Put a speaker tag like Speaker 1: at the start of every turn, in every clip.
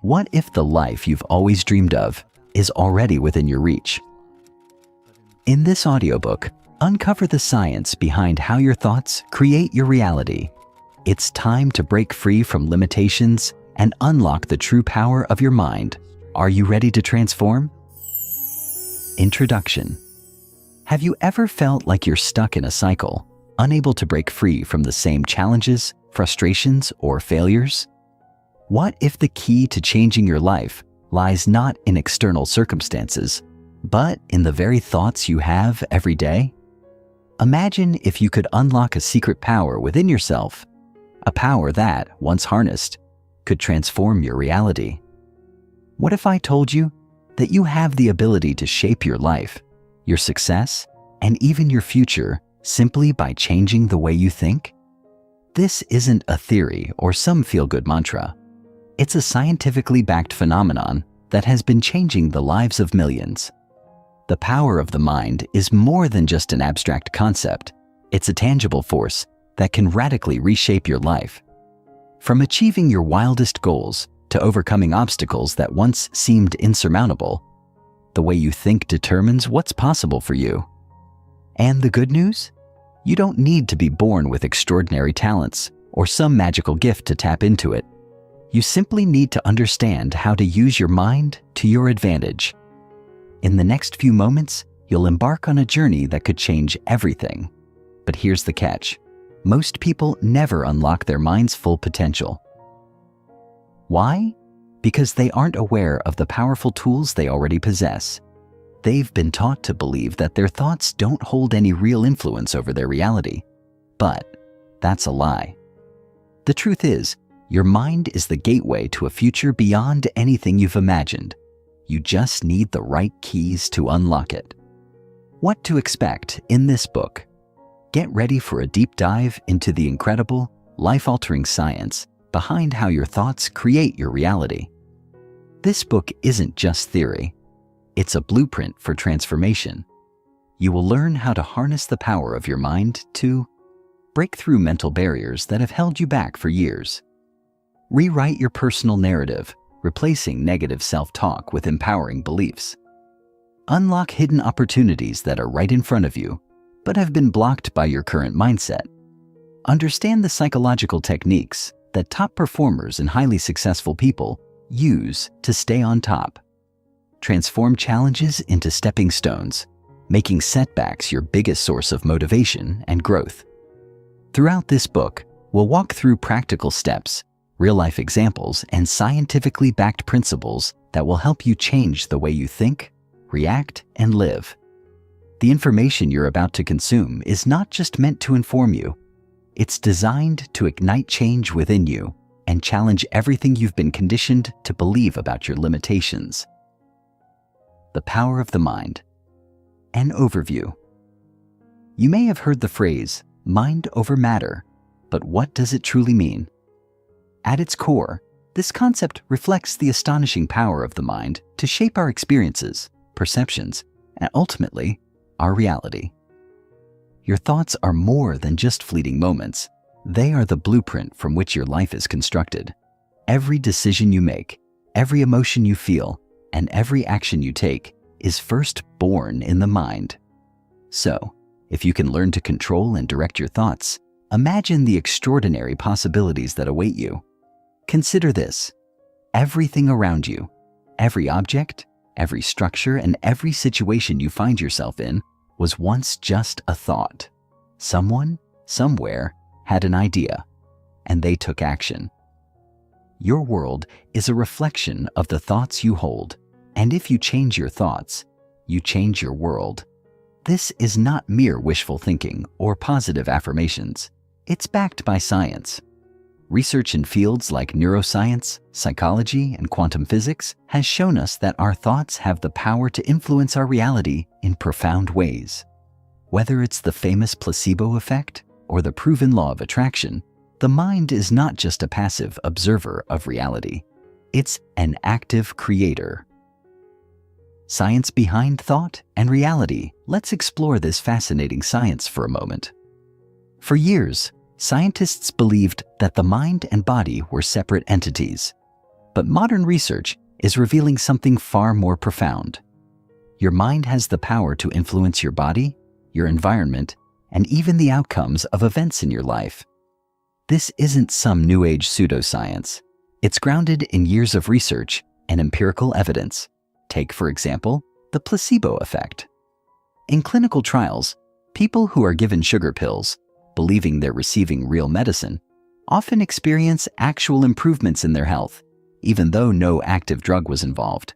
Speaker 1: What if the life you've always dreamed of is already within your reach? In this audiobook, uncover the science behind how your thoughts create your reality. It's time to break free from limitations and unlock the true power of your mind. Are you ready to transform? Introduction. Have you ever felt like you're stuck in a cycle, unable to break free from the same challenges, frustrations, or failures? What if the key to changing your life lies not in external circumstances, but in the very thoughts you have every day? Imagine if you could unlock a secret power within yourself, a power that, once harnessed, could transform your reality. What if I told you that you have the ability to shape your life, your success, and even your future simply by changing the way you think? This isn't a theory or some feel-good mantra. It's a scientifically backed phenomenon that has been changing the lives of millions. The power of the mind is more than just an abstract concept. It's a tangible force that can radically reshape your life. From achieving your wildest goals to overcoming obstacles that once seemed insurmountable, the way you think determines what's possible for you. And the good news? You don't need to be born with extraordinary talents or some magical gift to tap into it. You simply need to understand how to use your mind to your advantage. In the next few moments, you'll embark on a journey that could change everything. But here's the catch. Most people never unlock their mind's full potential. Why? Because they aren't aware of the powerful tools they already possess. They've been taught to believe that their thoughts don't hold any real influence over their reality. But that's a lie. The truth is, your mind is the gateway to a future beyond anything you've imagined. You just need the right keys to unlock it. What to expect in this book? Get ready for a deep dive into the incredible, life-altering science behind how your thoughts create your reality. This book isn't just theory. It's a blueprint for transformation. You will learn how to harness the power of your mind to break through mental barriers that have held you back for years. Rewrite your personal narrative, replacing negative self-talk with empowering beliefs. Unlock hidden opportunities that are right in front of you, but have been blocked by your current mindset. Understand the psychological techniques that top performers and highly successful people use to stay on top. Transform challenges into stepping stones, making setbacks your biggest source of motivation and growth. Throughout this book, we'll walk through practical steps, real-life examples, and scientifically backed principles that will help you change the way you think, react, and live. The information you're about to consume is not just meant to inform you. It's designed to ignite change within you and challenge everything you've been conditioned to believe about your limitations. The power of the mind. An overview. You may have heard the phrase, mind over matter, but what does it truly mean? At its core, this concept reflects the astonishing power of the mind to shape our experiences, perceptions, and ultimately, our reality. Your thoughts are more than just fleeting moments. They are the blueprint from which your life is constructed. Every decision you make, every emotion you feel, and every action you take is first born in the mind. So, if you can learn to control and direct your thoughts, imagine the extraordinary possibilities that await you. Consider this. Everything around you, every object, every structure, and every situation you find yourself in was once just a thought. Someone, somewhere, had an idea, and they took action. Your world is a reflection of the thoughts you hold, and if you change your thoughts, you change your world. This is not mere wishful thinking or positive affirmations. It's backed by science. Research in fields like neuroscience, psychology, and quantum physics has shown us that our thoughts have the power to influence our reality in profound ways. Whether it's the famous placebo effect or the proven law of attraction, the mind is not just a passive observer of reality. It's an active creator. Science behind thought and reality. Let's explore this fascinating science for a moment. For years, scientists believed that the mind and body were separate entities. But modern research is revealing something far more profound. Your mind has the power to influence your body, your environment, and even the outcomes of events in your life. This isn't some new age pseudoscience. It's grounded in years of research and empirical evidence. Take, for example, the placebo effect. In clinical trials, people who are given sugar pills, believing they're receiving real medicine, often experience actual improvements in their health, even though no active drug was involved.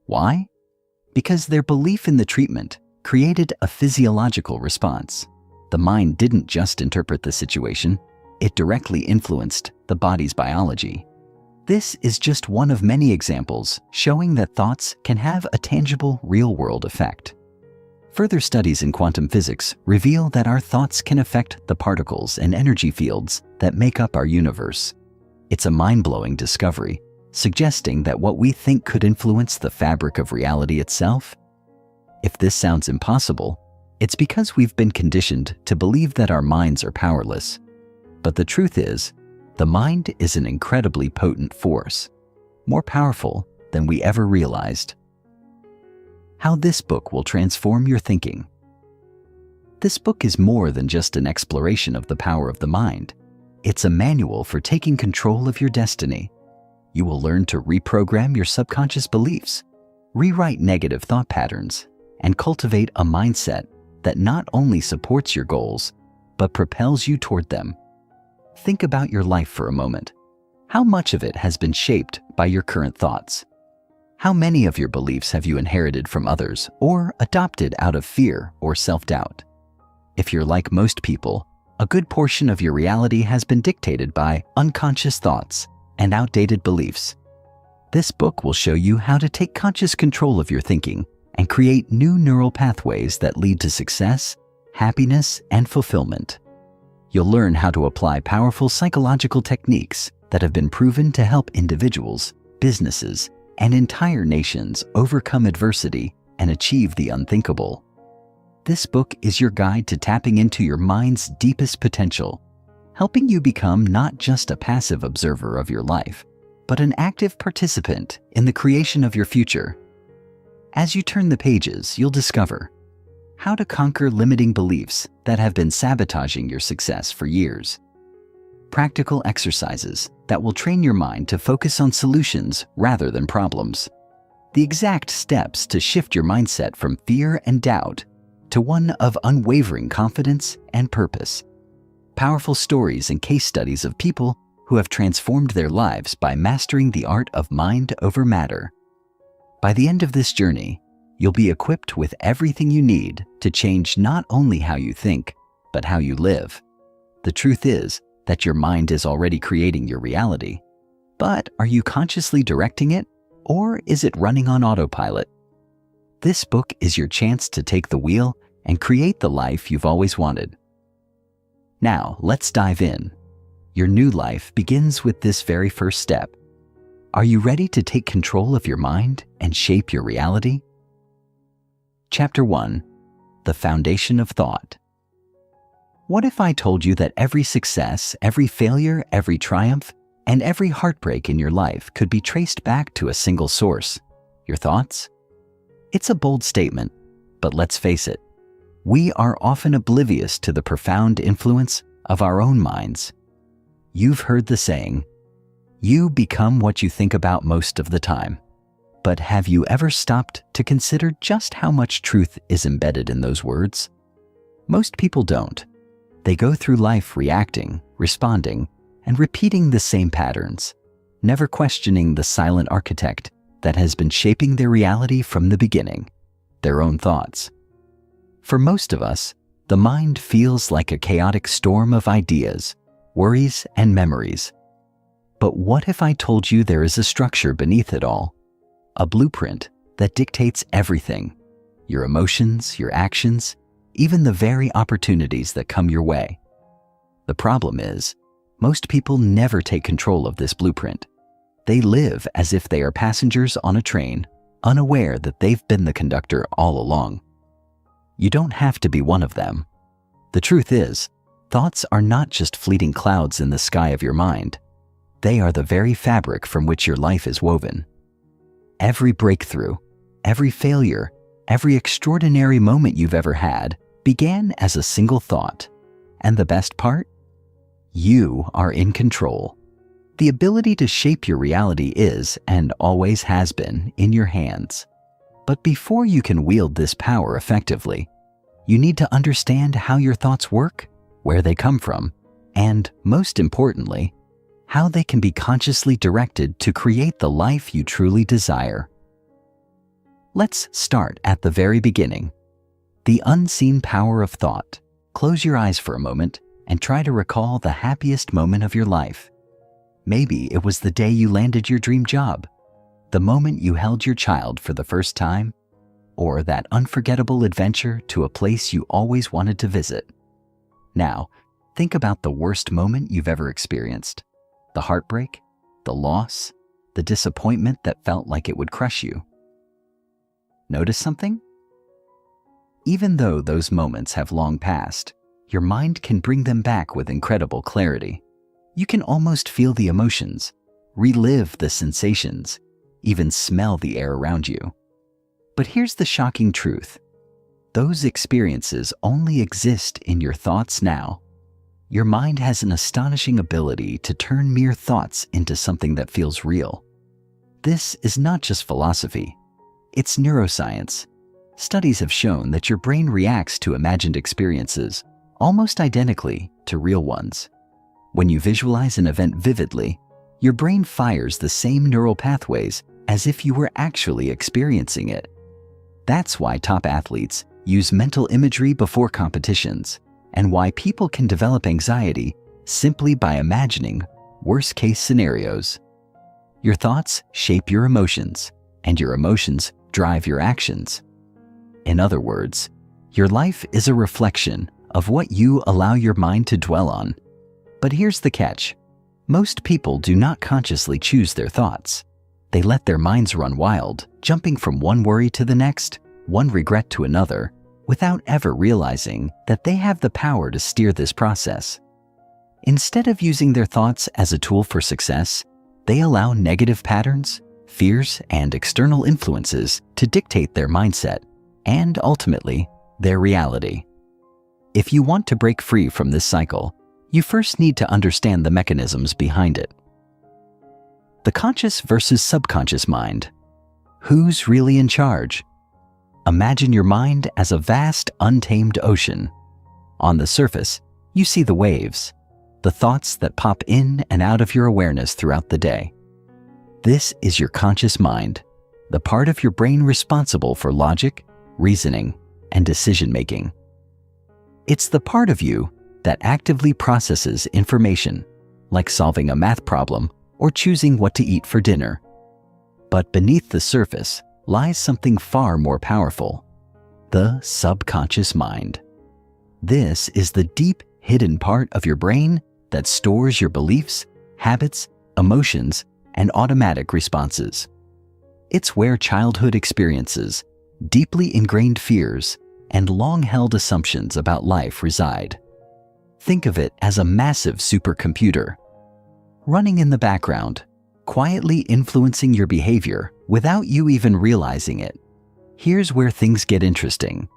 Speaker 1: Why? Because their belief in the treatment created a physiological response. The mind didn't just interpret the situation, it directly influenced the body's biology. This is just one of many examples showing that thoughts can have a tangible, real-world effect. Further studies in quantum physics reveal that our thoughts can affect the particles and energy fields that make up our universe. It's a mind-blowing discovery, suggesting that what we think could influence the fabric of reality itself. If this sounds impossible, it's because we've been conditioned to believe that our minds are powerless. But the truth is, the mind is an incredibly potent force, more powerful than we ever realized. How this book will transform your thinking. This book is more than just an exploration of the power of the mind. It's a manual for taking control of your destiny. You will learn to reprogram your subconscious beliefs, rewrite negative thought patterns, and cultivate a mindset that not only supports your goals, but propels you toward them. Think about your life for a moment. How much of it has been shaped by your current thoughts? How many of your beliefs have you inherited from others or adopted out of fear or self-doubt? If you're like most people, a good portion of your reality has been dictated by unconscious thoughts and outdated beliefs. This book will show you how to take conscious control of your thinking and create new neural pathways that lead to success, happiness, and fulfillment. You'll learn how to apply powerful psychological techniques that have been proven to help individuals, businesses, and entire nations overcome adversity and achieve the unthinkable. This book is your guide to tapping into your mind's deepest potential, helping you become not just a passive observer of your life, but an active participant in the creation of your future. As you turn the pages, you'll discover how to conquer limiting beliefs that have been sabotaging your success for years. Practical exercises that will train your mind to focus on solutions rather than problems. The exact steps to shift your mindset from fear and doubt to one of unwavering confidence and purpose. Powerful stories and case studies of people who have transformed their lives by mastering the art of mind over matter. By the end of this journey, you'll be equipped with everything you need to change not only how you think, but how you live. The truth is that your mind is already creating your reality. But are you consciously directing it, or is it running on autopilot? This book is your chance to take the wheel and create the life you've always wanted. Now, let's dive in. Your new life begins with this very first step. Are you ready to take control of your mind and shape your reality? Chapter 1. The Foundation of Thought. What if I told you that every success, every failure, every triumph, and every heartbreak in your life could be traced back to a single source, your thoughts? It's a bold statement, but let's face it, we are often oblivious to the profound influence of our own minds. You've heard the saying, you become what you think about most of the time. But have you ever stopped to consider just how much truth is embedded in those words? Most people don't. They go through life reacting, responding, and repeating the same patterns, never questioning the silent architect that has been shaping their reality from the beginning, their own thoughts. For most of us, the mind feels like a chaotic storm of ideas, worries, and memories. But what if I told you there is a structure beneath it all? A blueprint that dictates everything, your emotions, your actions, even the very opportunities that come your way. The problem is, most people never take control of this blueprint. They live as if they are passengers on a train, unaware that they've been the conductor all along. You don't have to be one of them. The truth is, thoughts are not just fleeting clouds in the sky of your mind. They are the very fabric from which your life is woven. Every breakthrough, every failure, every extraordinary moment you've ever had began as a single thought. And the best part? You are in control. The ability to shape your reality is, and always has been, in your hands. But before you can wield this power effectively, you need to understand how your thoughts work, where they come from, and, most importantly, how they can be consciously directed to create the life you truly desire. Let's start at the very beginning. The unseen power of thought. Close your eyes for a moment and try to recall the happiest moment of your life. Maybe it was the day you landed your dream job, the moment you held your child for the first time, or that unforgettable adventure to a place you always wanted to visit. Now, think about the worst moment you've ever experienced. The heartbreak, the loss, the disappointment that felt like it would crush you. Notice something? Even though those moments have long passed, your mind can bring them back with incredible clarity. You can almost feel the emotions, relive the sensations, even smell the air around you. But here's the shocking truth. Those experiences only exist in your thoughts now. Your mind has an astonishing ability to turn mere thoughts into something that feels real. This is not just philosophy, it's neuroscience. Studies have shown that your brain reacts to imagined experiences almost identically to real ones. When you visualize an event vividly, your brain fires the same neural pathways as if you were actually experiencing it. That's why top athletes use mental imagery before competitions, and why people can develop anxiety simply by imagining worst-case scenarios. Your thoughts shape your emotions, and your emotions drive your actions. In other words, your life is a reflection of what you allow your mind to dwell on. But here's the catch. Most people do not consciously choose their thoughts. They let their minds run wild, jumping from one worry to the next, one regret to another, without ever realizing that they have the power to steer this process. Instead of using their thoughts as a tool for success, they allow negative patterns, fears, and external influences to dictate their mindset and, ultimately, their reality. If you want to break free from this cycle, you first need to understand the mechanisms behind it. The conscious versus subconscious mind. Who's really in charge? Imagine your mind as a vast, untamed ocean. On the surface, you see the waves, the thoughts that pop in and out of your awareness throughout the day. This is your conscious mind, the part of your brain responsible for logic, reasoning, and decision-making. It's the part of you that actively processes information, like solving a math problem or choosing what to eat for dinner. But beneath the surface lies something far more powerful: the subconscious mind. This is the deep, hidden part of your brain that stores your beliefs, habits, emotions, and automatic responses. It's where childhood experiences, deeply ingrained fears, and long-held assumptions about life reside. Think of it as a massive supercomputer, running in the background, quietly influencing your behavior without you even realizing it. Here's where things get interesting.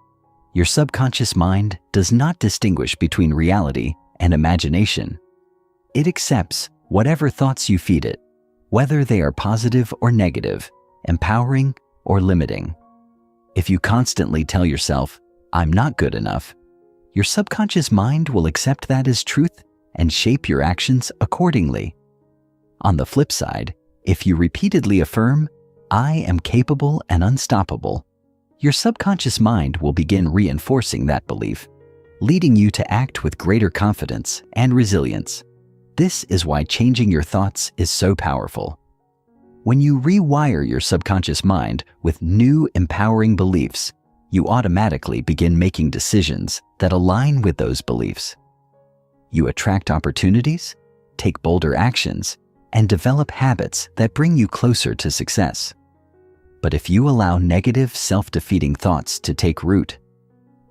Speaker 1: Your subconscious mind does not distinguish between reality and imagination. It accepts whatever thoughts you feed it, whether they are positive or negative, empowering or limiting. If you constantly tell yourself, "I'm not good enough," your subconscious mind will accept that as truth and shape your actions accordingly. On the flip side, if you repeatedly affirm, "I am capable and unstoppable," your subconscious mind will begin reinforcing that belief, leading you to act with greater confidence and resilience. This is why changing your thoughts is so powerful. When you rewire your subconscious mind with new empowering beliefs, you automatically begin making decisions that align with those beliefs. You attract opportunities, take bolder actions, and develop habits that bring you closer to success. But if you allow negative, self-defeating thoughts to take root,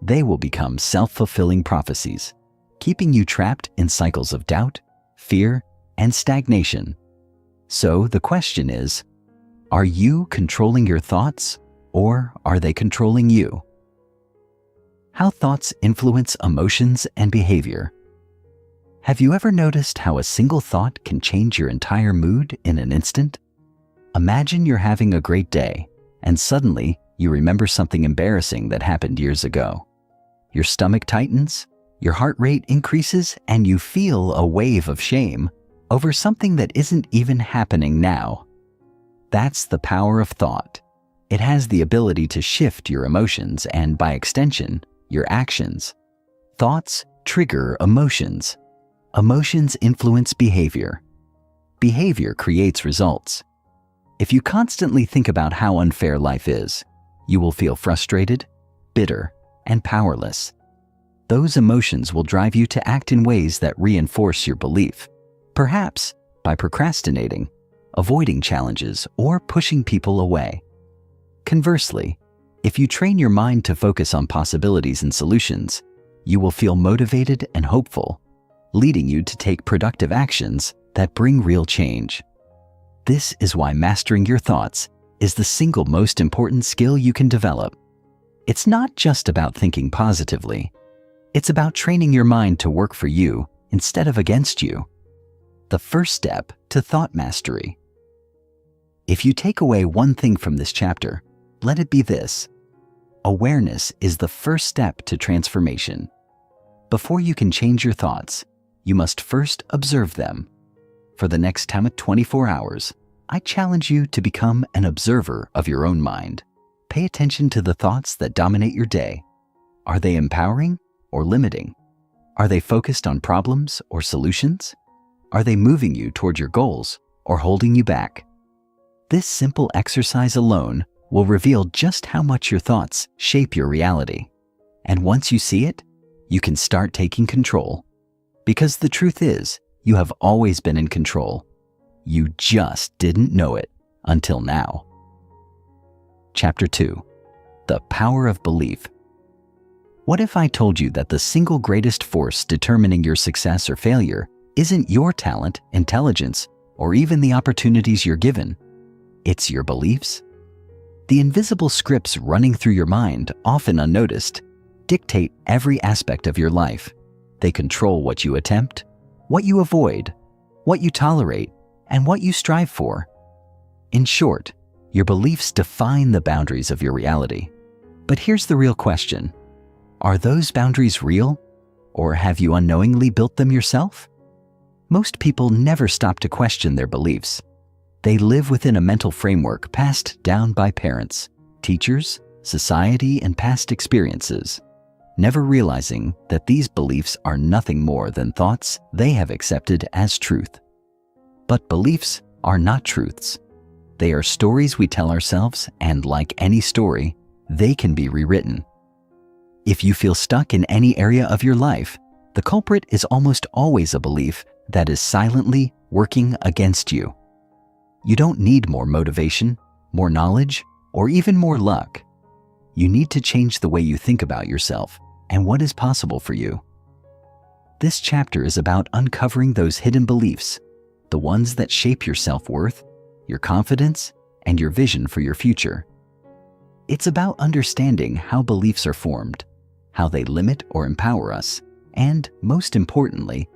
Speaker 1: they will become self-fulfilling prophecies, keeping you trapped in cycles of doubt, fear, and stagnation. So the question is, are you controlling your thoughts, or are they controlling you? How thoughts influence emotions and behavior. Have you ever noticed how a single thought can change your entire mood in an instant? Imagine you're having a great day, and suddenly you remember something embarrassing that happened years ago. Your stomach tightens, your heart rate increases, and you feel a wave of shame over something that isn't even happening now. That's the power of thought. It has the ability to shift your emotions and, by extension, your actions. Thoughts trigger emotions. Emotions influence behavior. Behavior creates results. If you constantly think about how unfair life is, you will feel frustrated, bitter, and powerless. Those emotions will drive you to act in ways that reinforce your belief, perhaps by procrastinating, avoiding challenges, or pushing people away. Conversely, if you train your mind to focus on possibilities and solutions, you will feel motivated and hopeful, leading you to take productive actions that bring real change. This is why mastering your thoughts is the single most important skill you can develop. It's not just about thinking positively. It's about training your mind to work for you instead of against you. The first step to thought mastery. If you take away one thing from this chapter, let it be this: awareness is the first step to transformation. Before you can change your thoughts, you must first observe them. For the next 24 hours, I challenge you to become an observer of your own mind. Pay attention to the thoughts that dominate your day. Are they empowering or limiting? Are they focused on problems or solutions? Are they moving you toward your goals or holding you back? This simple exercise alone will reveal just how much your thoughts shape your reality. And once you see it, you can start taking control. Because the truth is, you have always been in control. You just didn't know it until now. Chapter 2. The Power of Belief. What if I told you that the single greatest force determining your success or failure isn't your talent, intelligence, or even the opportunities you're given? It's your beliefs. The invisible scripts running through your mind, often unnoticed, dictate every aspect of your life. They control what you attempt, what you avoid, what you tolerate, and what you strive for. In short, your beliefs define the boundaries of your reality. But here's the real question: are those boundaries real, or have you unknowingly built them yourself? Most people never stop to question their beliefs. They live within a mental framework passed down by parents, teachers, society, and past experiences, never realizing that these beliefs are nothing more than thoughts they have accepted as truth. But beliefs are not truths. They are stories we tell ourselves, and like any story, they can be rewritten. If you feel stuck in any area of your life, the culprit is almost always a belief that is silently working against you. You don't need more motivation, more knowledge, or even more luck. You need to change the way you think about yourself and what is possible for you. This chapter is about uncovering those hidden beliefs, the ones that shape your self-worth, your confidence, and your vision for your future. It's about understanding how beliefs are formed, how they limit or empower us, and, most importantly,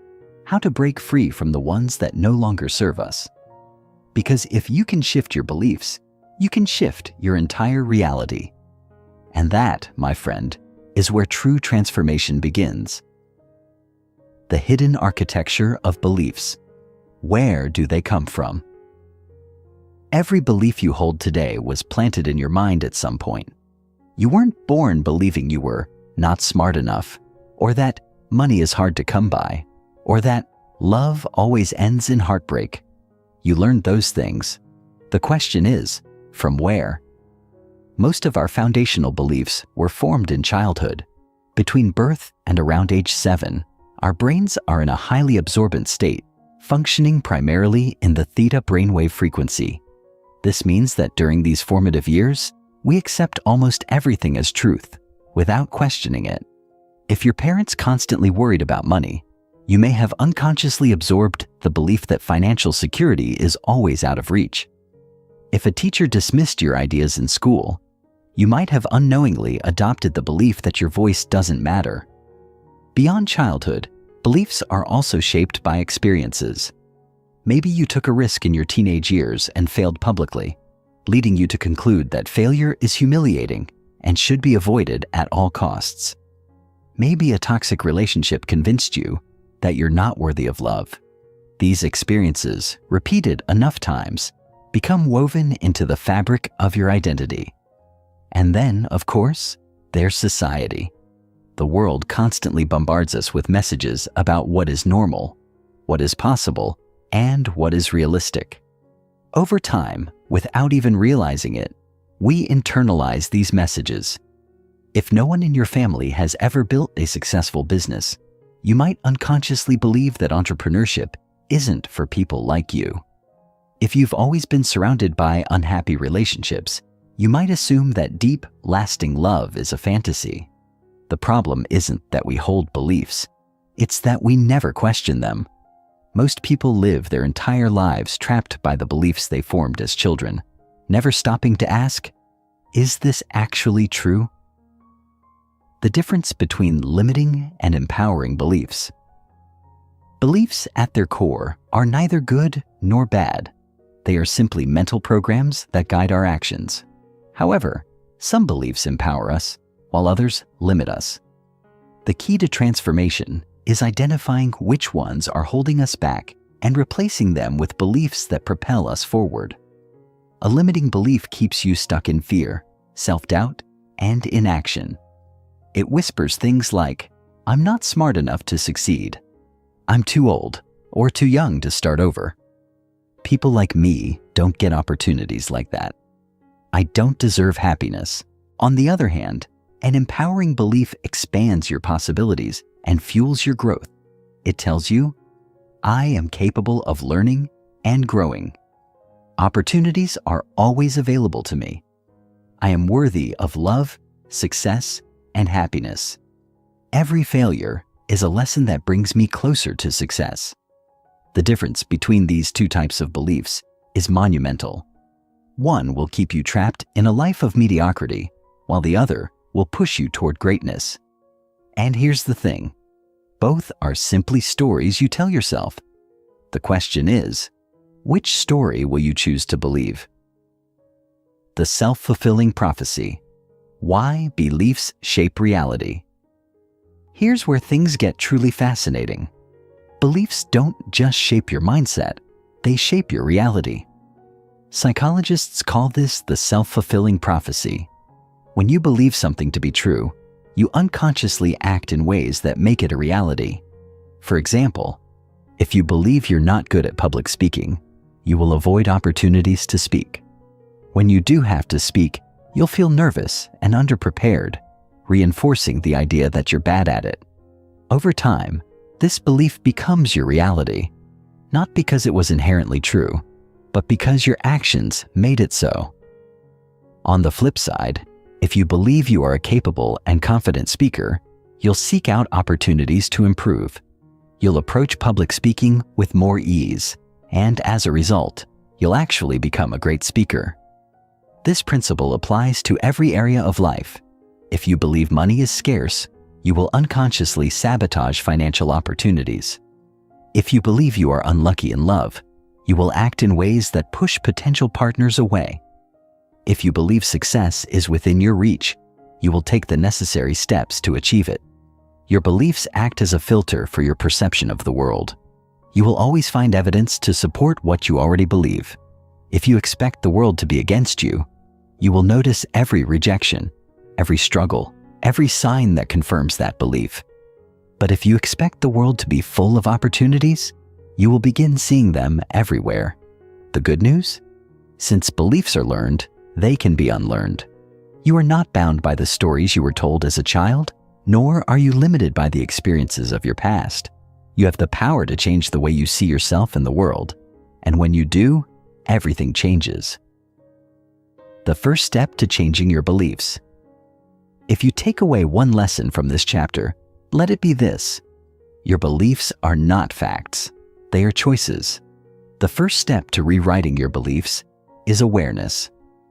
Speaker 1: how to break free from the ones that no longer serve us. Because if you can shift your beliefs, you can shift your entire reality. And that, my friend, is where true transformation begins. The hidden architecture of beliefs. Where do they come from? Every belief you hold today was planted in your mind at some point. You weren't born believing you were not smart enough, or that money is hard to come by, or that love always ends in heartbreak. You learned those things. The question is, from where? Most of our foundational beliefs were formed in childhood. Between birth and around age 7, our brains are in a highly absorbent state, functioning primarily in the theta brainwave frequency. This means that during these formative years, we accept almost everything as truth, without questioning it. If your parents constantly worried about money, You may have unconsciously absorbed the belief that financial security is always out of reach. If a teacher dismissed your ideas in school, you might have unknowingly adopted the belief that your voice doesn't matter. Beyond childhood, beliefs are also shaped by experiences. Maybe you took a risk in your teenage years and failed publicly, leading you to conclude that failure is humiliating and should be avoided at all costs. Maybe a toxic relationship convinced you that you're not worthy of love. These experiences, repeated enough times, become woven into the fabric of your identity. And then, of course, there's society. The world constantly bombards us with messages about what is normal, what is possible, and what is realistic. Over time, without even realizing it, we internalize these messages. If no one in your family has ever built a successful business, you might unconsciously believe that entrepreneurship isn't for people like you. If you've always been surrounded by unhappy relationships, you might assume that deep, lasting love is a fantasy. The problem isn't that we hold beliefs, it's that we never question them. Most people live their entire lives trapped by the beliefs they formed as children, never stopping to ask, is this actually true? The difference between limiting and empowering beliefs. Beliefs at their core are neither good nor bad. They are simply mental programs that guide our actions. However, some beliefs empower us, while others limit us. The key to transformation is identifying which ones are holding us back and replacing them with beliefs that propel us forward. A limiting belief keeps you stuck in fear, self-doubt, and inaction. It whispers things like, "I'm not smart enough to succeed," "I'm too old," or "too young to start over." People like me don't get opportunities like that. "I don't deserve happiness." On the other hand, an empowering belief expands your possibilities and fuels your growth. It tells you, "I am capable of learning and growing. Opportunities are always available to me. I am worthy of love, success, and happiness. Every failure is a lesson that brings me closer to success." The difference between these two types of beliefs is monumental. One will keep you trapped in a life of mediocrity, while the other will push you toward greatness. And here's the thing, both are simply stories you tell yourself. The question is, which story will you choose to believe? The self-fulfilling prophecy. Why beliefs shape reality. Here's where things get truly fascinating. Beliefs don't just shape your mindset, they shape your reality. Psychologists call this the self-fulfilling prophecy. When you believe something to be true, you unconsciously act in ways that make it a reality. For example, if you believe you're not good at public speaking, you will avoid opportunities to speak. When you do have to speak, you'll feel nervous and underprepared, reinforcing the idea that you're bad at it. Over time, this belief becomes your reality, not because it was inherently true, but because your actions made it so. On the flip side, if you believe you are a capable and confident speaker, you'll seek out opportunities to improve. You'll approach public speaking with more ease, and as a result, you'll actually become a great speaker. This principle applies to every area of life. If you believe money is scarce, you will unconsciously sabotage financial opportunities. If you believe you are unlucky in love, you will act in ways that push potential partners away. If you believe success is within your reach, you will take the necessary steps to achieve it. Your beliefs act as a filter for your perception of the world. You will always find evidence to support what you already believe. If you expect the world to be against you, you will notice every rejection, every struggle, every sign that confirms that belief. But if you expect the world to be full of opportunities, you will begin seeing them everywhere. The good news? Since beliefs are learned, they can be unlearned. You are not bound by the stories you were told as a child, nor are you limited by the experiences of your past. You have the power to change the way you see yourself in the world. And when you do, everything changes. The first step to changing your beliefs. If you take away one lesson from this chapter, let it be this. Your beliefs are not facts. They are choices. The first step to rewriting your beliefs is awareness.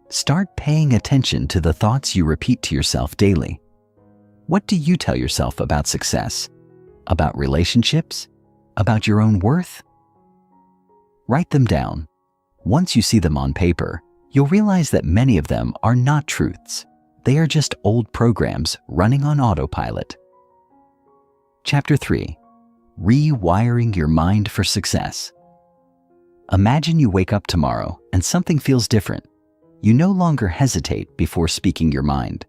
Speaker 1: Start paying attention to the thoughts you repeat to yourself daily. What do you tell yourself about success? About relationships? About your own worth? Write them down. Once you see them on paper, you'll realize that many of them are not truths. They are just old programs running on autopilot. Chapter 3. Rewiring your mind for success. Imagine you wake up tomorrow and something feels different. You no longer hesitate before speaking your mind.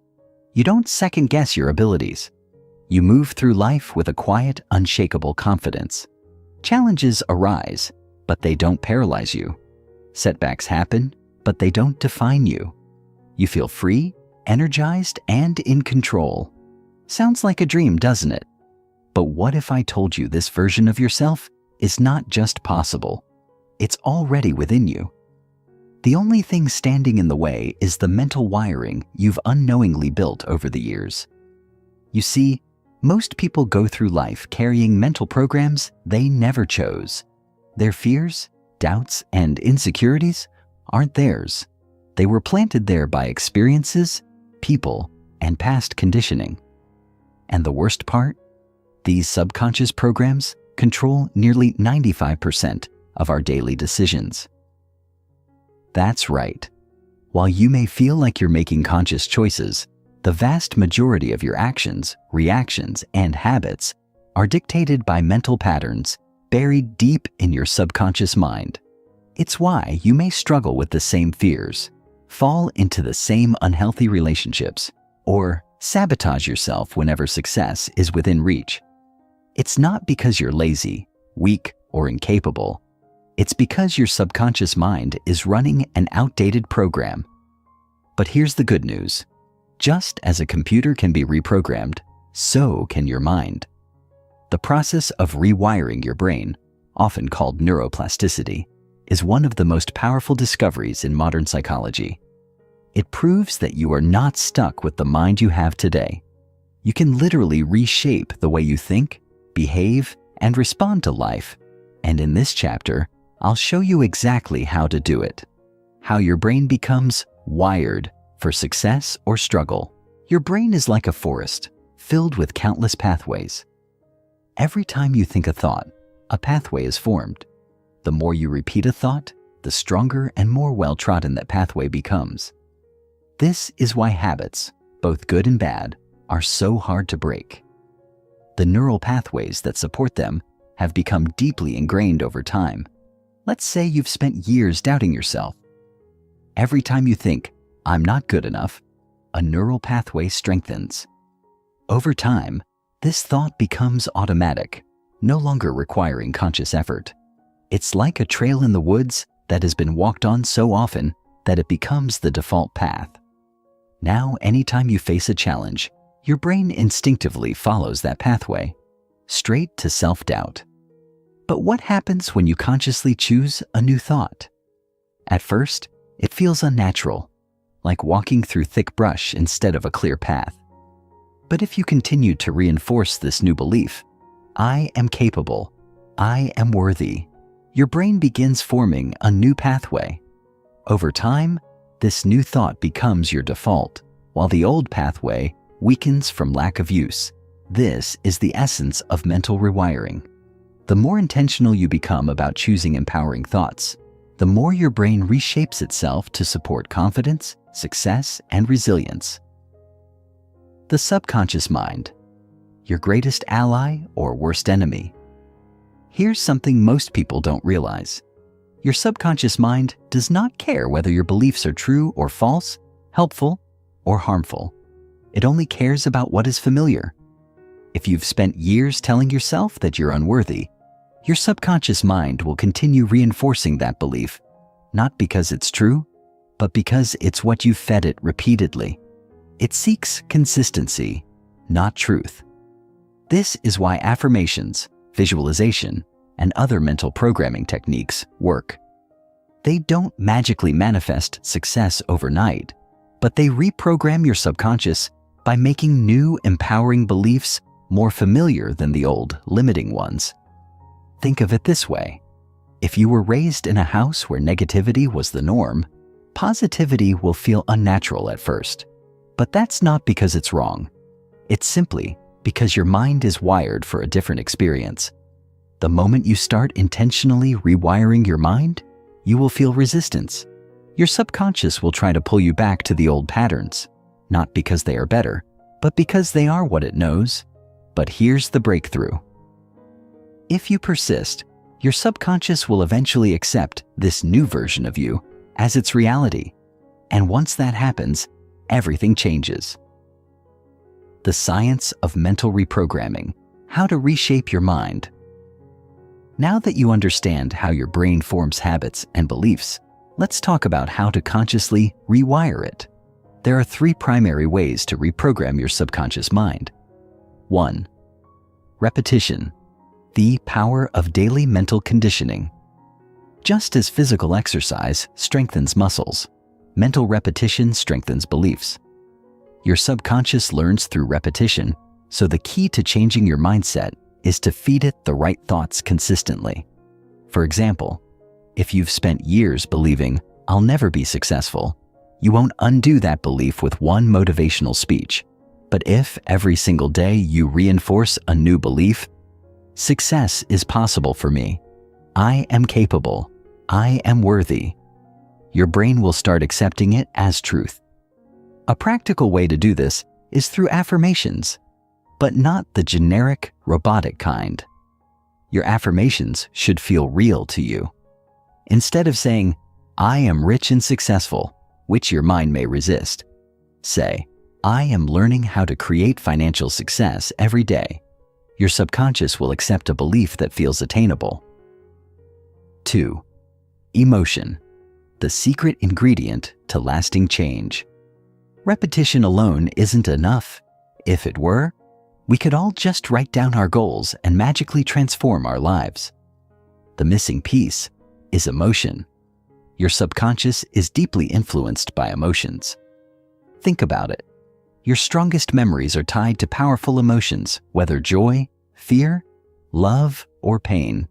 Speaker 1: You don't second-guess your abilities. You move through life with a quiet, unshakable confidence. Challenges arise, but they don't paralyze you. Setbacks happen, but they don't define you. You feel free, energized, and in control. Sounds like a dream, doesn't it? But what if I told you this version of yourself is not just possible? It's already within you. The only thing standing in the way is the mental wiring you've unknowingly built over the years. You see, most people go through life carrying mental programs they never chose. Their fears, doubts, and insecurities aren't theirs. They were planted there by experiences, people, and past conditioning. And the worst part? These subconscious programs control nearly 95% of our daily decisions. That's right. While you may feel like you're making conscious choices, the vast majority of your actions, reactions, and habits are dictated by mental patterns buried deep in your subconscious mind. It's why you may struggle with the same fears, fall into the same unhealthy relationships, or sabotage yourself whenever success is within reach. It's not because you're lazy, weak, or incapable. It's because your subconscious mind is running an outdated program. But here's the good news. Just as a computer can be reprogrammed, so can your mind. The process of rewiring your brain, often called neuroplasticity, is one of the most powerful discoveries in modern psychology. It proves that you are not stuck with the mind you have today. You can literally reshape the way you think, behave, and respond to life. And in this chapter, I'll show you exactly how to do it. How your brain becomes wired for success or struggle. Your brain is like a forest, filled with countless pathways. Every time you think a thought, a pathway is formed. The more you repeat a thought, the stronger and more well-trodden that pathway becomes. This is why habits, both good and bad, are so hard to break. The neural pathways that support them have become deeply ingrained over time. Let's say you've spent years doubting yourself. Every time you think, "I'm not good enough," a neural pathway strengthens. Over time, this thought becomes automatic, no longer requiring conscious effort. It's like a trail in the woods that has been walked on so often that it becomes the default path. Now, anytime you face a challenge, your brain instinctively follows that pathway, straight to self-doubt. But what happens when you consciously choose a new thought? At first, it feels unnatural, like walking through thick brush instead of a clear path. But if you continue to reinforce this new belief, "I am capable, I am worthy," your brain begins forming a new pathway. Over time, this new thought becomes your default, while the old pathway weakens from lack of use. This is the essence of mental rewiring. The more intentional you become about choosing empowering thoughts, the more your brain reshapes itself to support confidence, success, and resilience. The subconscious mind, your greatest ally or worst enemy. Here's something most people don't realize. Your subconscious mind does not care whether your beliefs are true or false, helpful or harmful. It only cares about what is familiar. If you've spent years telling yourself that you're unworthy, your subconscious mind will continue reinforcing that belief, not because it's true, but because it's what you fed it repeatedly. It seeks consistency, not truth. This is why affirmations, visualization, and other mental programming techniques work. They don't magically manifest success overnight, but they reprogram your subconscious by making new, empowering beliefs more familiar than the old, limiting ones. Think of it this way. If you were raised in a house where negativity was the norm, positivity will feel unnatural at first. But that's not because it's wrong. It's simply because your mind is wired for a different experience. The moment you start intentionally rewiring your mind, you will feel resistance. Your subconscious will try to pull you back to the old patterns, not because they are better, but because they are what it knows. But here's the breakthrough. If you persist, your subconscious will eventually accept this new version of you as its reality. And once that happens, everything changes. The science of mental reprogramming, how to reshape your mind. Now that you understand how your brain forms habits and beliefs, let's talk about how to consciously rewire it. There are 3 primary ways to reprogram your subconscious mind. 1. Repetition, the power of daily mental conditioning. Just as physical exercise strengthens muscles, mental repetition strengthens beliefs. Your subconscious learns through repetition, so the key to changing your mindset is to feed it the right thoughts consistently. For example, if you've spent years believing, "I'll never be successful," you won't undo that belief with one motivational speech. But if every single day you reinforce a new belief, "Success is possible for me. I am capable. I am worthy," your brain will start accepting it as truth. A practical way to do this is through affirmations, but not the generic, robotic kind. Your affirmations should feel real to you. Instead of saying, "I am rich and successful," which your mind may resist, say, "I am learning how to create financial success every day." Your subconscious will accept a belief that feels attainable. 2. Emotion, the secret ingredient to lasting change. Repetition alone isn't enough. If it were, we could all just write down our goals and magically transform our lives. The missing piece is emotion. Your subconscious is deeply influenced by emotions. Think about it. Your strongest memories are tied to powerful emotions, whether joy, fear, love, or pain.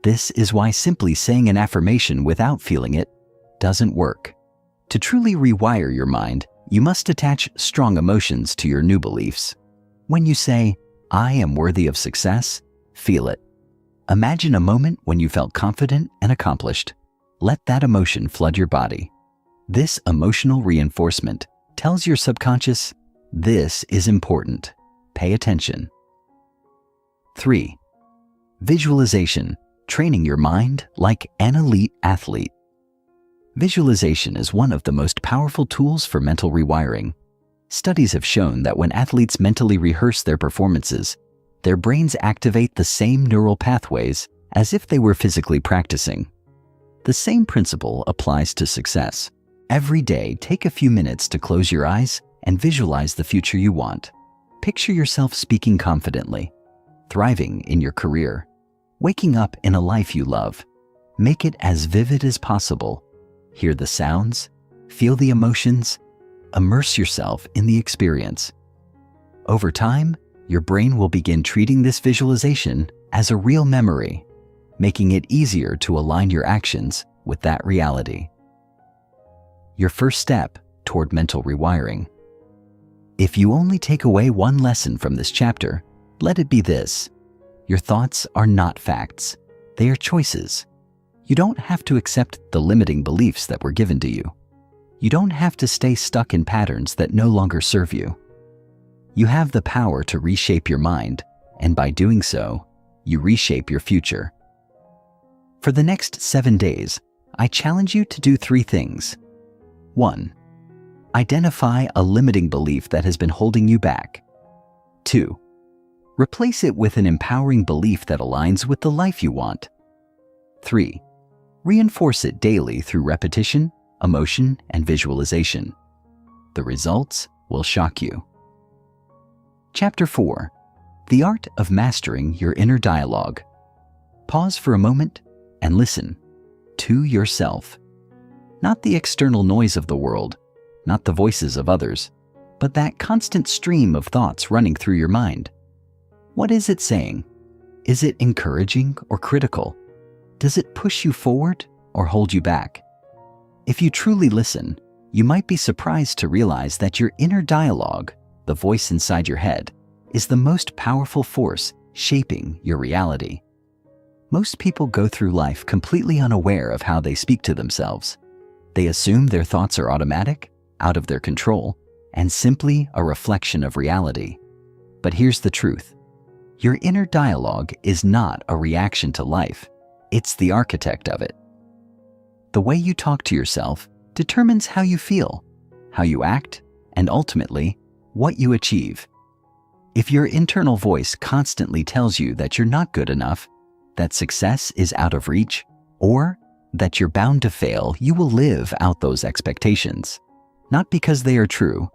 Speaker 1: This is why simply saying an affirmation without feeling it doesn't work. To truly rewire your mind, you must attach strong emotions to your new beliefs. When you say, "I am worthy of success," feel it. Imagine a moment when you felt confident and accomplished. Let that emotion flood your body. This emotional reinforcement tells your subconscious, "This is important. Pay attention." 3. Visualization, training your mind like an elite athlete. Visualization is one of the most powerful tools for mental rewiring. Studies have shown that when athletes mentally rehearse their performances, their brains activate the same neural pathways as if they were physically practicing. The same principle applies to success. Every day, take a few minutes to close your eyes and visualize the future you want. Picture yourself speaking confidently, thriving in your career, waking up in a life you love. Make it as vivid as possible. Hear the sounds, feel the emotions, immerse yourself in the experience. Over time, your brain will begin treating this visualization as a real memory, making it easier to align your actions with that reality. Your first step toward mental rewiring. If you only take away one lesson from this chapter, let it be this: your thoughts are not facts, they are choices. You don't have to accept the limiting beliefs that were given to you. You don't have to stay stuck in patterns that no longer serve you. You have the power to reshape your mind, and by doing so, you reshape your future. For the next 7 days, I challenge you to do 3 things. 1. Identify a limiting belief that has been holding you back. 2. Replace it with an empowering belief that aligns with the life you want. 3. Reinforce it daily through repetition, emotion, and visualization. The results will shock you. Chapter 4. The Art of Mastering Your Inner Dialogue. Pause for a moment and listen to yourself. Not the external noise of the world, not the voices of others, but that constant stream of thoughts running through your mind. What is it saying? Is it encouraging or critical? Does it push you forward or hold you back? If you truly listen, you might be surprised to realize that your inner dialogue, the voice inside your head, is the most powerful force shaping your reality. Most people go through life completely unaware of how they speak to themselves. They assume their thoughts are automatic, out of their control, and simply a reflection of reality. But here's the truth. Your inner dialogue is not a reaction to life. It's the architect of it. The way you talk to yourself determines how you feel, how you act, and ultimately, what you achieve. If your internal voice constantly tells you that you're not good enough, that success is out of reach, or that you're bound to fail, you will live out those expectations. Not because they are true,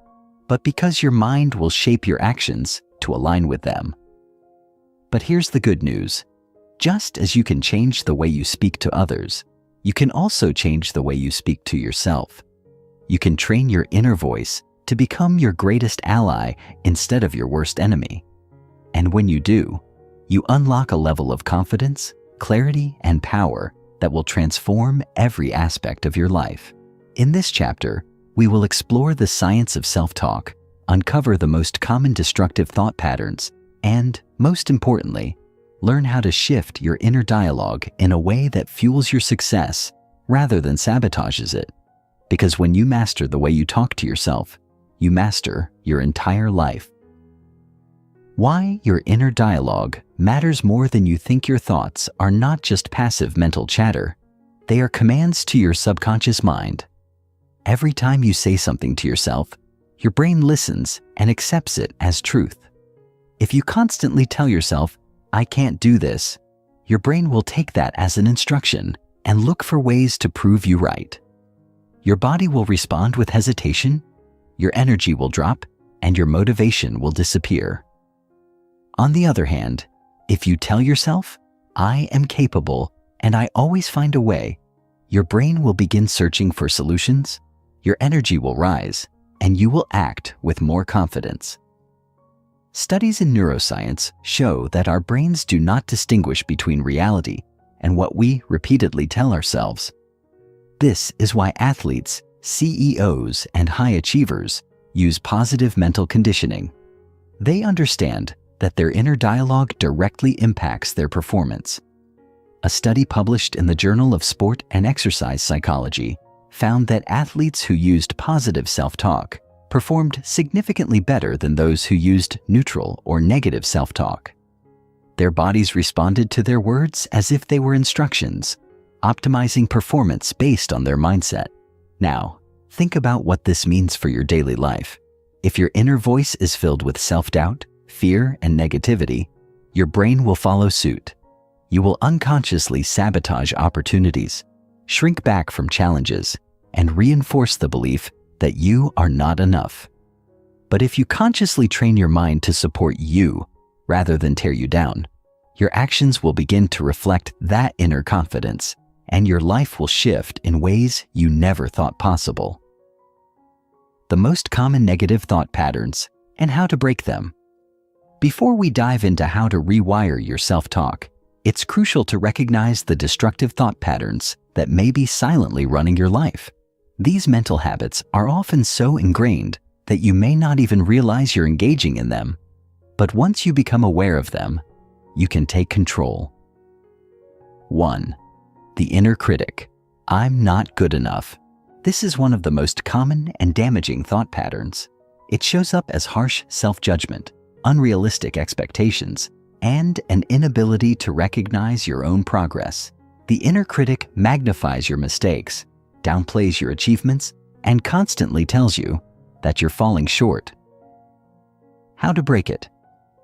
Speaker 1: but because your mind will shape your actions to align with them. But here's the good news. Just as you can change the way you speak to others, you can also change the way you speak to yourself. You can train your inner voice to become your greatest ally instead of your worst enemy. And when you do, you unlock a level of confidence, clarity, and power that will transform every aspect of your life. In this chapter, we will explore the science of self-talk, uncover the most common destructive thought patterns, and, most importantly, learn how to shift your inner dialogue in a way that fuels your success rather than sabotages it. Because when you master the way you talk to yourself, you master your entire life. Why your inner dialogue matters more than you think. Your thoughts are not just passive mental chatter. They are commands to your subconscious mind. Every time you say something to yourself, your brain listens and accepts it as truth. If you constantly tell yourself, "I can't do this," your brain will take that as an instruction and look for ways to prove you right. Your body will respond with hesitation, your energy will drop, and your motivation will disappear. On the other hand, if you tell yourself, "I am capable and I always find a way," your brain will begin searching for solutions, your energy will rise, and you will act with more confidence. Studies in neuroscience show that our brains do not distinguish between reality and what we repeatedly tell ourselves. This is why athletes, CEOs, and high achievers use positive mental conditioning. They understand that their inner dialogue directly impacts their performance. A study published in the Journal of Sport and Exercise Psychology found that athletes who used positive self-talk performed significantly better than those who used neutral or negative self-talk. Their bodies responded to their words as if they were instructions, optimizing performance based on their mindset. Now, think about what this means for your daily life. If your inner voice is filled with self-doubt, fear, and negativity, your brain will follow suit. You will unconsciously sabotage opportunities, shrink back from challenges, and reinforce the belief that you are not enough. But if you consciously train your mind to support you rather than tear you down, your actions will begin to reflect that inner confidence, and your life will shift in ways you never thought possible. The most common negative thought patterns and how to break them. Before we dive into how to rewire your self-talk, it's crucial to recognize the destructive thought patterns that may be silently running your life. These mental habits are often so ingrained that you may not even realize you're engaging in them. But once you become aware of them, you can take control. 1. The inner critic. I'm not good enough. This is one of the most common and damaging thought patterns. It shows up as harsh self-judgment, unrealistic expectations, and an inability to recognize your own progress. The inner critic magnifies your mistakes, downplays your achievements, and constantly tells you that you're falling short. How to break it?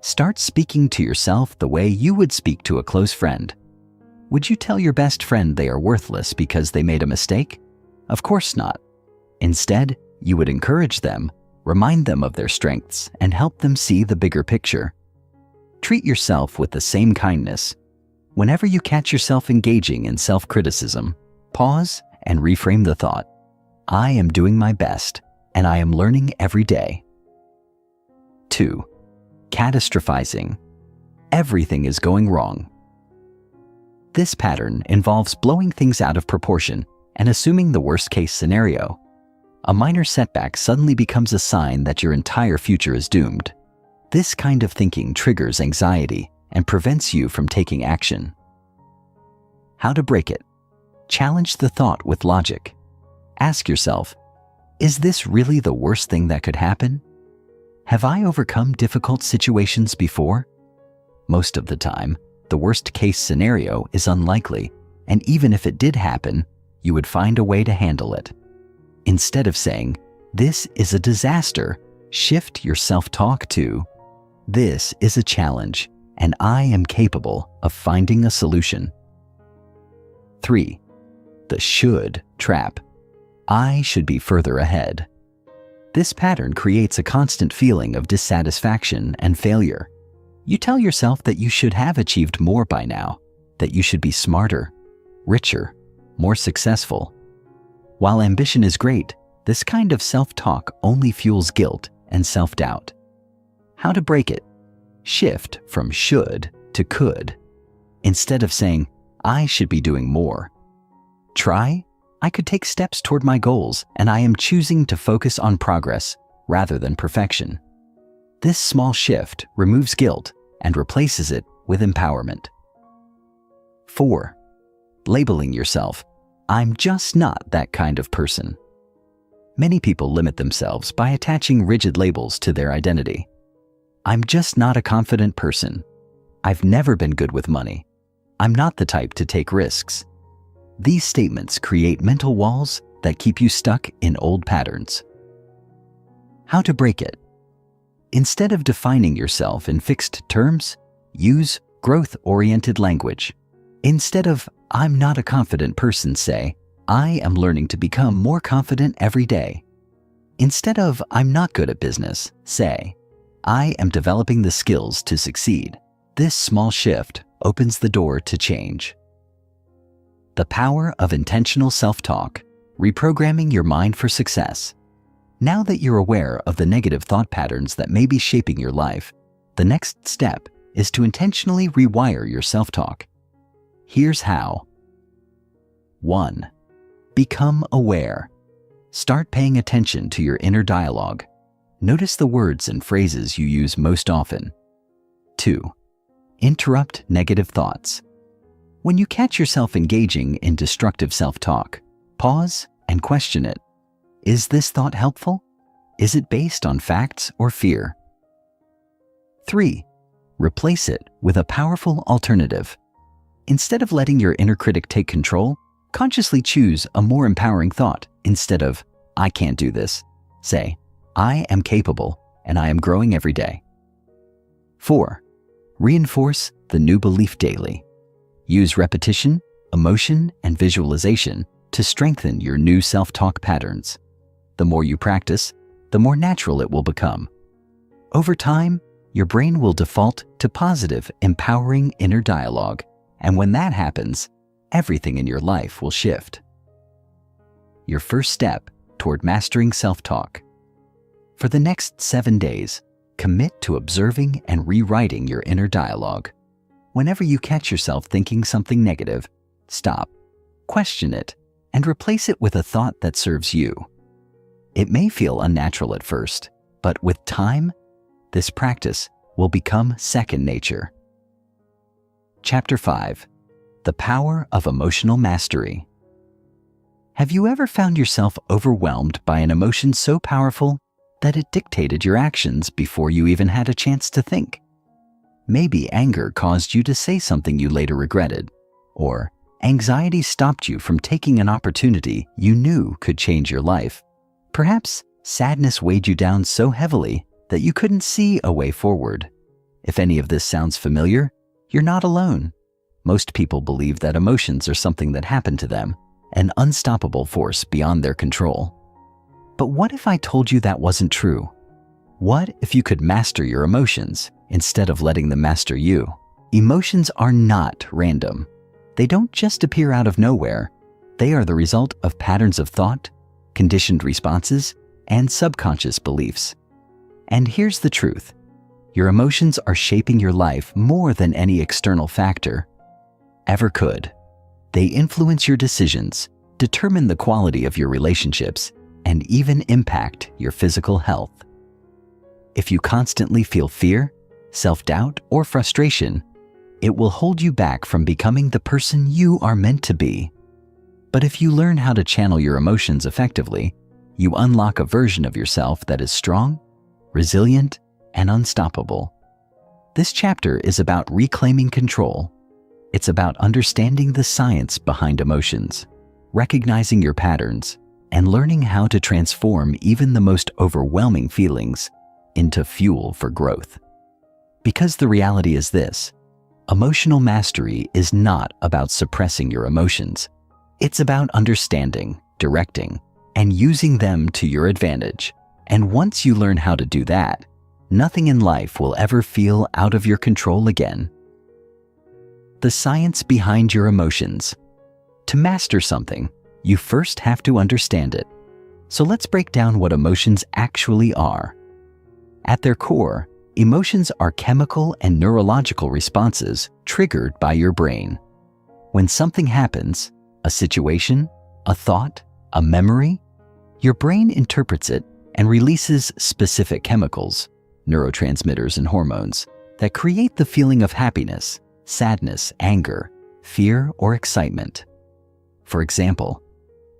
Speaker 1: Start speaking to yourself the way you would speak to a close friend. Would you tell your best friend they are worthless because they made a mistake? Of course not. Instead, you would encourage them, remind them of their strengths, and help them see the bigger picture. Treat yourself with the same kindness. Whenever you catch yourself engaging in self-criticism, pause and reframe the thought. I am doing my best, and I am learning every day. 2. Catastrophizing. everything is going wrong. This pattern involves blowing things out of proportion and assuming the worst-case scenario. A minor setback suddenly becomes a sign that your entire future is doomed. This kind of thinking triggers anxiety and prevents you from taking action. How to break it? Challenge the thought with logic. Ask yourself, is this really the worst thing that could happen? Have I overcome difficult situations before? Most of the time, the worst-case scenario is unlikely, and even if it did happen, you would find a way to handle it. Instead of saying, "This is a disaster," shift your self-talk to, "This is a challenge, and I am capable of finding a solution." 3. The should trap. I should be further ahead. This pattern creates a constant feeling of dissatisfaction and failure. You tell yourself that you should have achieved more by now, that you should be smarter, richer, more successful. While ambition is great, this kind of self-talk only fuels guilt and self-doubt. How to break it? Shift from should to could. Instead of saying, "I should be doing more," try, "I could take steps toward my goals, and I am choosing to focus on progress rather than perfection." This small shift removes guilt and replaces it with empowerment. 4. Labeling yourself. I'm just not that kind of person. Many people limit themselves by attaching rigid labels to their identity. I'm just not a confident person. I've never been good with money. I'm not the type to take risks. These statements create mental walls that keep you stuck in old patterns. How to break it? Instead of defining yourself in fixed terms, use growth-oriented language. Instead of "I'm not a confident person," say, "I am learning to become more confident every day." Instead of "I'm not good at business," say, "I am developing the skills to succeed." This small shift opens the door to change. The power of intentional self-talk, reprogramming your mind for success. Now that you're aware of the negative thought patterns that may be shaping your life, the next step is to intentionally rewire your self-talk. Here's how. 1. Become aware. Start paying attention to your inner dialogue. Notice the words and phrases you use most often. 2. Interrupt negative thoughts. When you catch yourself engaging in destructive self-talk, pause and question it. Is this thought helpful? Is it based on facts or fear? 3. Replace it with a powerful alternative. Instead of letting your inner critic take control, consciously choose a more empowering thought. Instead of "I can't do this," say, "I am capable and I am growing every day." 4. Reinforce the new belief daily. Use repetition, emotion, and visualization to strengthen your new self-talk patterns. The more you practice, the more natural it will become. Over time, your brain will default to positive, empowering inner dialogue, and when that happens, everything in your life will shift. Your first step toward mastering self-talk. For the next 7 days, commit to observing and rewriting your inner dialogue. Whenever you catch yourself thinking something negative, stop, question it, and replace it with a thought that serves you. It may feel unnatural at first, but with time, this practice will become second nature. Chapter 5. The Power of Emotional Mastery. Have you ever found yourself overwhelmed by an emotion so powerful that it dictated your actions before you even had a chance to think? Maybe anger caused you to say something you later regretted, or anxiety stopped you from taking an opportunity you knew could change your life. Perhaps sadness weighed you down so heavily that you couldn't see a way forward. If any of this sounds familiar, you're not alone. Most people believe that emotions are something that happened to them, an unstoppable force beyond their control. But what if I told you that wasn't true? What if you could master your emotions instead of letting them master you? Emotions are not random. They don't just appear out of nowhere. They are the result of patterns of thought, conditioned responses, and subconscious beliefs. And here's the truth. your emotions are shaping your life more than any external factor ever could. They influence your decisions, determine the quality of your relationships, and even impact your physical health. If you constantly feel fear, self-doubt, or frustration, it will hold you back from becoming the person you are meant to be. But if you learn how to channel your emotions effectively, you unlock a version of yourself that is strong, resilient, and unstoppable. This chapter is about reclaiming control. It's about understanding the science behind emotions, recognizing your patterns, and learning how to transform even the most overwhelming feelings into fuel for growth. Because the reality is this: emotional mastery is not about suppressing your emotions. It's about understanding, directing, and using them to your advantage. And once you learn how to do that, nothing in life will ever feel out of your control again. The science behind your emotions. To master something, you first have to understand it. So let's break down what emotions actually are. At their core, emotions are chemical and neurological responses triggered by your brain. When something happens, a situation, a thought, a memory, your brain interprets it and releases specific chemicals, neurotransmitters and hormones, that create the feeling of happiness, sadness, anger, fear, or excitement. For example,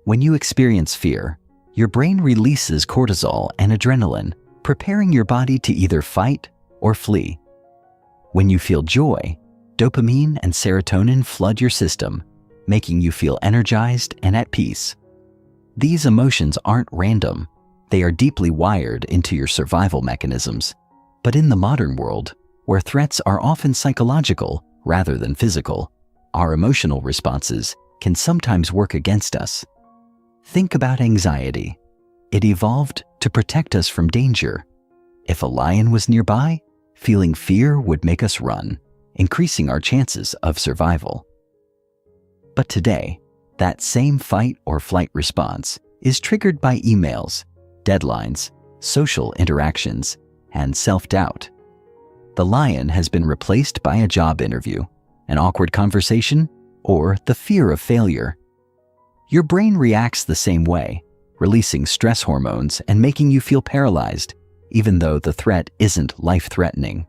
Speaker 1: when you experience fear, your brain releases cortisol and adrenaline, preparing your body to either fight or flee. When you feel joy, dopamine and serotonin flood your system, making you feel energized and at peace. These emotions aren't random. They are deeply wired into your survival mechanisms. But in the modern world, where threats are often psychological rather than physical, our emotional responses can sometimes work against us. Think about anxiety. It evolved to protect us from danger. If a lion was nearby, feeling fear would make us run, increasing our chances of survival. But today, that same fight or flight response is triggered by emails, deadlines, social interactions, and self-doubt. The lion has been replaced by a job interview, an awkward conversation, or the fear of failure. Your brain reacts the same way, releasing stress hormones and making you feel paralyzed, even though the threat isn't life-threatening.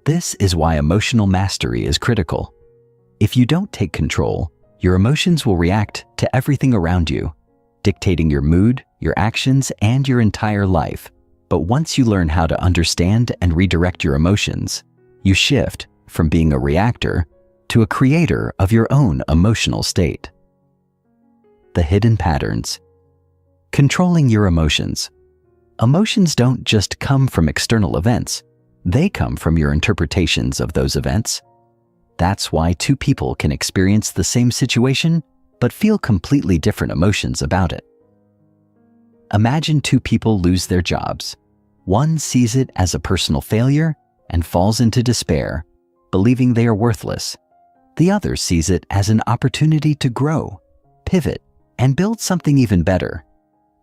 Speaker 1: This is why emotional mastery is critical. If you don't take control, your emotions will react to everything around you, dictating your mood, your actions, and your entire life. But once you learn how to understand and redirect your emotions, you shift from being a reactor to a creator of your own emotional state. The hidden patterns. Controlling your emotions. Emotions don't just come from external events. They come from your interpretations of those events. That's why two people can experience the same situation but feel completely different emotions about it. Imagine two people lose their jobs. One sees it as a personal failure and falls into despair, believing they are worthless. The other sees it as an opportunity to grow, pivot, and build something even better.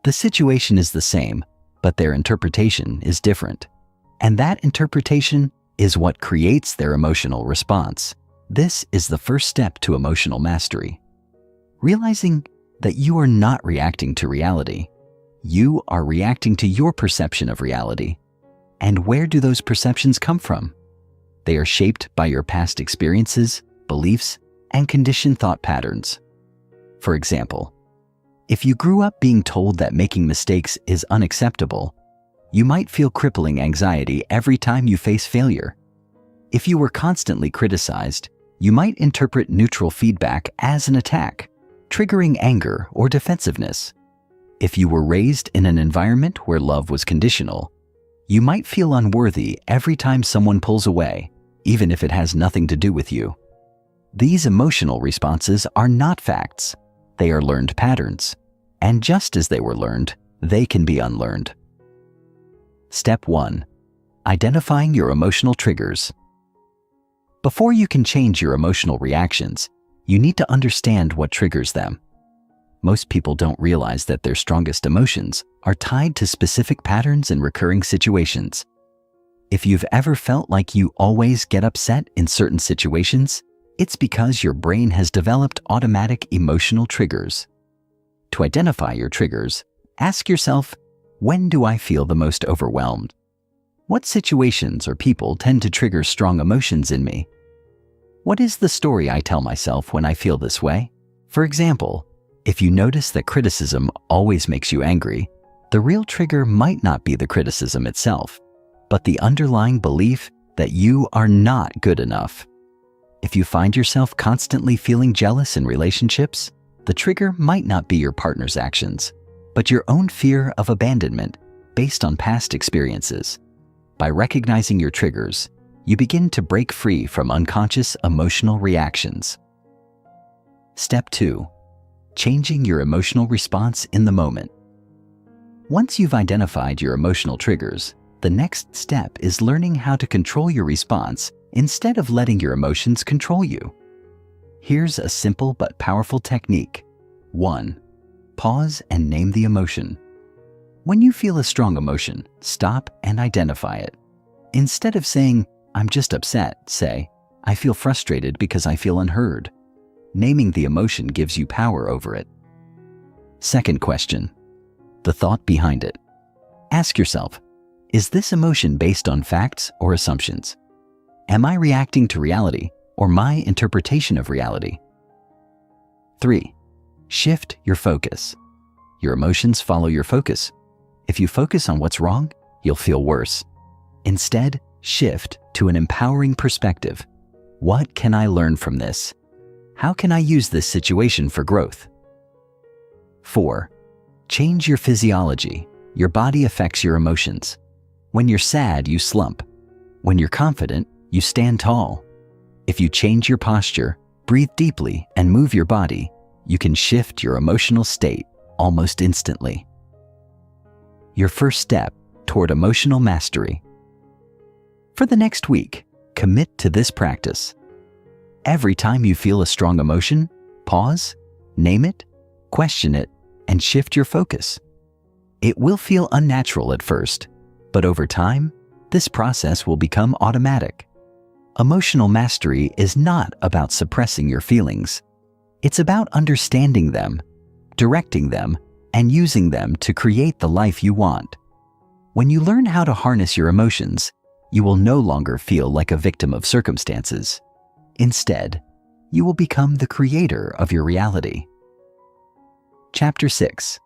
Speaker 1: The situation is the same, but their interpretation is different. And that interpretation is what creates their emotional response. This is the first step to emotional mastery. Realizing that you are not reacting to reality. You are reacting to your perception of reality. And where do those perceptions come from? They are shaped by your past experiences, beliefs, and conditioned thought patterns. For example, if you grew up being told that making mistakes is unacceptable, you might feel crippling anxiety every time you face failure. If you were constantly criticized, you might interpret neutral feedback as an attack, triggering anger or defensiveness. If you were raised in an environment where love was conditional, you might feel unworthy every time someone pulls away, even if it has nothing to do with you. These emotional responses are not facts. They are learned patterns. And just as they were learned, they can be unlearned. Step 1. Identifying your emotional triggers. Before you can change your emotional reactions, you need to understand what triggers them. Most people don't realize that their strongest emotions are tied to specific patterns and recurring situations. If you've ever felt like you always get upset in certain situations, it's because your brain has developed automatic emotional triggers. To identify your triggers, ask yourself, when do I feel the most overwhelmed? What situations or people tend to trigger strong emotions in me? What is the story I tell myself when I feel this way? For example, if you notice that criticism always makes you angry, the real trigger might not be the criticism itself, but the underlying belief that you are not good enough. If you find yourself constantly feeling jealous in relationships, the trigger might not be your partner's actions, but your own fear of abandonment based on past experiences. By recognizing your triggers, you begin to break free from unconscious emotional reactions. Step 2. Changing your emotional response in the moment. Once you've identified your emotional triggers, the next step is learning how to control your response instead of letting your emotions control you. Here's a simple but powerful technique. 1. Pause and name the emotion. When you feel a strong emotion, stop and identify it. Instead of saying, "I'm just upset," say, "I feel frustrated because I feel unheard." Naming the emotion gives you power over it. Second question. The thought behind it. Ask yourself, is this emotion based on facts or assumptions? Am I reacting to reality or my interpretation of reality? 3. Shift your focus. Your emotions follow your focus. If you focus on what's wrong, you'll feel worse. Instead, shift to an empowering perspective. What can I learn from this? How can I use this situation for growth? 4. Change your physiology. Your body affects your emotions. When you're sad, you slump. When you're confident, you stand tall. If you change your posture, breathe deeply, and move your body, you can shift your emotional state almost instantly. Your first step toward emotional mastery. For the next week, commit to this practice. Every time you feel a strong emotion, pause, name it, question it, and shift your focus. It will feel unnatural at first, but over time, this process will become automatic. Emotional mastery is not about suppressing your feelings. It's about understanding them, directing them, and using them to create the life you want. When you learn how to harness your emotions, you will no longer feel like a victim of circumstances. Instead, you will become the creator of your reality. Chapter 6.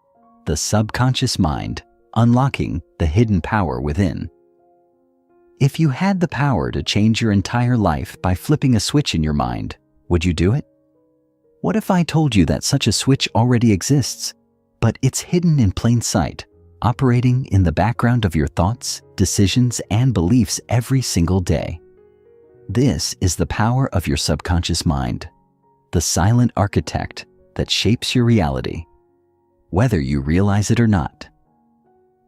Speaker 1: The Subconscious Mind, Unlocking the Hidden Power Within. If you had the power to change your entire life by flipping a switch in your mind, would you do it? What if I told you that such a switch already exists, but it's hidden in plain sight, operating in the background of your thoughts, decisions, and beliefs every single day? This is the power of your subconscious mind, the silent architect that shapes your reality, whether you realize it or not.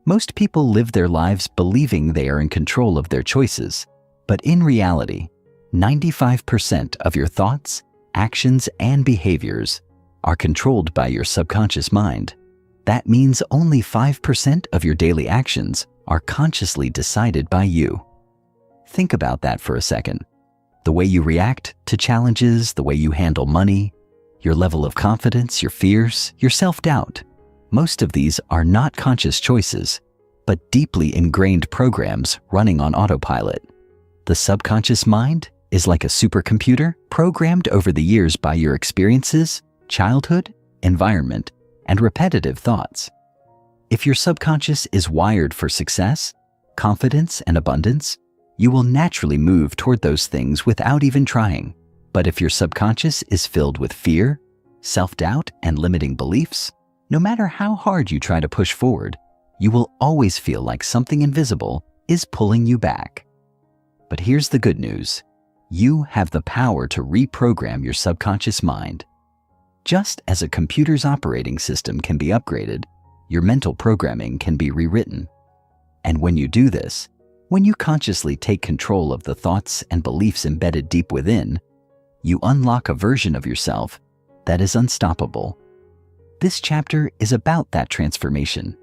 Speaker 1: Most people live their lives believing they are in control of their choices, but in reality, 95% of your thoughts, actions, and behaviors are controlled by your subconscious mind. That means only 5% of your daily actions are consciously decided by you. Think about that for a second. The way you react to challenges, the way you handle money, your level of confidence, your fears, your self-doubt. Most of these are not conscious choices, but deeply ingrained programs running on autopilot. The subconscious mind is like a supercomputer programmed over the years by your experiences, childhood, environment, and repetitive thoughts. If your subconscious is wired for success, confidence, and abundance, you will naturally move toward those things without even trying. But if your subconscious is filled with fear, self-doubt, and limiting beliefs, no matter how hard you try to push forward, you will always feel like something invisible is pulling you back. But here's the good news. You have the power to reprogram your subconscious mind. Just as a computer's operating system can be upgraded, your mental programming can be rewritten. And when you do this, when you consciously take control of the thoughts and beliefs embedded deep within, you unlock a version of yourself that is unstoppable. This chapter is about that transformation.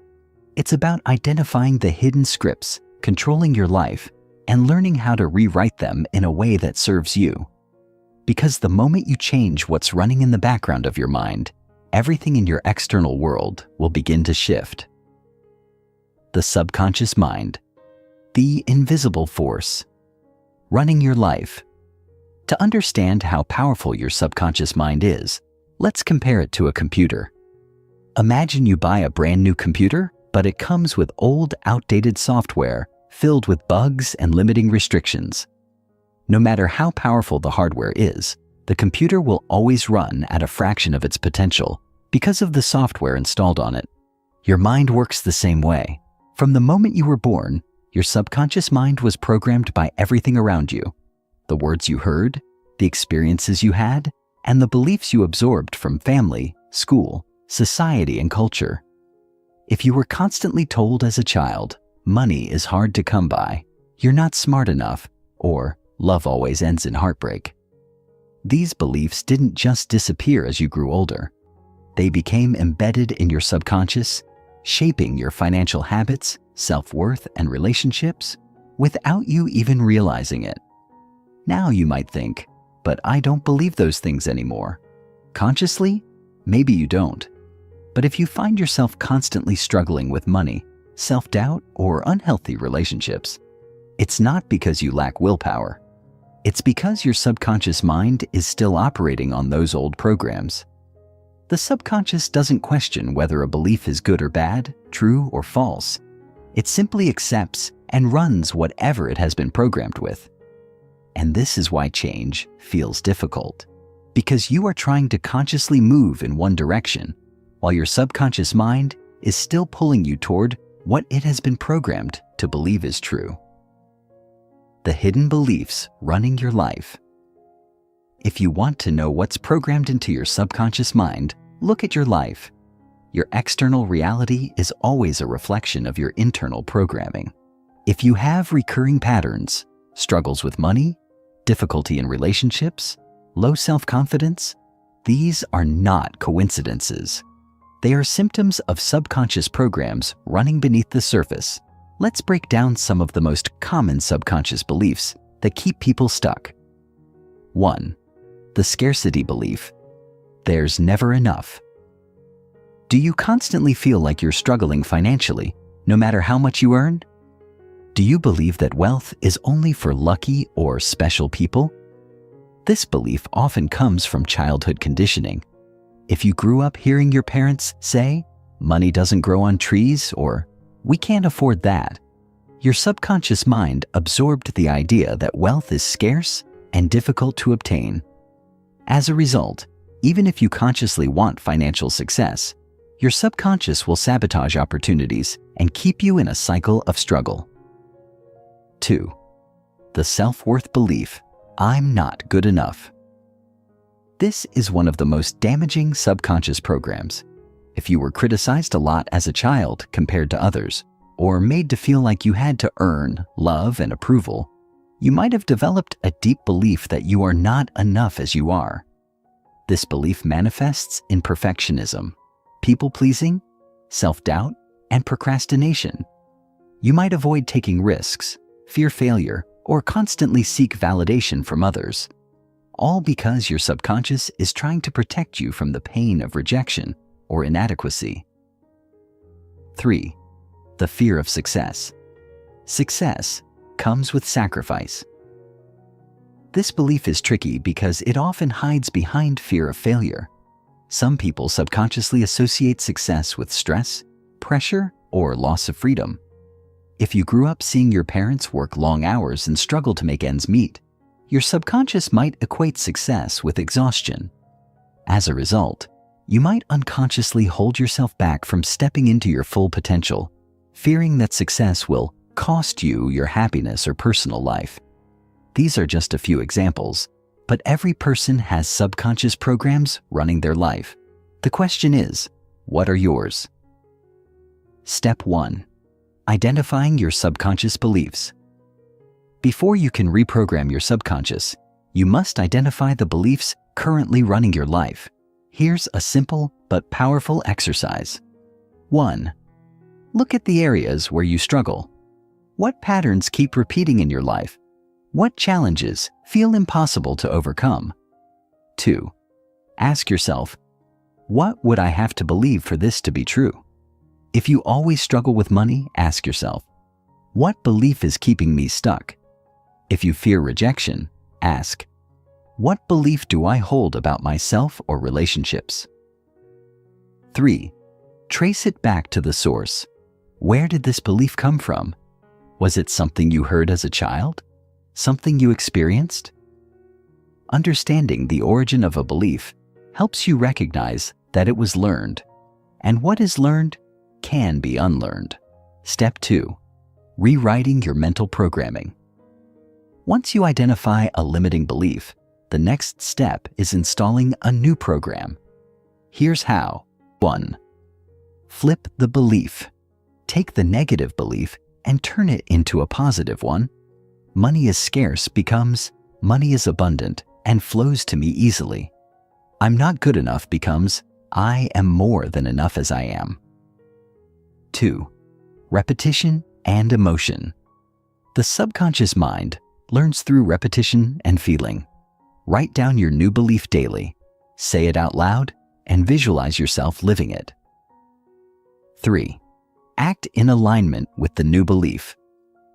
Speaker 1: It's about identifying the hidden scripts controlling your life and learning how to rewrite them in a way that serves you. Because the moment you change what's running in the background of your mind, everything in your external world will begin to shift. The subconscious mind, the invisible force, running your life. To understand how powerful your subconscious mind is, let's compare it to a computer. Imagine you buy a brand new computer, but it comes with old, outdated software filled with bugs and limiting restrictions. No matter how powerful the hardware is, the computer will always run at a fraction of its potential because of the software installed on it. Your mind works the same way. From the moment you were born, your subconscious mind was programmed by everything around you. The words you heard, the experiences you had, and the beliefs you absorbed from family, school, society, and culture. If you were constantly told as a child, money is hard to come by, you're not smart enough, or love always ends in heartbreak, these beliefs didn't just disappear as you grew older. They became embedded in your subconscious, shaping your financial habits, self-worth, and relationships without you even realizing it. Now you might think, but I don't believe those things anymore. Consciously, maybe you don't. But if you find yourself constantly struggling with money, self-doubt, or unhealthy relationships, it's not because you lack willpower. It's because your subconscious mind is still operating on those old programs. The subconscious doesn't question whether a belief is good or bad, true or false. It simply accepts and runs whatever it has been programmed with. And this is why change feels difficult, because you are trying to consciously move in one direction, while your subconscious mind is still pulling you toward what it has been programmed to believe is true. The hidden beliefs running your life. If you want to know what's programmed into your subconscious mind, look at your life. Your external reality is always a reflection of your internal programming. If you have recurring patterns, struggles with money, difficulty in relationships, low self-confidence, these are not coincidences. They are symptoms of subconscious programs running beneath the surface. Let's break down some of the most common subconscious beliefs that keep people stuck. 1. The scarcity belief. There's never enough. Do you constantly feel like you're struggling financially, no matter how much you earn? Do you believe that wealth is only for lucky or special people? This belief often comes from childhood conditioning. If you grew up hearing your parents say, "Money doesn't grow on trees," or "We can't afford that," your subconscious mind absorbed the idea that wealth is scarce and difficult to obtain. As a result, even if you consciously want financial success, your subconscious will sabotage opportunities and keep you in a cycle of struggle. 2. The self-worth belief. I'm not good enough. This is one of the most damaging subconscious programs. If you were criticized a lot as a child compared to others, or made to feel like you had to earn love and approval, you might have developed a deep belief that you are not enough as you are. This belief manifests in perfectionism, people-pleasing, self-doubt, and procrastination. You might avoid taking risks, fear failure, or constantly seek validation from others, all because your subconscious is trying to protect you from the pain of rejection or inadequacy. 3. The fear of success. Success comes with sacrifice. This belief is tricky because it often hides behind fear of failure. Some people subconsciously associate success with stress, pressure, or loss of freedom. If you grew up seeing your parents work long hours and struggle to make ends meet, your subconscious might equate success with exhaustion. As a result, you might unconsciously hold yourself back from stepping into your full potential, fearing that success will cost you your happiness or personal life. These are just a few examples, but every person has subconscious programs running their life. The question is, what are yours? Step 1. Identifying your subconscious beliefs. Before you can reprogram your subconscious, you must identify the beliefs currently running your life. Here's a simple but powerful exercise. 1. Look at the areas where you struggle. What patterns keep repeating in your life? What challenges feel impossible to overcome? 2. Ask yourself, what would I have to believe for this to be true? If you always struggle with money, ask yourself, what belief is keeping me stuck? If you fear rejection, ask, what belief do I hold about myself or relationships? 3. Trace it back to the source. Where did this belief come from? Was it something you heard as a child? Something you experienced? Understanding the origin of a belief helps you recognize that it was learned, and what is learned can be unlearned. Step 2. Rewriting your mental programming. Once you identify a limiting belief, the next step is installing a new program. Here's how. 1. Flip the belief. Take the negative belief and turn it into a positive one. Money is scarce becomes money is abundant and flows to me easily. I'm not good enough becomes I am more than enough as I am. 2. Repetition and emotion. The subconscious mind learns through repetition and feeling. Write down your new belief daily, say it out loud, and visualize yourself living it. 3. Act in alignment with the new belief.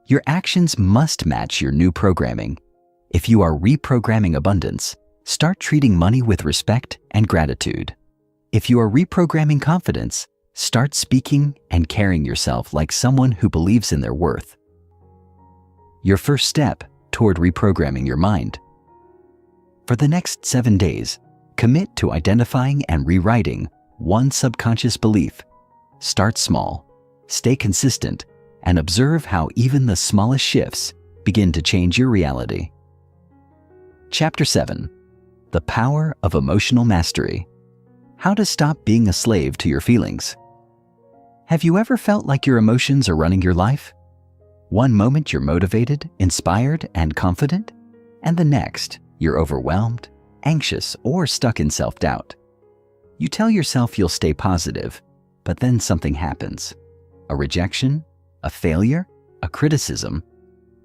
Speaker 1: Your actions must match your new programming. If you are reprogramming abundance, start treating money with respect and gratitude. If you are reprogramming confidence, start speaking and carrying yourself like someone who believes in their worth. Your first step toward reprogramming your mind. For the next 7 days, commit to identifying and rewriting one subconscious belief. Start small, stay consistent, and observe how even the smallest shifts begin to change your reality. Chapter 7. The Power of Emotional Mastery. How to stop being a slave to your feelings. Have you ever felt like your emotions are running your life? One moment you're motivated, inspired, and confident, and the next you're overwhelmed, anxious, or stuck in self-doubt. You tell yourself you'll stay positive, but then something happens. A rejection, a failure, a criticism,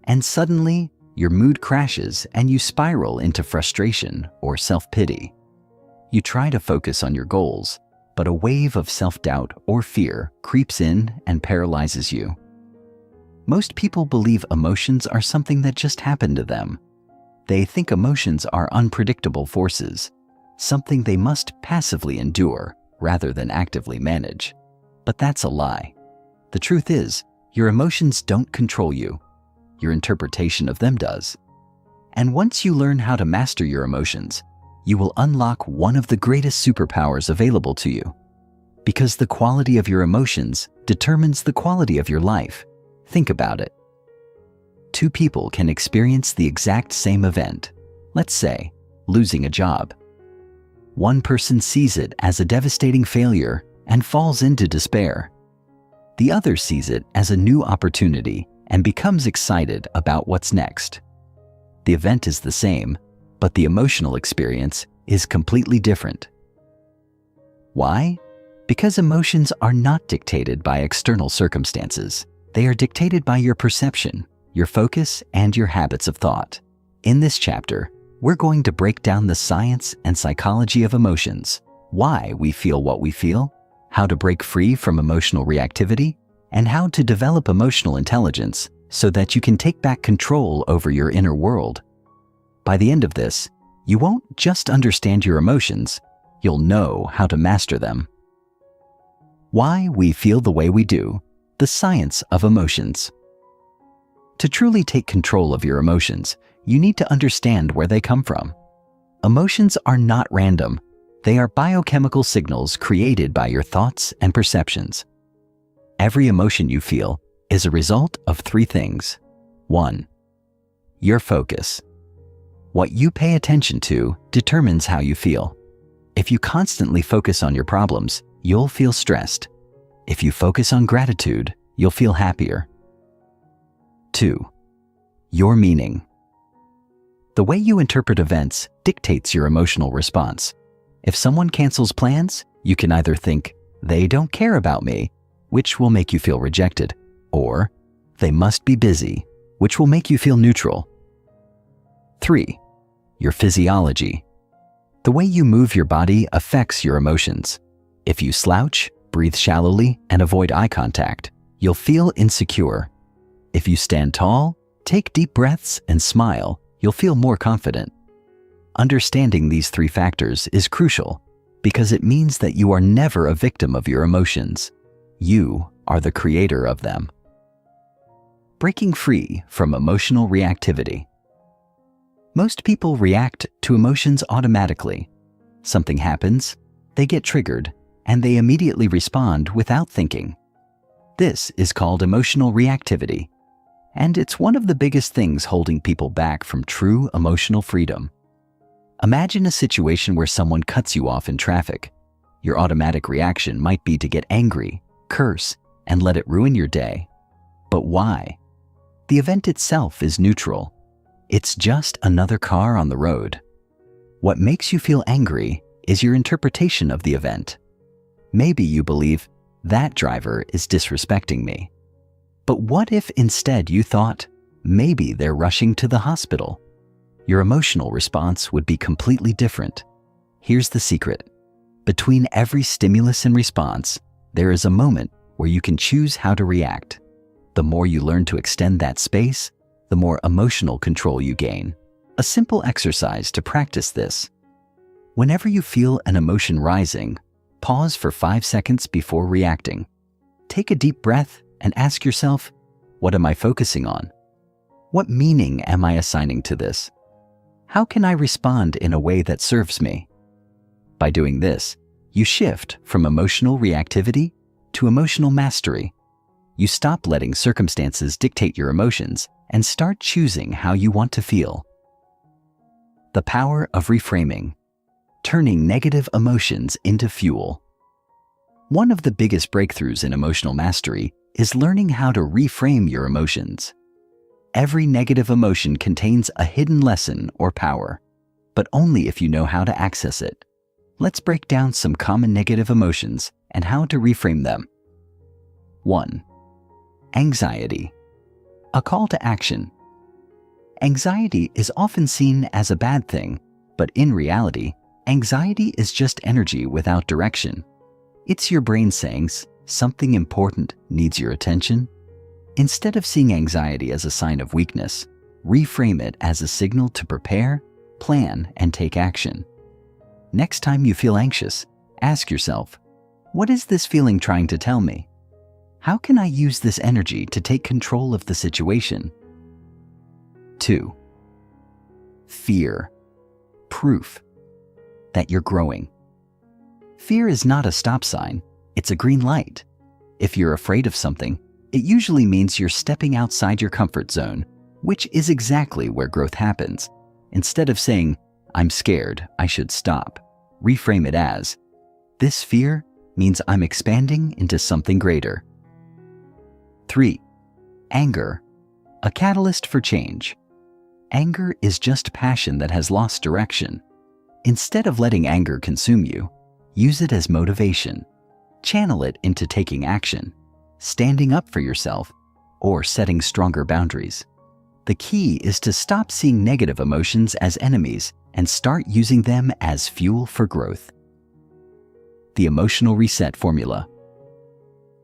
Speaker 1: and suddenly your mood crashes and you spiral into frustration or self-pity. You try to focus on your goals, but a wave of self-doubt or fear creeps in and paralyzes you. Most people believe emotions are something that just happened to them. They think emotions are unpredictable forces, something they must passively endure rather than actively manage. But that's a lie. The truth is, your emotions don't control you. Your interpretation of them does. And once you learn how to master your emotions, you will unlock one of the greatest superpowers available to you. Because the quality of your emotions determines the quality of your life. Think about it. 2 people can experience the exact same event, let's say, losing a job. One person sees it as a devastating failure and falls into despair. The other sees it as a new opportunity and becomes excited about what's next. The event is the same, but the emotional experience is completely different. Why? Because emotions are not dictated by external circumstances. They are dictated by your perception, your focus, and your habits of thought. In this chapter, we're going to break down the science and psychology of emotions, why we feel what we feel, how to break free from emotional reactivity, and how to develop emotional intelligence so that you can take back control over your inner world. By the end of this, you won't just understand your emotions, you'll know how to master them. Why we feel the way we do. The science of emotions. To truly take control of your emotions, you need to understand where they come from. Emotions are not random. They are biochemical signals created by your thoughts and perceptions. Every emotion you feel is a result of 3 things. 1. Your focus. What you pay attention to determines how you feel. If you constantly focus on your problems, you'll feel stressed. If you focus on gratitude, you'll feel happier. 2. Your meaning. The way you interpret events dictates your emotional response. If someone cancels plans, you can either think, they don't care about me, which will make you feel rejected, or they must be busy, which will make you feel neutral. 3. Your physiology. The way you move your body affects your emotions. If you slouch, breathe shallowly, and avoid eye contact, you'll feel insecure. If you stand tall, take deep breaths, and smile, you'll feel more confident. Understanding these 3 factors is crucial because it means that you are never a victim of your emotions. You are the creator of them. Breaking free from emotional reactivity. Most people react to emotions automatically. Something happens, they get triggered, and they immediately respond without thinking. This is called emotional reactivity, and it's one of the biggest things holding people back from true emotional freedom. Imagine a situation where someone cuts you off in traffic. Your automatic reaction might be to get angry, curse, and let it ruin your day. But why? The event itself is neutral. It's just another car on the road. What makes you feel angry is your interpretation of the event. Maybe you believe, that driver is disrespecting me. But what if instead you thought, maybe they're rushing to the hospital? Your emotional response would be completely different. Here's the secret. Between every stimulus and response, there is a moment where you can choose how to react. The more you learn to extend that space, the more emotional control you gain. A simple exercise to practice this. Whenever you feel an emotion rising, pause for 5 seconds before reacting. Take a deep breath and ask yourself, what am I focusing on? What meaning am I assigning to this? How can I respond in a way that serves me? By doing this, you shift from emotional reactivity to emotional mastery. You stop letting circumstances dictate your emotions and start choosing how you want to feel. The power of reframing, turning negative emotions into fuel. One of the biggest breakthroughs in emotional mastery is learning how to reframe your emotions. Every negative emotion contains a hidden lesson or power, but only if you know how to access it. Let's break down some common negative emotions and how to reframe them. 1. Anxiety. A call to action. Anxiety is often seen as a bad thing, but in reality, anxiety is just energy without direction. It's your brain saying something important needs your attention. Instead of seeing anxiety as a sign of weakness, reframe it as a signal to prepare, plan, and take action. Next time you feel anxious, ask yourself, what is this feeling trying to tell me? How can I use this energy to take control of the situation? 2. Fear. Proof that you're growing. Fear is not a stop sign, it's a green light. If you're afraid of something, it usually means you're stepping outside your comfort zone, which is exactly where growth happens. Instead of saying, I'm scared, I should stop, reframe it as, this fear means I'm expanding into something greater. 3. Anger. A catalyst for change. Anger is just passion that has lost direction. Instead of letting anger consume you, use it as motivation. Channel it into taking action, standing up for yourself, or setting stronger boundaries. The key is to stop seeing negative emotions as enemies and start using them as fuel for growth. The emotional reset formula.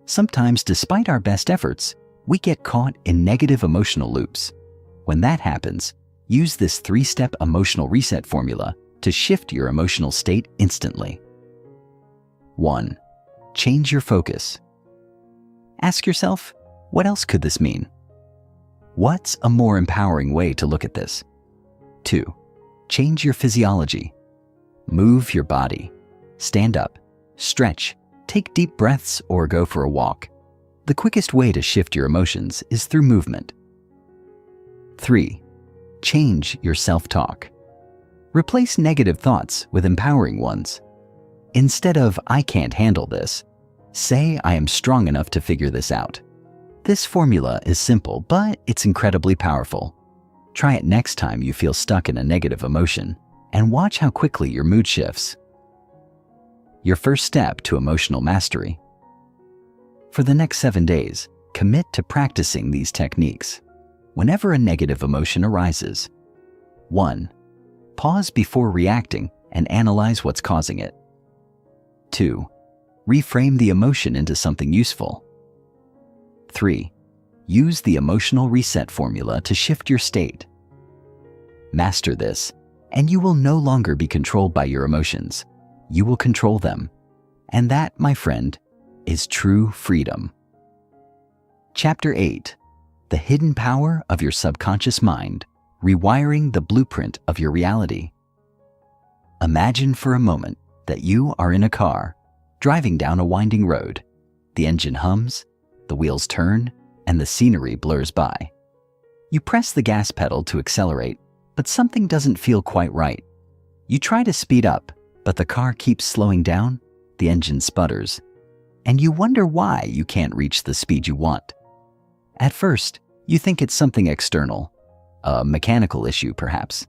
Speaker 1: Sometimes, despite our best efforts, we get caught in negative emotional loops. When that happens, use this 3-step emotional reset formula to shift your emotional state instantly. 1. Change your focus. Ask yourself, what else could this mean? What's a more empowering way to look at this? 2. Change your physiology. Move your body. Stand up, stretch, take deep breaths, or go for a walk. The quickest way to shift your emotions is through movement. 3. Change your self-talk. Replace negative thoughts with empowering ones. Instead of, I can't handle this, say, I am strong enough to figure this out. This formula is simple, but it's incredibly powerful. Try it next time you feel stuck in a negative emotion, and watch how quickly your mood shifts. Your first step to emotional mastery. For the next 7 days, commit to practicing these techniques. Whenever a negative emotion arises, 1. Pause before reacting and analyze what's causing it. 2. Reframe the emotion into something useful. 3. Use the emotional reset formula to shift your state. Master this, and you will no longer be controlled by your emotions. You will control them. And that, my friend, is true freedom. Chapter 8. The Hidden Power of Your Subconscious Mind, Rewiring the Blueprint of Your Reality. Imagine for a moment that you are in a car, driving down a winding road. The engine hums, the wheels turn, and the scenery blurs by. You press the gas pedal to accelerate, but something doesn't feel quite right. You try to speed up, but the car keeps slowing down, the engine sputters, and you wonder why you can't reach the speed you want. At first, you think it's something external, a mechanical issue perhaps.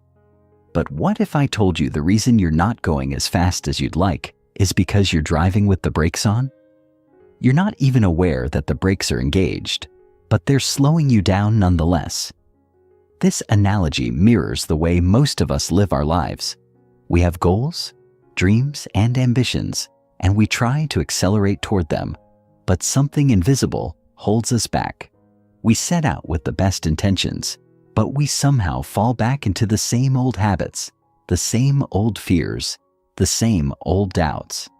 Speaker 1: But what if I told you the reason you're not going as fast as you'd like is because you're driving with the brakes on? You're not even aware that the brakes are engaged, but they're slowing you down nonetheless. This analogy mirrors the way most of us live our lives. We have goals, dreams, and ambitions, and we try to accelerate toward them, but something invisible holds us back. We set out with the best intentions, but we somehow fall back into the same old habits, the same old fears, the same old doubts.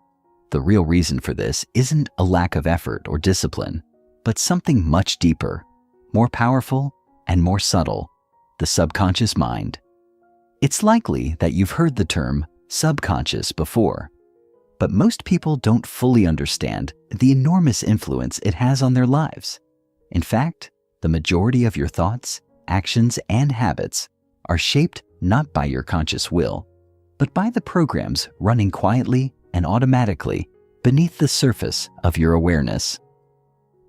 Speaker 1: The real reason for this isn't a lack of effort or discipline, but something much deeper, more powerful, and more subtle: the subconscious mind. It's likely that you've heard the term subconscious before, but most people don't fully understand the enormous influence it has on their lives. In fact, the majority of your thoughts, actions, and habits are shaped not by your conscious will, but by the programs running quietly and automatically beneath the surface of your awareness.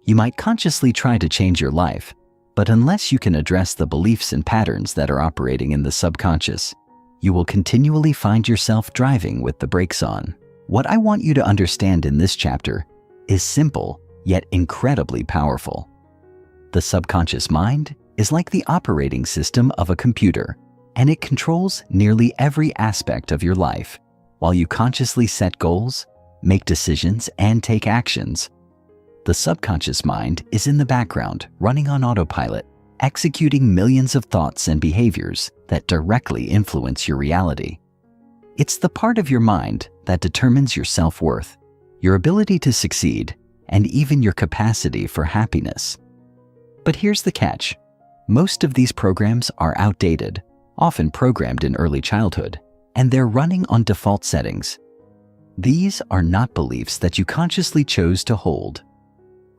Speaker 1: You might consciously try to change your life, but unless you can address the beliefs and patterns that are operating in the subconscious, you will continually find yourself driving with the brakes on. What I want you to understand in this chapter is simple, yet incredibly powerful. The subconscious mind is like the operating system of a computer, and it controls nearly every aspect of your life. While you consciously set goals, make decisions, and take actions, the subconscious mind is in the background, running on autopilot, executing millions of thoughts and behaviors that directly influence your reality. It's the part of your mind that determines your self-worth, your ability to succeed, and even your capacity for happiness. But here's the catch. Most of these programs are outdated, often programmed in early childhood, and they're running on default settings. These are not beliefs that you consciously chose to hold.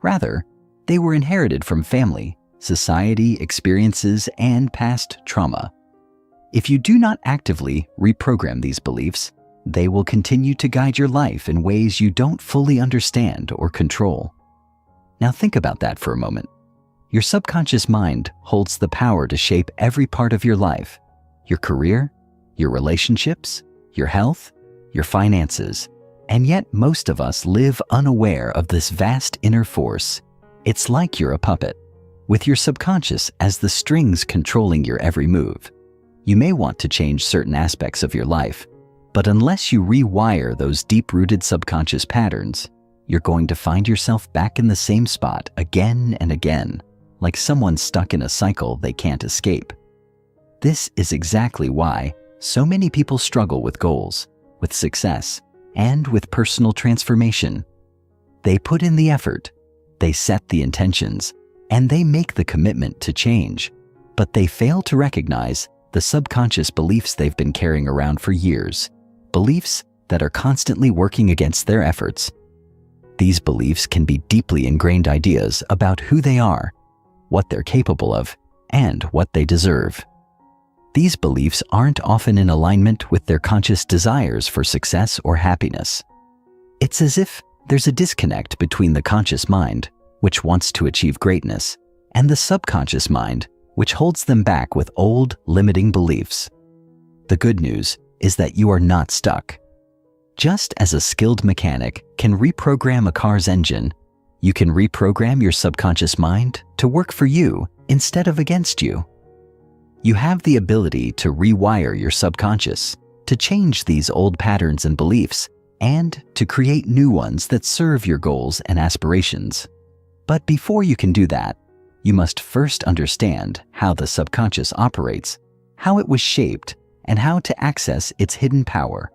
Speaker 1: Rather, they were inherited from family, society, experiences, and past trauma. If you do not actively reprogram these beliefs, they will continue to guide your life in ways you don't fully understand or control. Now think about that for a moment. Your subconscious mind holds the power to shape every part of your life: your career, your relationships, your health, your finances. And yet most of us live unaware of this vast inner force. It's like you're a puppet, with your subconscious as the strings controlling your every move. You may want to change certain aspects of your life, but unless you rewire those deep-rooted subconscious patterns, you're going to find yourself back in the same spot again and again, like someone stuck in a cycle they can't escape. This is exactly why so many people struggle with goals, with success, and with personal transformation. They put in the effort, they set the intentions, and they make the commitment to change, but they fail to recognize the subconscious beliefs they've been carrying around for years, beliefs that are constantly working against their efforts. These beliefs can be deeply ingrained ideas about who they are, what they're capable of, and what they deserve. These beliefs aren't often in alignment with their conscious desires for success or happiness. It's as if there's a disconnect between the conscious mind, which wants to achieve greatness, and the subconscious mind, which holds them back with old, limiting beliefs. The good news is that you are not stuck. Just as a skilled mechanic can reprogram a car's engine, You can reprogram your subconscious mind to work for you instead of against you. You have the ability to rewire your subconscious, to change these old patterns and beliefs, and to create new ones that serve your goals and aspirations. But before you can do that, you must first understand how the subconscious operates, how it was shaped, and how to access its hidden power.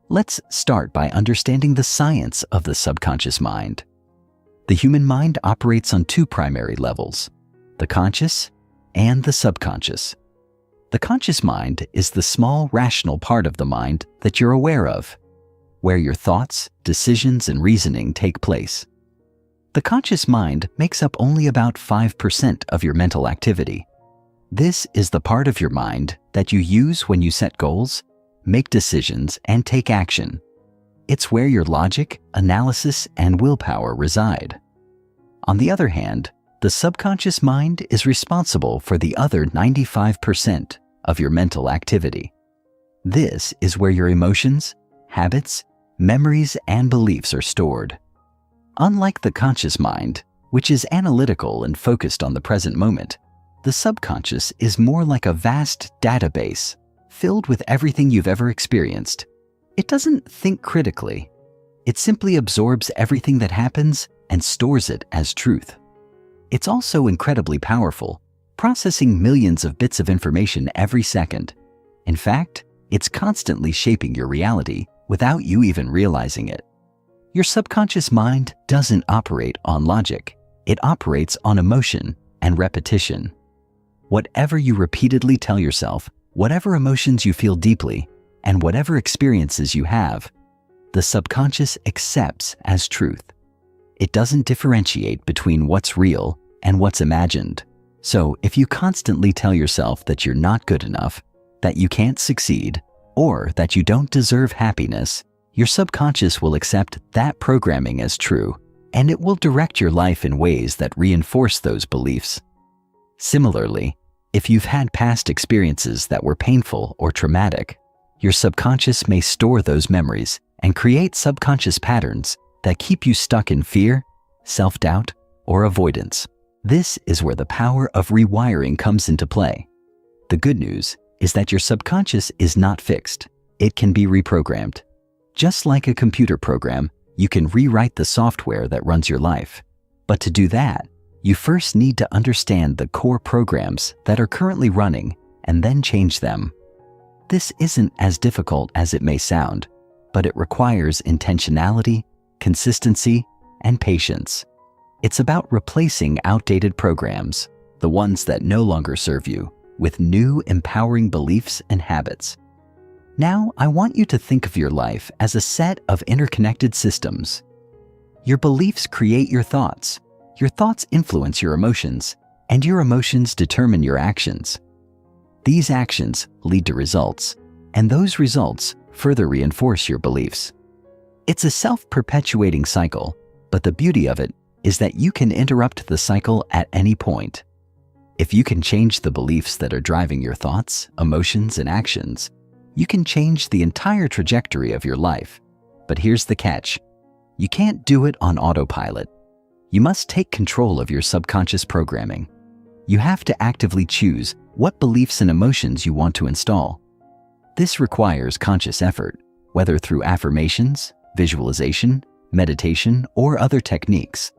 Speaker 1: Let's start by understanding the science of the subconscious mind. The human mind operates on two primary levels: the conscious and the subconscious. The conscious mind is the small, rational part of the mind that you're aware of, where your thoughts, decisions, and reasoning take place. The conscious mind makes up only about 5% of your mental activity. This is the part of your mind that you use when you set goals, make decisions, and take action. It's where your logic, analysis, and willpower reside. On the other hand, the subconscious mind is responsible for the other 95% of your mental activity. This is where your emotions, habits, memories, and beliefs are stored. Unlike the conscious mind, which is analytical and focused on the present moment, the subconscious is more like a vast database filled with everything you've ever experienced. It doesn't think critically. It simply absorbs everything that happens and stores it as truth. It's also incredibly powerful, processing millions of bits of information every second. In fact, it's constantly shaping your reality without you even realizing it. Your subconscious mind doesn't operate on logic. It operates on emotion and repetition. Whatever you repeatedly tell yourself, whatever emotions you feel deeply, and whatever experiences you have, the subconscious accepts as truth. It doesn't differentiate between what's real and what's imagined. So if you constantly tell yourself that you're not good enough, that you can't succeed, or that you don't deserve happiness, your subconscious will accept that programming as true, and it will direct your life in ways that reinforce those beliefs. Similarly, if you've had past experiences that were painful or traumatic, your subconscious may store those memories and create subconscious patterns that keep you stuck in fear, self-doubt, or avoidance. This is where the power of rewiring comes into play. The good news is that your subconscious is not fixed. It can be reprogrammed. Just like a computer program, you can rewrite the software that runs your life. But to do that, you first need to understand the core programs that are currently running and then change them. This isn't as difficult as it may sound, but it requires intentionality, consistency, and patience. It's about replacing outdated programs, the ones that no longer serve you, with new, empowering beliefs and habits. Now, I want you to think of your life as a set of interconnected systems. Your beliefs create your thoughts influence your emotions, and your emotions determine your actions. These actions lead to results, and those results further reinforce your beliefs. It's a self-perpetuating cycle, but the beauty of it is that you can interrupt the cycle at any point. If you can change the beliefs that are driving your thoughts, emotions, and actions, you can change the entire trajectory of your life. But here's the catch. You can't do it on autopilot. You must take control of your subconscious programming. You have to actively choose what beliefs and emotions you want to install. This requires conscious effort, whether through affirmations, visualization, meditation, or other techniques.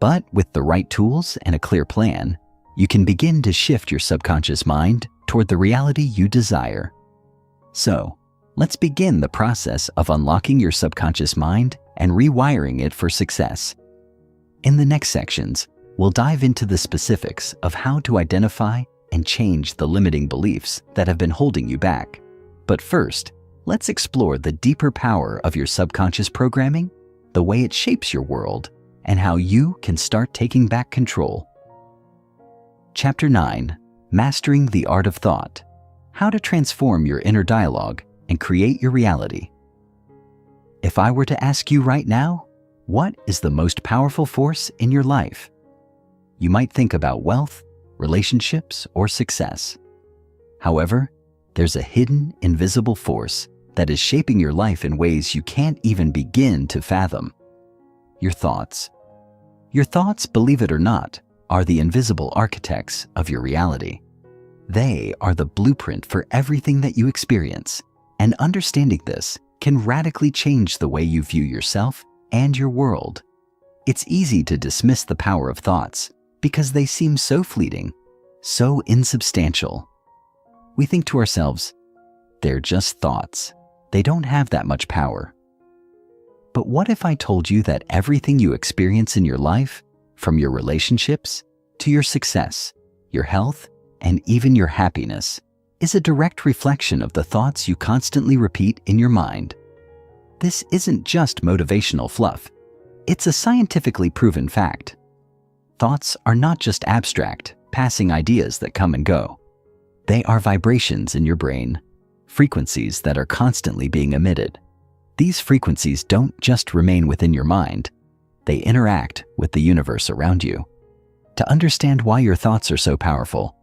Speaker 1: But with the right tools and a clear plan, you can begin to shift your subconscious mind toward the reality you desire. So, let's begin the process of unlocking your subconscious mind and rewiring it for success. In the next sections, we'll dive into the specifics of how to identify and change the limiting beliefs that have been holding you back. But first, let's explore the deeper power of your subconscious programming, the way it shapes your world, and how you can start taking back control. Chapter 9: Mastering the Art of Thought. How to transform your inner dialogue and create your reality. If I were to ask you right now, what is the most powerful force in your life? You might think about wealth, relationships, or success. However, there's a hidden, invisible force that is shaping your life in ways you can't even begin to fathom. Your thoughts. Your thoughts, believe it or not, are the invisible architects of your reality. They are the blueprint for everything that you experience, and understanding this can radically change the way you view yourself and your world. It's easy to dismiss the power of thoughts because they seem so fleeting, so insubstantial. We think to ourselves, they're just thoughts. They don't have that much power. But what if I told you that everything you experience in your life, from your relationships to your success, your health, and even your happiness, is a direct reflection of the thoughts you constantly repeat in your mind? This isn't just motivational fluff. It's a scientifically proven fact. Thoughts are not just abstract, passing ideas that come and go. They are vibrations in your brain, frequencies that are constantly being emitted. These frequencies don't just remain within your mind. They interact with the universe around you. To understand why your thoughts are so powerful,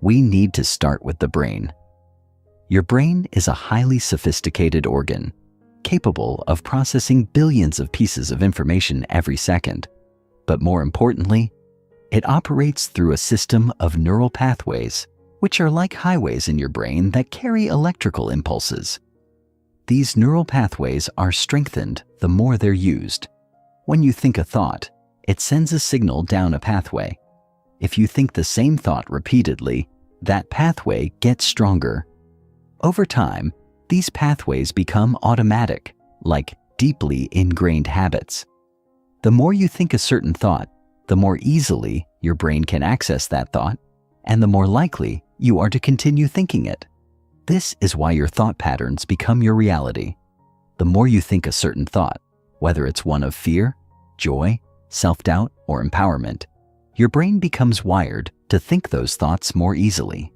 Speaker 1: we need to start with the brain. Your brain is a highly sophisticated organ, capable of processing billions of pieces of information every second. But more importantly, it operates through a system of neural pathways, which are like highways in your brain that carry electrical impulses. These neural pathways are strengthened the more they're used. When you think a thought, it sends a signal down a pathway. If you think the same thought repeatedly, that pathway gets stronger. Over time, these pathways become automatic, like deeply ingrained habits. The more you think a certain thought, the more easily your brain can access that thought, and the more likely you are to continue thinking it. This is why your thought patterns become your reality. The more you think a certain thought, whether it's one of fear, joy, self-doubt, or empowerment, your brain becomes wired to think those thoughts more easily.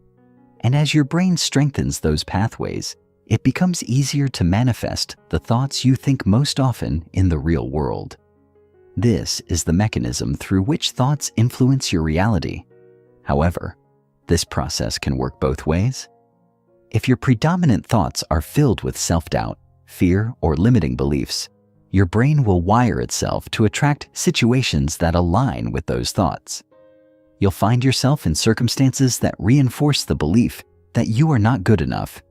Speaker 1: And as your brain strengthens those pathways, it becomes easier to manifest the thoughts you think most often in the real world. This is the mechanism through which thoughts influence your reality. However, this process can work both ways. If your predominant thoughts are filled with self-doubt, fear, or limiting beliefs, your brain will wire itself to attract situations that align with those thoughts. You'll find yourself in circumstances that reinforce the belief that you are not good enough,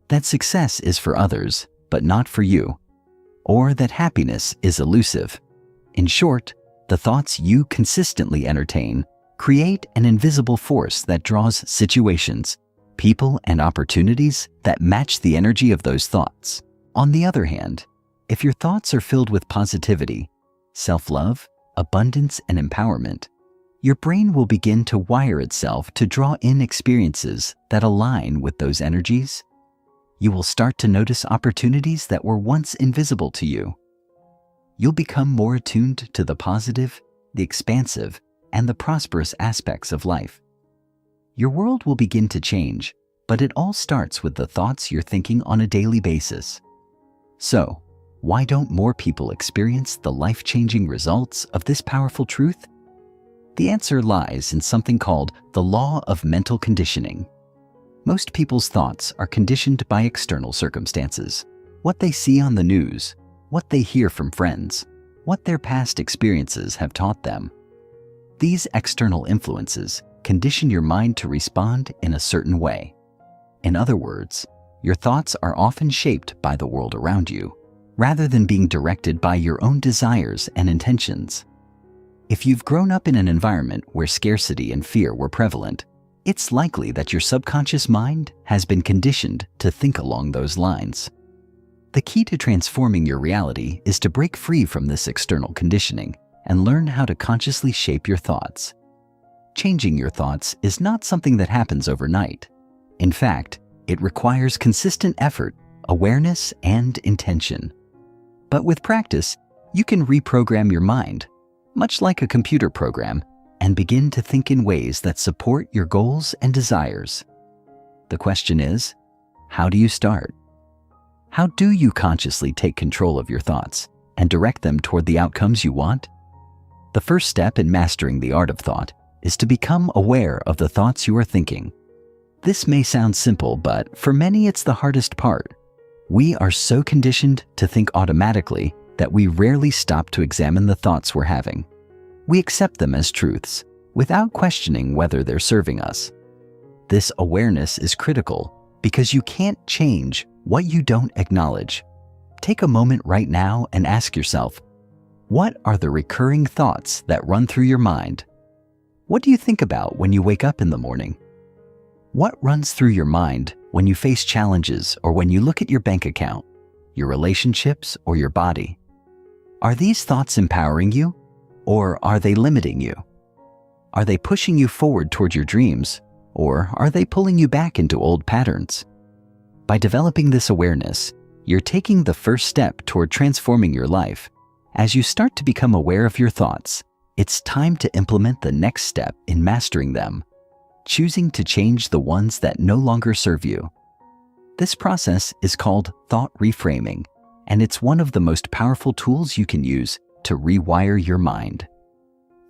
Speaker 1: that success is for others, but not for you, or that happiness is elusive. In short, the thoughts you consistently entertain create an invisible force that draws situations, people, and opportunities that match the energy of those thoughts. On the other hand, if your thoughts are filled with positivity, self-love, abundance, and empowerment, your brain will begin to wire itself to draw in experiences that align with those energies. You will start to notice opportunities that were once invisible to you. You'll become more attuned to the positive, the expansive, and the prosperous aspects of life. Your world will begin to change, but it all starts with the thoughts you're thinking on a daily basis. So, why don't more people experience the life-changing results of this powerful truth? The answer lies in something called the law of mental conditioning. Most people's thoughts are conditioned by external circumstances, what they see on the news, what they hear from friends, what their past experiences have taught them. These external influences condition your mind to respond in a certain way. In other words, your thoughts are often shaped by the world around you, rather than being directed by your own desires and intentions. If you've grown up in an environment where scarcity and fear were prevalent, it's likely that your subconscious mind has been conditioned to think along those lines. The key to transforming your reality is to break free from this external conditioning and learn how to consciously shape your thoughts. Changing your thoughts is not something that happens overnight. In fact, it requires consistent effort, awareness, and intention. But with practice, you can reprogram your mind, much like a computer program, and begin to think in ways that support your goals and desires. The question is, how do you start? How do you consciously take control of your thoughts and direct them toward the outcomes you want? The first step in mastering the art of thought is to become aware of the thoughts you are thinking. This may sound simple, but for many it's the hardest part. We are so conditioned to think automatically that we rarely stop to examine the thoughts we're having. We accept them as truths without questioning whether they're serving us. This awareness is critical because you can't change what you don't acknowledge. Take a moment right now and ask yourself, what are the recurring thoughts that run through your mind? What do you think about when you wake up in the morning? What runs through your mind when you face challenges or when you look at your bank account, your relationships, or your body? Are these thoughts empowering you, or are they limiting you? Are they pushing you forward toward your dreams, or are they pulling you back into old patterns? By developing this awareness, you're taking the first step toward transforming your life. As you start to become aware of your thoughts, it's time to implement the next step in mastering them, choosing to change the ones that no longer serve you. This process is called thought reframing, and it's one of the most powerful tools you can use to rewire your mind.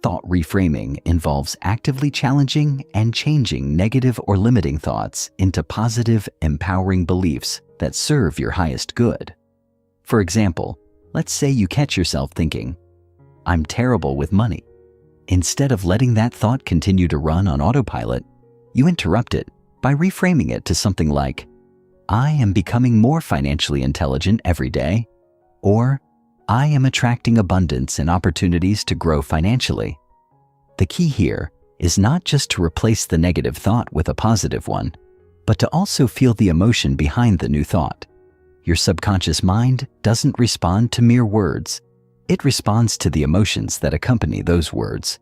Speaker 1: Thought reframing involves actively challenging and changing negative or limiting thoughts into positive, empowering beliefs that serve your highest good. For example, let's say you catch yourself thinking, "I'm terrible with money." Instead of letting that thought continue to run on autopilot, you interrupt it by reframing it to something like, "I am becoming more financially intelligent every day," or "I am attracting abundance and opportunities to grow financially." The key here is not just to replace the negative thought with a positive one, but to also feel the emotion behind the new thought. Your subconscious mind doesn't respond to mere words. It responds to the emotions that accompany those words.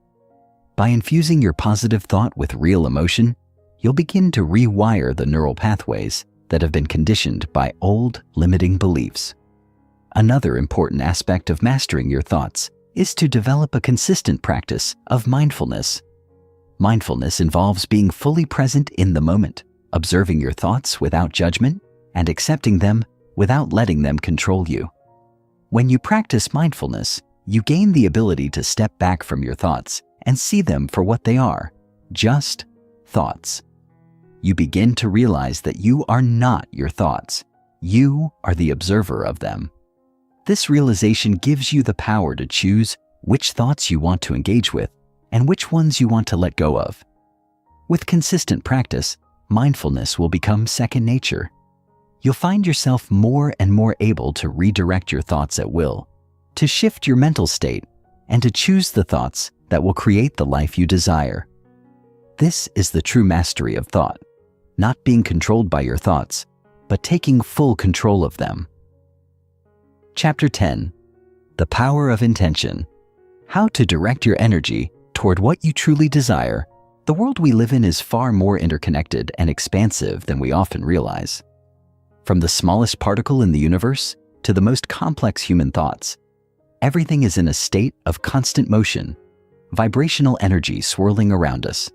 Speaker 1: By infusing your positive thought with real emotion, you'll begin to rewire the neural pathways that have been conditioned by old, limiting beliefs. Another important aspect of mastering your thoughts is to develop a consistent practice of mindfulness. Mindfulness involves being fully present in the moment, observing your thoughts without judgment, and accepting them without letting them control you. When you practice mindfulness, you gain the ability to step back from your thoughts and see them for what they are, just thoughts. You begin to realize that you are not your thoughts. You are the observer of them. This realization gives you the power to choose which thoughts you want to engage with and which ones you want to let go of. With consistent practice, mindfulness will become second nature. You'll find yourself more and more able to redirect your thoughts at will, to shift your mental state, and to choose the thoughts that will create the life you desire. This is the true mastery of thought, not being controlled by your thoughts, but taking full control of them. Chapter 10. The Power of Intention. How to direct your energy toward what you truly desire. The world we live in is far more interconnected and expansive than we often realize. From the smallest particle in the universe to the most complex human thoughts, everything is in a state of constant motion, vibrational energy swirling around us.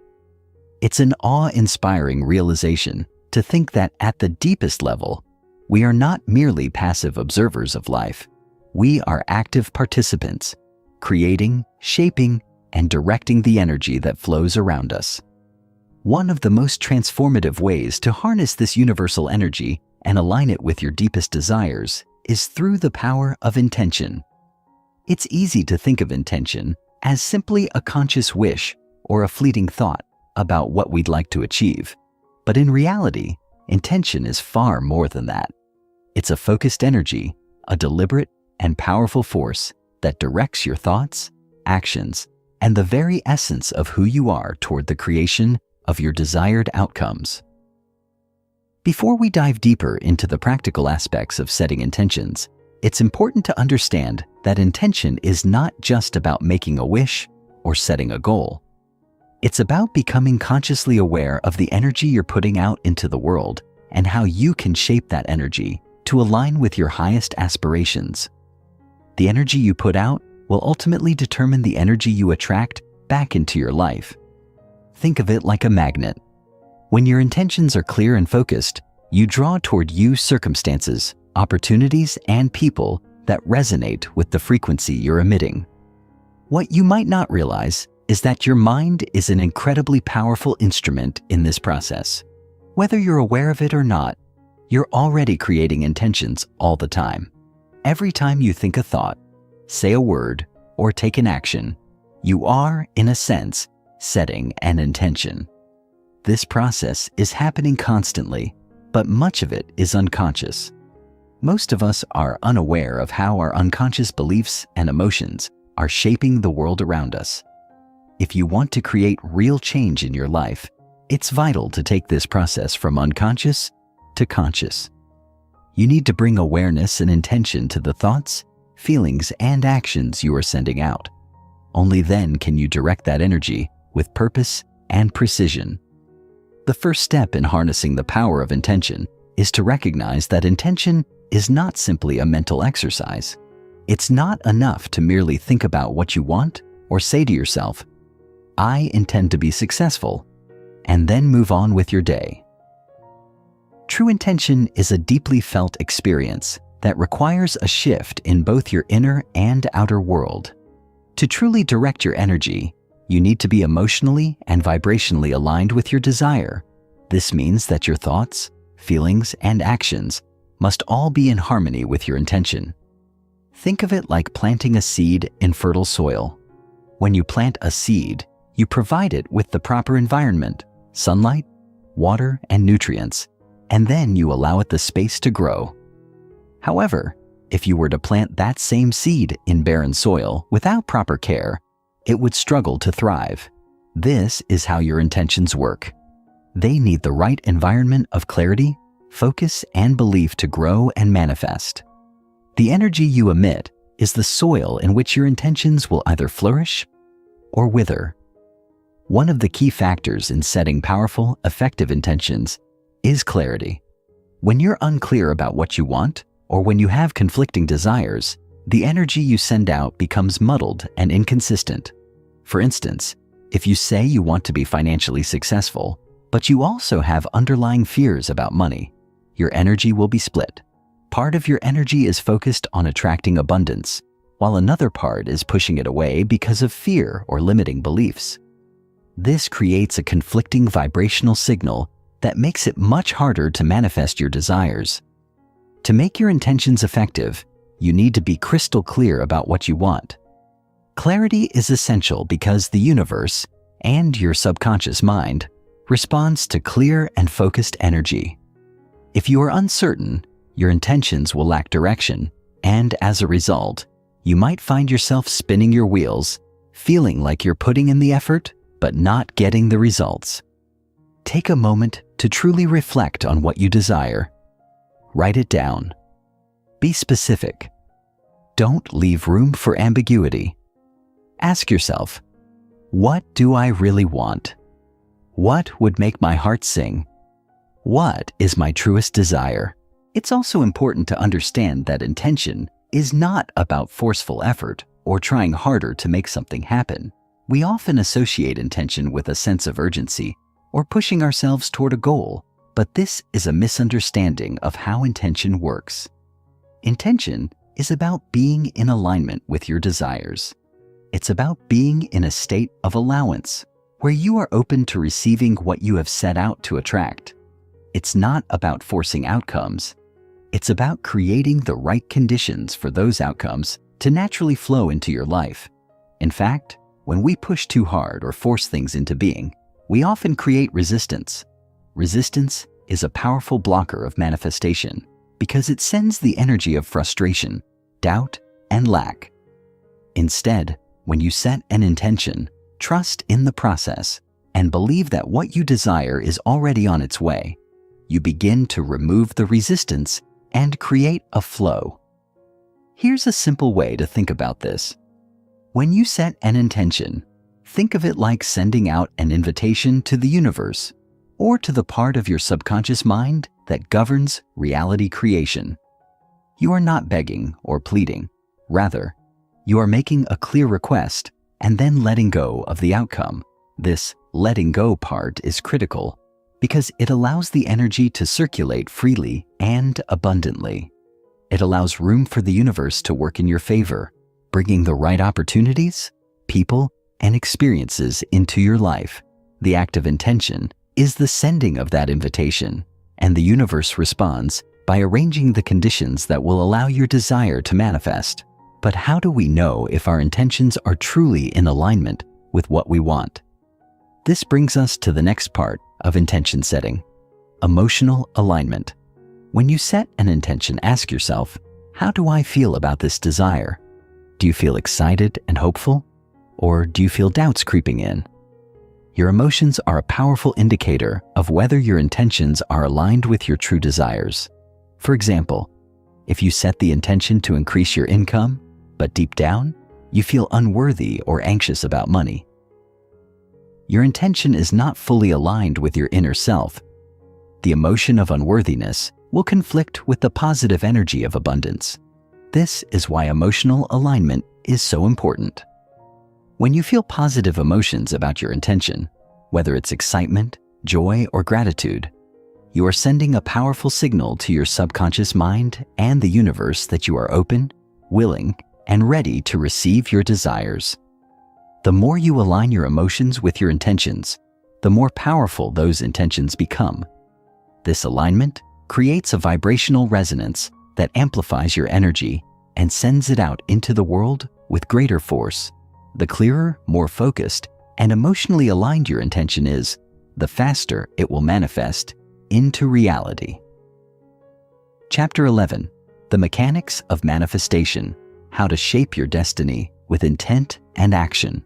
Speaker 1: It's an awe-inspiring realization to think that at the deepest level, we are not merely passive observers of life. We are active participants, creating, shaping, and directing the energy that flows around us. One of the most transformative ways to harness this universal energy and align it with your deepest desires is through the power of intention. It's easy to think of intention as simply a conscious wish or a fleeting thought about what we'd like to achieve. But in reality, intention is far more than that. It's a focused energy, a deliberate and powerful force that directs your thoughts, actions, and the very essence of who you are toward the creation of your desired outcomes. Before we dive deeper into the practical aspects of setting intentions, it's important to understand that intention is not just about making a wish or setting a goal. It's about becoming consciously aware of the energy you're putting out into the world and how you can shape that energy to align with your highest aspirations. The energy you put out will ultimately determine the energy you attract back into your life. Think of it like a magnet. When your intentions are clear and focused, you draw toward you circumstances, opportunities, and people that resonate with the frequency you're emitting. What you might not realize is that your mind is an incredibly powerful instrument in this process. Whether you're aware of it or not, you're already creating intentions all the time. Every time you think a thought, say a word, or take an action, You are, in a sense, setting an intention. This process is happening constantly, but much of it is unconscious. Most of us are unaware of how our unconscious beliefs and emotions are shaping the world around us. If you want to create real change in your life, it's vital to take this process from unconscious to conscious. You need to bring awareness and intention to the thoughts, feelings, and actions you are sending out. Only then can you direct that energy with purpose and precision. The first step in harnessing the power of intention is to recognize that intention is not simply a mental exercise. It's not enough to merely think about what you want or say to yourself, "I intend to be successful," and then move on with your day. True intention is a deeply felt experience that requires a shift in both your inner and outer world. To truly direct your energy, you need to be emotionally and vibrationally aligned with your desire. This means that your thoughts, feelings, and actions must all be in harmony with your intention. Think of it like planting a seed in fertile soil. When you plant a seed, you provide it with the proper environment, sunlight, water, and nutrients, and then you allow it the space to grow. However, if you were to plant that same seed in barren soil without proper care, it would struggle to thrive. This is how your intentions work. They need the right environment of clarity, focus, and belief to grow and manifest. The energy you emit is the soil in which your intentions will either flourish or wither. One of the key factors in setting powerful, effective intentions is clarity. When you're unclear about what you want, or when you have conflicting desires, the energy you send out becomes muddled and inconsistent. For instance, if you say you want to be financially successful, but you also have underlying fears about money, your energy will be split. Part of your energy is focused on attracting abundance, while another part is pushing it away because of fear or limiting beliefs. This creates a conflicting vibrational signal that makes it much harder to manifest your desires. To make your intentions effective, you need to be crystal clear about what you want. Clarity is essential because the universe, and your subconscious mind, responds to clear and focused energy. If you are uncertain, your intentions will lack direction, and as a result, you might find yourself spinning your wheels, feeling like you're putting in the effort, but not getting the results. Take a moment to truly reflect on what you desire. Write it down. Be specific. Don't leave room for ambiguity. Ask yourself, what do I really want? What would make my heart sing? What is my truest desire? It's also important to understand that intention is not about forceful effort or trying harder to make something happen. We often associate intention with a sense of urgency or pushing ourselves toward a goal, but this is a misunderstanding of how intention works. Intention is about being in alignment with your desires. It's about being in a state of allowance, where you are open to receiving what you have set out to attract. It's not about forcing outcomes. It's about creating the right conditions for those outcomes to naturally flow into your life. In fact, when we push too hard or force things into being, we often create resistance. Resistance is a powerful blocker of manifestation because it sends the energy of frustration, doubt, and lack. Instead, when you set an intention, trust in the process, and believe that what you desire is already on its way, you begin to remove the resistance and create a flow. Here's a simple way to think about this. When you set an intention, think of it like sending out an invitation to the universe or to the part of your subconscious mind that governs reality creation. You are not begging or pleading. Rather, you are making a clear request and then letting go of the outcome. This letting go part is critical because it allows the energy to circulate freely and abundantly. It allows room for the universe to work in your favor, bringing the right opportunities, people, and experiences into your life. The act of intention is the sending of that invitation, and the universe responds by arranging the conditions that will allow your desire to manifest. But how do we know if our intentions are truly in alignment with what we want? This brings us to the next part of intention setting: emotional alignment. When you set an intention, ask yourself, how do I feel about this desire? Do you feel excited and hopeful? Or do you feel doubts creeping in? Your emotions are a powerful indicator of whether your intentions are aligned with your true desires. For example, if you set the intention to increase your income, but deep down, you feel unworthy or anxious about money, your intention is not fully aligned with your inner self. The emotion of unworthiness will conflict with the positive energy of abundance. This is why emotional alignment is so important. When you feel positive emotions about your intention, whether it's excitement, joy, or gratitude, you are sending a powerful signal to your subconscious mind and the universe that you are open, willing, and ready to receive your desires. The more you align your emotions with your intentions, the more powerful those intentions become. This alignment creates a vibrational resonance that amplifies your energy and sends it out into the world with greater force. The clearer, more focused, and emotionally aligned your intention is, the faster it will manifest into reality. Chapter 11: The Mechanics of Manifestation: How to Shape Your Destiny with Intent and Action.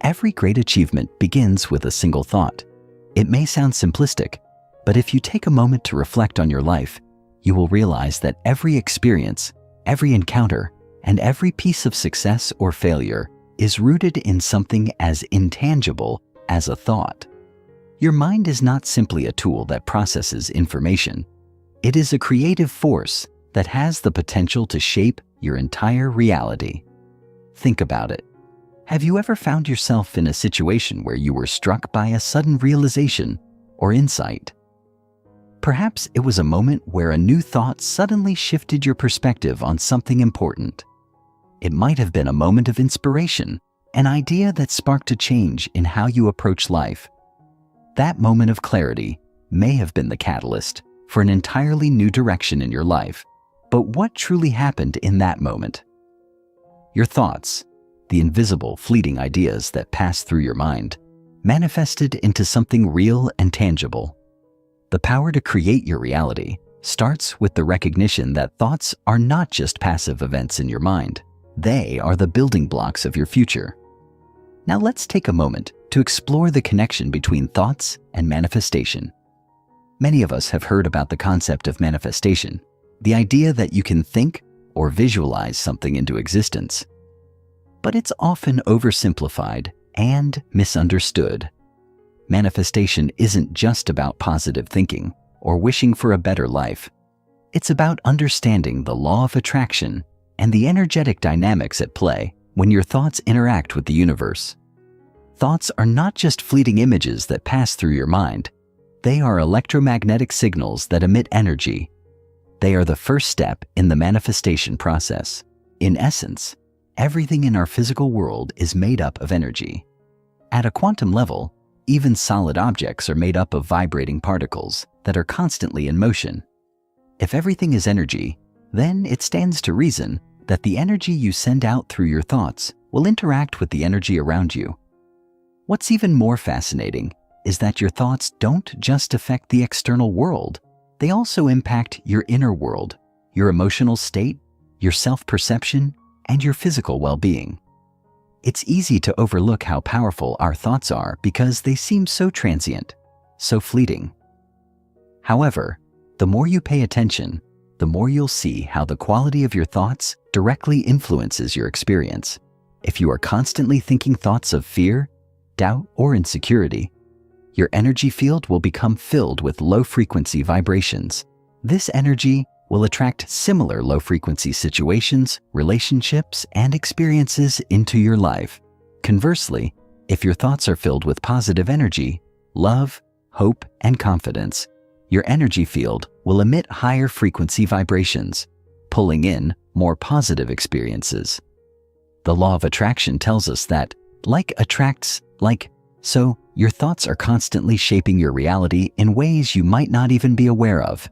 Speaker 1: Every great achievement begins with a single thought. It may sound simplistic, but if you take a moment to reflect on your life, you will realize that every experience, every encounter, and every piece of success or failure is rooted in something as intangible as a thought. Your mind is not simply a tool that processes information. It is a creative force that has the potential to shape your entire reality. Think about it. Have you ever found yourself in a situation where you were struck by a sudden realization or insight? Perhaps it was a moment where a new thought suddenly shifted your perspective on something important. It might have been a moment of inspiration, an idea that sparked a change in how you approach life. That moment of clarity may have been the catalyst for an entirely new direction in your life. But what truly happened in that moment? Your thoughts, the invisible, fleeting ideas that pass through your mind, manifested into something real and tangible. The power to create your reality starts with the recognition that thoughts are not just passive events in your mind. They are the building blocks of your future. Now let's take a moment to explore the connection between thoughts and manifestation. Many of us have heard about the concept of manifestation, the idea that you can think or visualize something into existence. But it's often oversimplified and misunderstood. Manifestation isn't just about positive thinking or wishing for a better life. It's about understanding the law of attraction and the energetic dynamics at play when your thoughts interact with the universe. Thoughts are not just fleeting images that pass through your mind. They are electromagnetic signals that emit energy. They are the first step in the manifestation process. In essence, everything in our physical world is made up of energy. At a quantum level, even solid objects are made up of vibrating particles that are constantly in motion. If everything is energy, then it stands to reason that the energy you send out through your thoughts will interact with the energy around you. What's even more fascinating is that your thoughts don't just affect the external world, they also impact your inner world, your emotional state, your self-perception, and your physical well-being. It's easy to overlook how powerful our thoughts are because they seem so transient, so fleeting. However, the more you pay attention, the more you'll see how the quality of your thoughts directly influences your experience. If you are constantly thinking thoughts of fear, doubt, or insecurity, your energy field will become filled with low-frequency vibrations. This energy will attract similar low-frequency situations, relationships, and experiences into your life. Conversely, if your thoughts are filled with positive energy, love, hope, and confidence, your energy field will emit higher frequency vibrations, pulling in more positive experiences. The law of attraction tells us that like attracts like, so your thoughts are constantly shaping your reality in ways you might not even be aware of.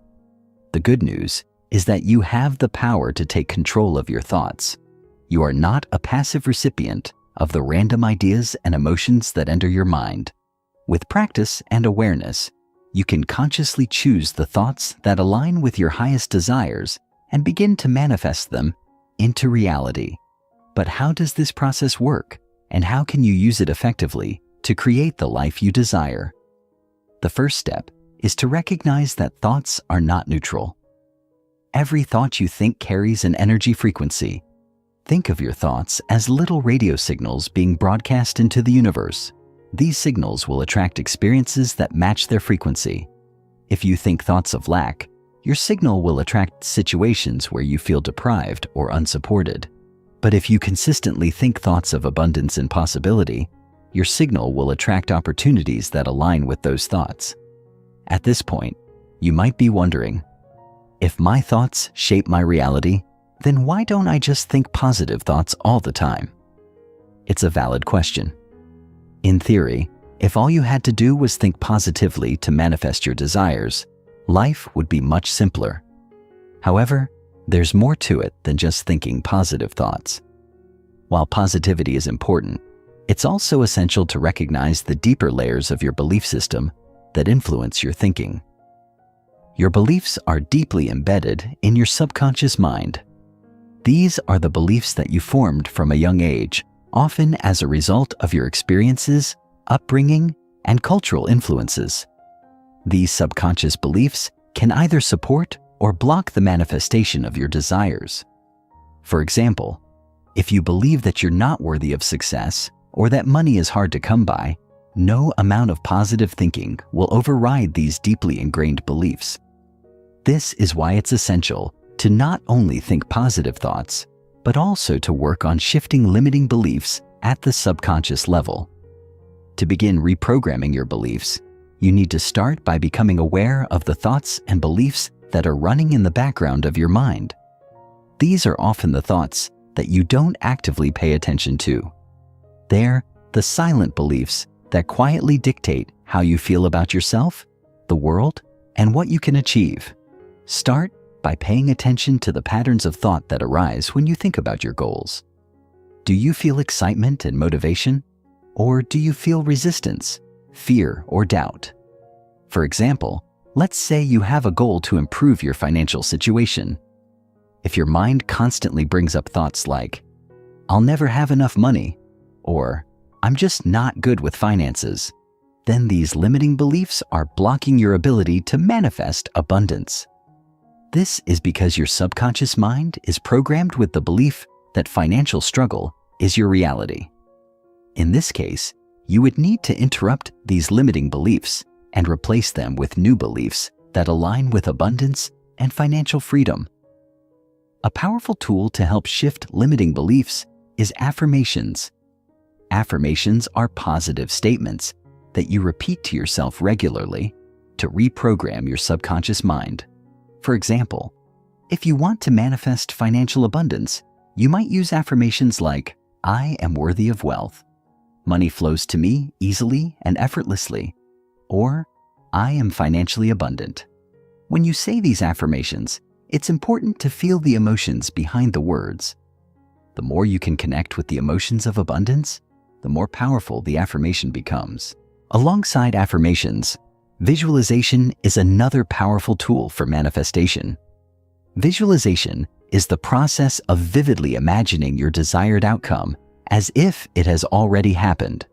Speaker 1: The good news is that you have the power to take control of your thoughts. You are not a passive recipient of the random ideas and emotions that enter your mind. With practice and awareness, you can consciously choose the thoughts that align with your highest desires and begin to manifest them into reality. But how does this process work, and how can you use it effectively to create the life you desire? The first step is to recognize that thoughts are not neutral. Every thought you think carries an energy frequency. Think of your thoughts as little radio signals being broadcast into the universe. These signals will attract experiences that match their frequency. If you think thoughts of lack, your signal will attract situations where you feel deprived or unsupported. But if you consistently think thoughts of abundance and possibility, your signal will attract opportunities that align with those thoughts. At this point, you might be wondering, if my thoughts shape my reality, then why don't I just think positive thoughts all the time? It's a valid question. In theory, if all you had to do was think positively to manifest your desires, life would be much simpler. However, there's more to it than just thinking positive thoughts. While positivity is important, it's also essential to recognize the deeper layers of your belief system that influence your thinking. Your beliefs are deeply embedded in your subconscious mind. These are the beliefs that you formed from a young age, often as a result of your experiences, upbringing, and cultural influences. These subconscious beliefs can either support or block the manifestation of your desires. For example, if you believe that you're not worthy of success or that money is hard to come by, no amount of positive thinking will override these deeply ingrained beliefs. This is why it's essential to not only think positive thoughts, but also to work on shifting limiting beliefs at the subconscious level. To begin reprogramming your beliefs, you need to start by becoming aware of the thoughts and beliefs that are running in the background of your mind. These are often the thoughts that you don't actively pay attention to. They're the silent beliefs that quietly dictate how you feel about yourself, the world, and what you can achieve. Start by paying attention to the patterns of thought that arise when you think about your goals. Do you feel excitement and motivation? Or do you feel resistance, fear, or doubt? For example, let's say you have a goal to improve your financial situation. If your mind constantly brings up thoughts like, "I'll never have enough money," or "I'm just not good with finances," then these limiting beliefs are blocking your ability to manifest abundance. This is because your subconscious mind is programmed with the belief that financial struggle is your reality. In this case, you would need to interrupt these limiting beliefs and replace them with new beliefs that align with abundance and financial freedom. A powerful tool to help shift limiting beliefs is affirmations. Affirmations are positive statements that you repeat to yourself regularly to reprogram your subconscious mind. For example, if you want to manifest financial abundance, you might use affirmations like, "I am worthy of wealth," "Money flows to me easily and effortlessly," or "I am financially abundant." When you say these affirmations, it's important to feel the emotions behind the words. The more you can connect with the emotions of abundance, the more powerful the affirmation becomes. Alongside affirmations, visualization is another powerful tool for manifestation. Visualization is the process of vividly imagining your desired outcome as if it has already happened.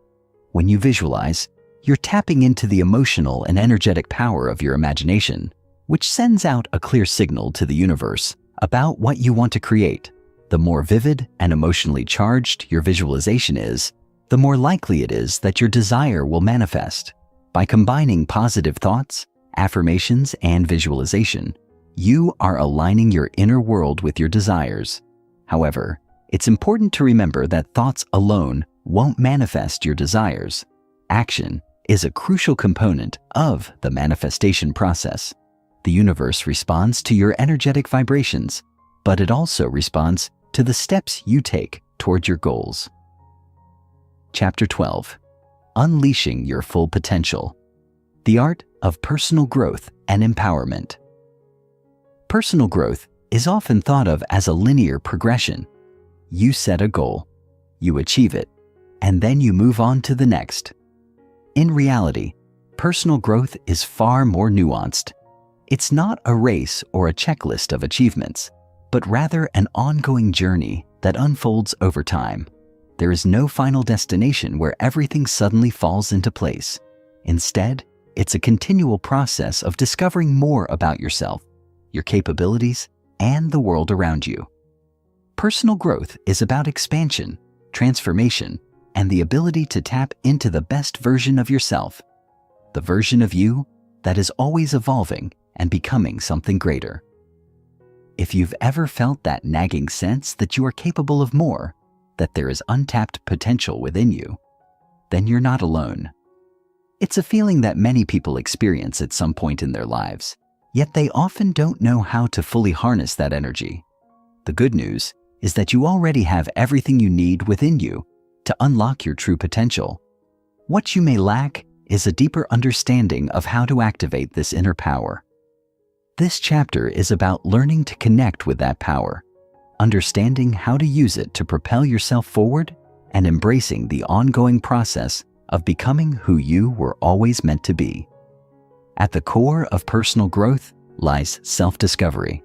Speaker 1: When you visualize, you're tapping into the emotional and energetic power of your imagination, which sends out a clear signal to the universe about what you want to create. The more vivid and emotionally charged your visualization is, the more likely it is that your desire will manifest. By combining positive thoughts, affirmations, and visualization, you are aligning your inner world with your desires. However, it's important to remember that thoughts alone won't manifest your desires. Action is a crucial component of the manifestation process. The universe responds to your energetic vibrations, but it also responds to the steps you take toward your goals. Chapter 12. Unleashing Your Full Potential. The Art of Personal Growth and Empowerment. Personal growth is often thought of as a linear progression. you set a goal, you achieve it, and then you move on to the next. In reality, personal growth is far more nuanced. It's not a race or a checklist of achievements, but rather an ongoing journey that unfolds over time. There is no final destination where everything suddenly falls into place. Instead, it's a continual process of discovering more about yourself, your capabilities, and the world around you. Personal growth is about expansion, transformation, and the ability to tap into the best version of yourself, the version of you that is always evolving and becoming something greater. If you've ever felt that nagging sense that you are capable of more, that there is untapped potential within you, then you're not alone. It's a feeling that many people experience at some point in their lives, yet they often don't know how to fully harness that energy. The good news is that you already have everything you need within you to unlock your true potential. What you may lack is a deeper understanding of how to activate this inner power. This chapter is about learning to connect with that power, understanding how to use it to propel yourself forward, and embracing the ongoing process of becoming who you were always meant to be. At the core of personal growth lies self-discovery.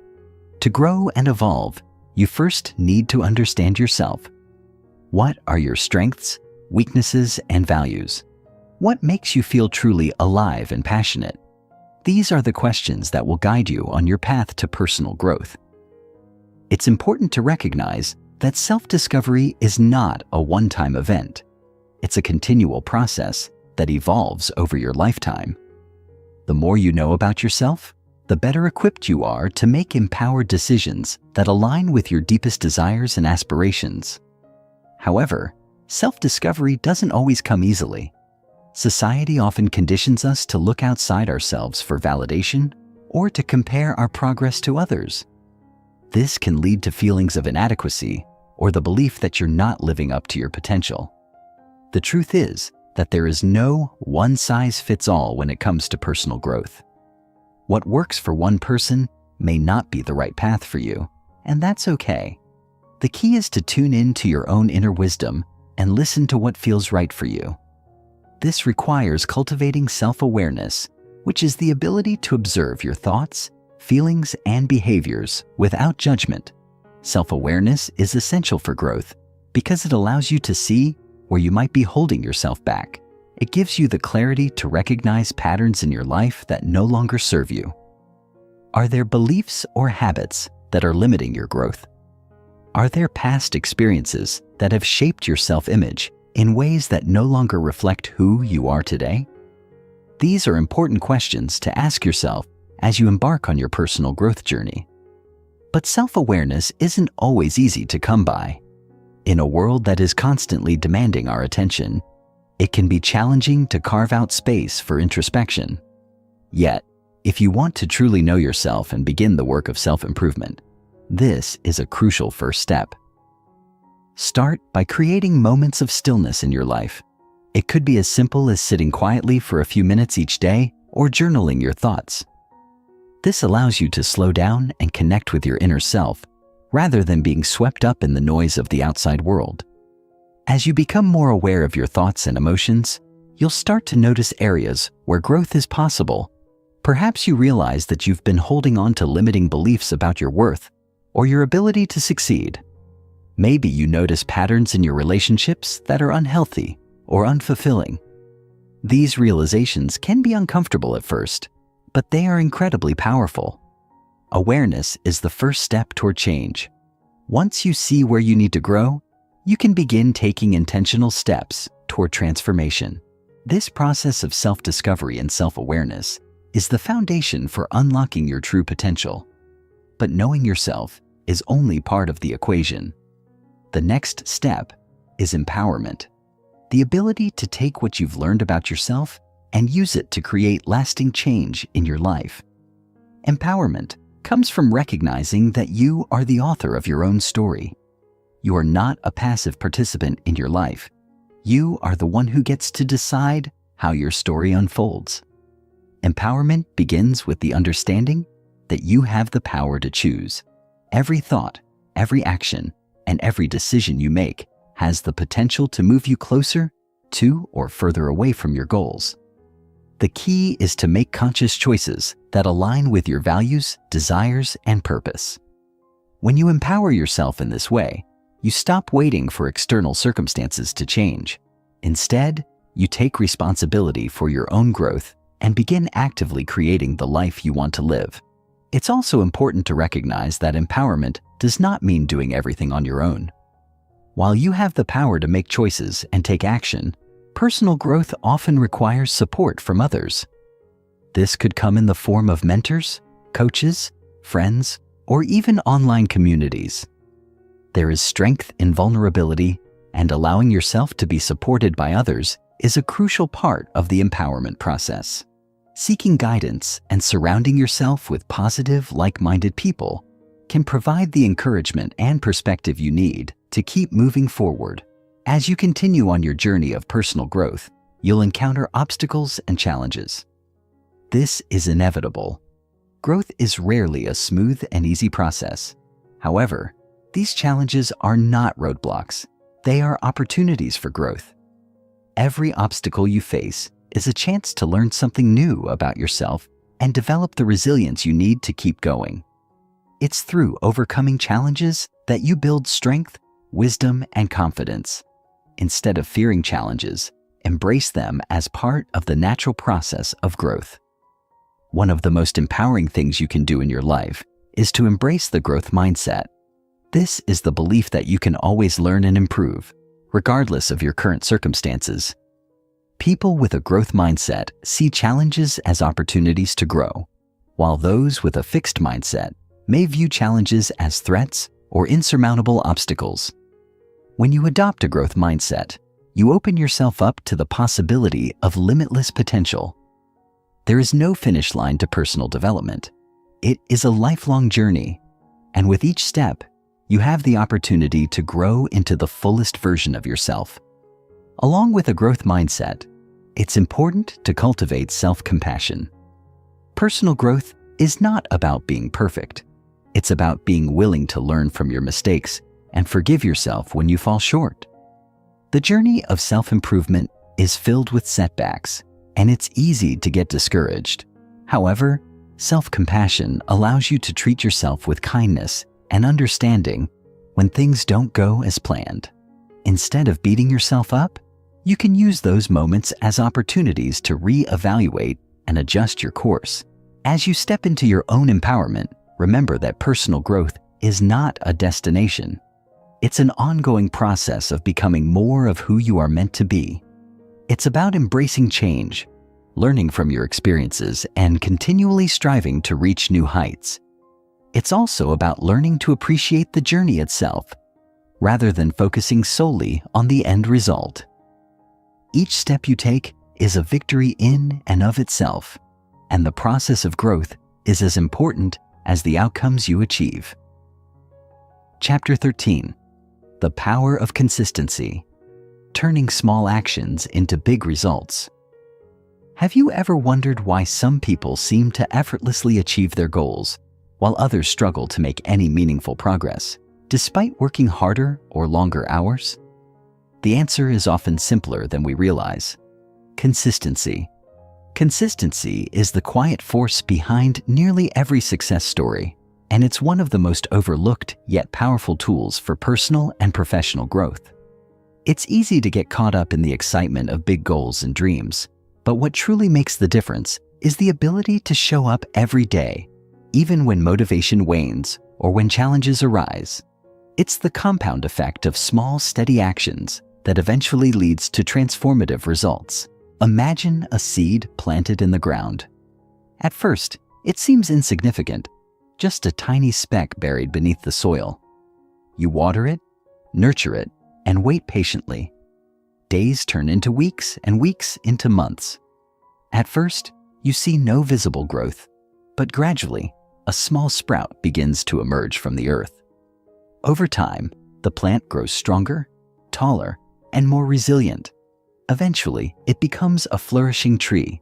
Speaker 1: To grow and evolve, you first need to understand yourself. What are your strengths, weaknesses, and values? What makes you feel truly alive and passionate? These are the questions that will guide you on your path to personal growth. It's important to recognize that self-discovery is not a one-time event. It's a continual process that evolves over your lifetime. The more you know about yourself, the better equipped you are to make empowered decisions that align with your deepest desires and aspirations. However, self-discovery doesn't always come easily. Society often conditions us to look outside ourselves for validation or to compare our progress to others. This can lead to feelings of inadequacy or the belief that you're not living up to your potential. The truth is that there is no one-size-fits-all when it comes to personal growth. What works for one person may not be the right path for you, and that's okay. The key is to tune in to your own inner wisdom and listen to what feels right for you. This requires cultivating self-awareness, which is the ability to observe your thoughts, feelings, and behaviors without judgment. Self-awareness is essential for growth because it allows you to see where you might be holding yourself back. It gives you the clarity to recognize patterns in your life that no longer serve you. Are there beliefs or habits that are limiting your growth? Are there past experiences that have shaped your self-image in ways that no longer reflect who you are today? These are important questions to ask yourself as you embark on your personal growth journey. But self-awareness isn't always easy to come by. In a world that is constantly demanding our attention, it can be challenging to carve out space for introspection. Yet, if you want to truly know yourself and begin the work of self-improvement, this is a crucial first step. Start by creating moments of stillness in your life. It could be as simple as sitting quietly for a few minutes each day or journaling your thoughts. This allows you to slow down and connect with your inner self, rather than being swept up in the noise of the outside world. As you become more aware of your thoughts and emotions, you'll start to notice areas where growth is possible. Perhaps you realize that you've been holding on to limiting beliefs about your worth or your ability to succeed. Maybe you notice patterns in your relationships that are unhealthy or unfulfilling. These realizations can be uncomfortable at first, but they are incredibly powerful. Awareness is the first step toward change. Once you see where you need to grow, you can begin taking intentional steps toward transformation. This process of self-discovery and self-awareness is the foundation for unlocking your true potential. But knowing yourself is only part of the equation. The next step is empowerment, the ability to take what you've learned about yourself and use it to create lasting change in your life. Empowerment comes from recognizing that you are the author of your own story. You are not a passive participant in your life. You are the one who gets to decide how your story unfolds. Empowerment begins with the understanding that you have the power to choose. Every thought, every action, and every decision you make has the potential to move you closer to or further away from your goals. The key is to make conscious choices that align with your values, desires, and purpose. When you empower yourself in this way, you stop waiting for external circumstances to change. Instead, you take responsibility for your own growth and begin actively creating the life you want to live. It's also important to recognize that empowerment does not mean doing everything on your own. While you have the power to make choices and take action, personal growth often requires support from others. This could come in the form of mentors, coaches, friends, or even online communities. There is strength in vulnerability, and allowing yourself to be supported by others is a crucial part of the empowerment process. Seeking guidance and surrounding yourself with positive, like-minded people can provide the encouragement and perspective you need to keep moving forward. As you continue on your journey of personal growth, you'll encounter obstacles and challenges. This is inevitable. Growth is rarely a smooth and easy process. However, these challenges are not roadblocks. They are opportunities for growth. Every obstacle you face is a chance to learn something new about yourself and develop the resilience you need to keep going. It's through overcoming challenges that you build strength, wisdom, and confidence. Instead of fearing challenges, embrace them as part of the natural process of growth. One of the most empowering things you can do in your life is to embrace the growth mindset. This is the belief that you can always learn and improve, regardless of your current circumstances. People with a growth mindset see challenges as opportunities to grow, while those with a fixed mindset may view challenges as threats or insurmountable obstacles. When you adopt a growth mindset, you open yourself up to the possibility of limitless potential. There is no finish line to personal development. It is a lifelong journey, and with each step, you have the opportunity to grow into the fullest version of yourself. Along with a growth mindset, it's important to cultivate self-compassion. Personal growth is not about being perfect. It's about being willing to learn from your mistakes and forgive yourself when you fall short. The journey of self-improvement is filled with setbacks, and it's easy to get discouraged. However, self-compassion allows you to treat yourself with kindness and understanding when things don't go as planned. Instead of beating yourself up, you can use those moments as opportunities to re-evaluate and adjust your course. As you step into your own empowerment, remember that personal growth is not a destination. It's an ongoing process of becoming more of who you are meant to be. It's about embracing change, learning from your experiences, and continually striving to reach new heights. It's also about learning to appreciate the journey itself, rather than focusing solely on the end result. Each step you take is a victory in and of itself, and the process of growth is as important as the outcomes you achieve. Chapter 13. The Power of Consistency. Turning small actions into big results. Have you ever wondered why some people seem to effortlessly achieve their goals, while others struggle to make any meaningful progress, despite working harder or longer hours? The answer is often simpler than we realize. Consistency. Consistency is the quiet force behind nearly every success story, and it's one of the most overlooked yet powerful tools for personal and professional growth. It's easy to get caught up in the excitement of big goals and dreams, but what truly makes the difference is the ability to show up every day, even when motivation wanes or when challenges arise. It's the compound effect of small, steady actions that eventually leads to transformative results. Imagine a seed planted in the ground. At first, it seems insignificant, just a tiny speck buried beneath the soil. You water it, nurture it, and wait patiently. Days turn into weeks and weeks into months. At first, you see no visible growth, but gradually, a small sprout begins to emerge from the earth. Over time, the plant grows stronger, taller, and more resilient. Eventually, it becomes a flourishing tree,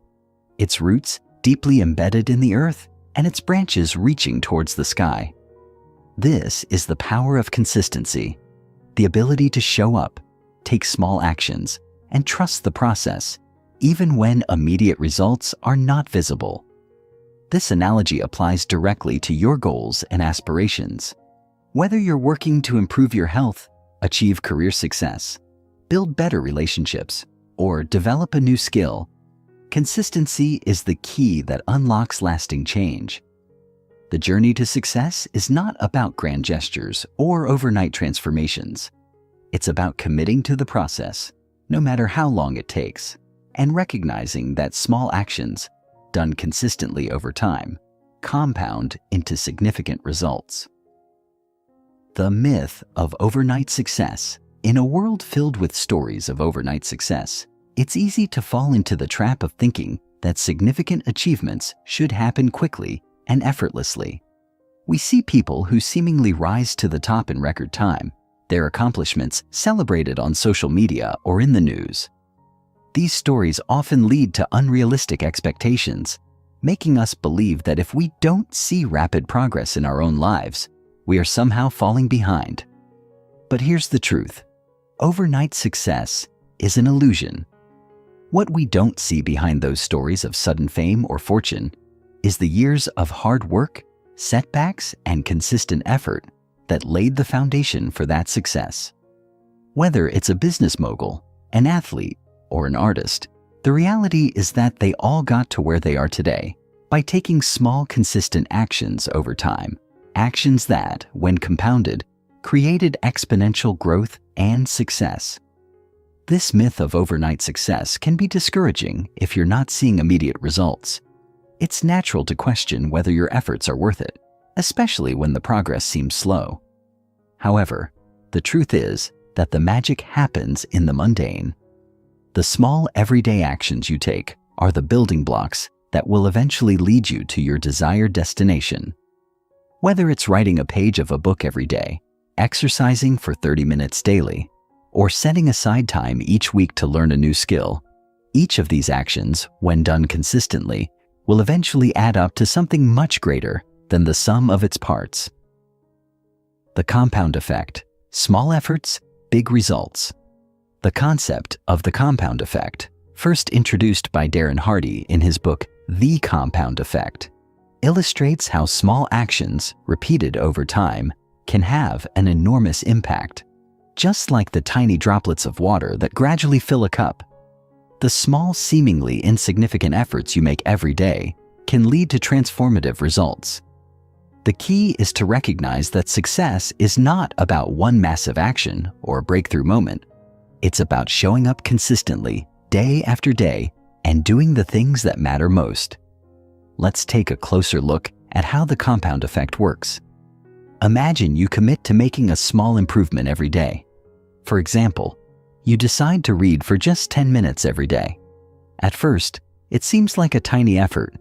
Speaker 1: its roots deeply embedded in the earth and its branches reaching towards the sky. This is the power of consistency. the ability to show up, take small actions, and trust the process, even when immediate results are not visible. This analogy applies directly to your goals and aspirations. Whether you're working to improve your health, achieve career success, build better relationships, or develop a new skill, consistency is the key that unlocks lasting change. The journey to success is not about grand gestures or overnight transformations. It's about committing to the process, no matter how long it takes, and recognizing that small actions, done consistently over time, compound into significant results. The myth of overnight success. In a world filled with stories of overnight success, it's easy to fall into the trap of thinking that significant achievements should happen quickly and effortlessly. We see people who seemingly rise to the top in record time, their accomplishments celebrated on social media or in the news. These stories often lead to unrealistic expectations, making us believe that if we don't see rapid progress in our own lives, we are somehow falling behind. But here's the truth. Overnight success is an illusion. What we don't see behind those stories of sudden fame or fortune is the years of hard work, setbacks, and consistent effort that laid the foundation for that success. Whether it's a business mogul, an athlete, or an artist, the reality is that they all got to where they are today by taking small, consistent actions over time. Actions that, when compounded, created exponential growth and success. This myth of overnight success can be discouraging if you're not seeing immediate results. It's natural to question whether your efforts are worth it, especially when the progress seems slow. However, the truth is that the magic happens in the mundane. The small everyday actions you take are the building blocks that will eventually lead you to your desired destination. Whether it's writing a page of a book every day, exercising for 30 minutes daily, or setting aside time each week to learn a new skill, each of these actions, when done consistently, will eventually add up to something much greater than the sum of its parts. The compound effect. Small efforts, big results. The concept of the compound effect, first introduced by Darren Hardy in his book, The Compound Effect, illustrates how small actions, repeated over time, can have an enormous impact. Just like the tiny droplets of water that gradually fill a cup, the small, seemingly insignificant efforts you make every day can lead to transformative results. The key is to recognize that success is not about one massive action or breakthrough moment. It's about showing up consistently, day after day, and doing the things that matter most. Let's take a closer look at how the compound effect works. Imagine you commit to making a small improvement every day. For example, you decide to read for just 10 minutes every day. At first, it seems like a tiny effort.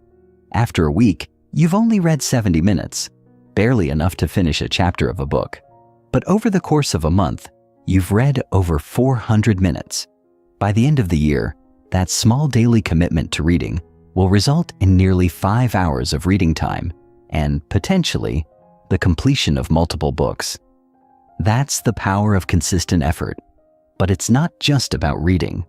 Speaker 1: After a week, you've only read 70 minutes, barely enough to finish a chapter of a book. But over the course of a month, you've read over 400 minutes. By the end of the year, that small daily commitment to reading will result in nearly 5 hours of reading time and, potentially, the completion of multiple books. That's the power of consistent effort. But it's not just about reading.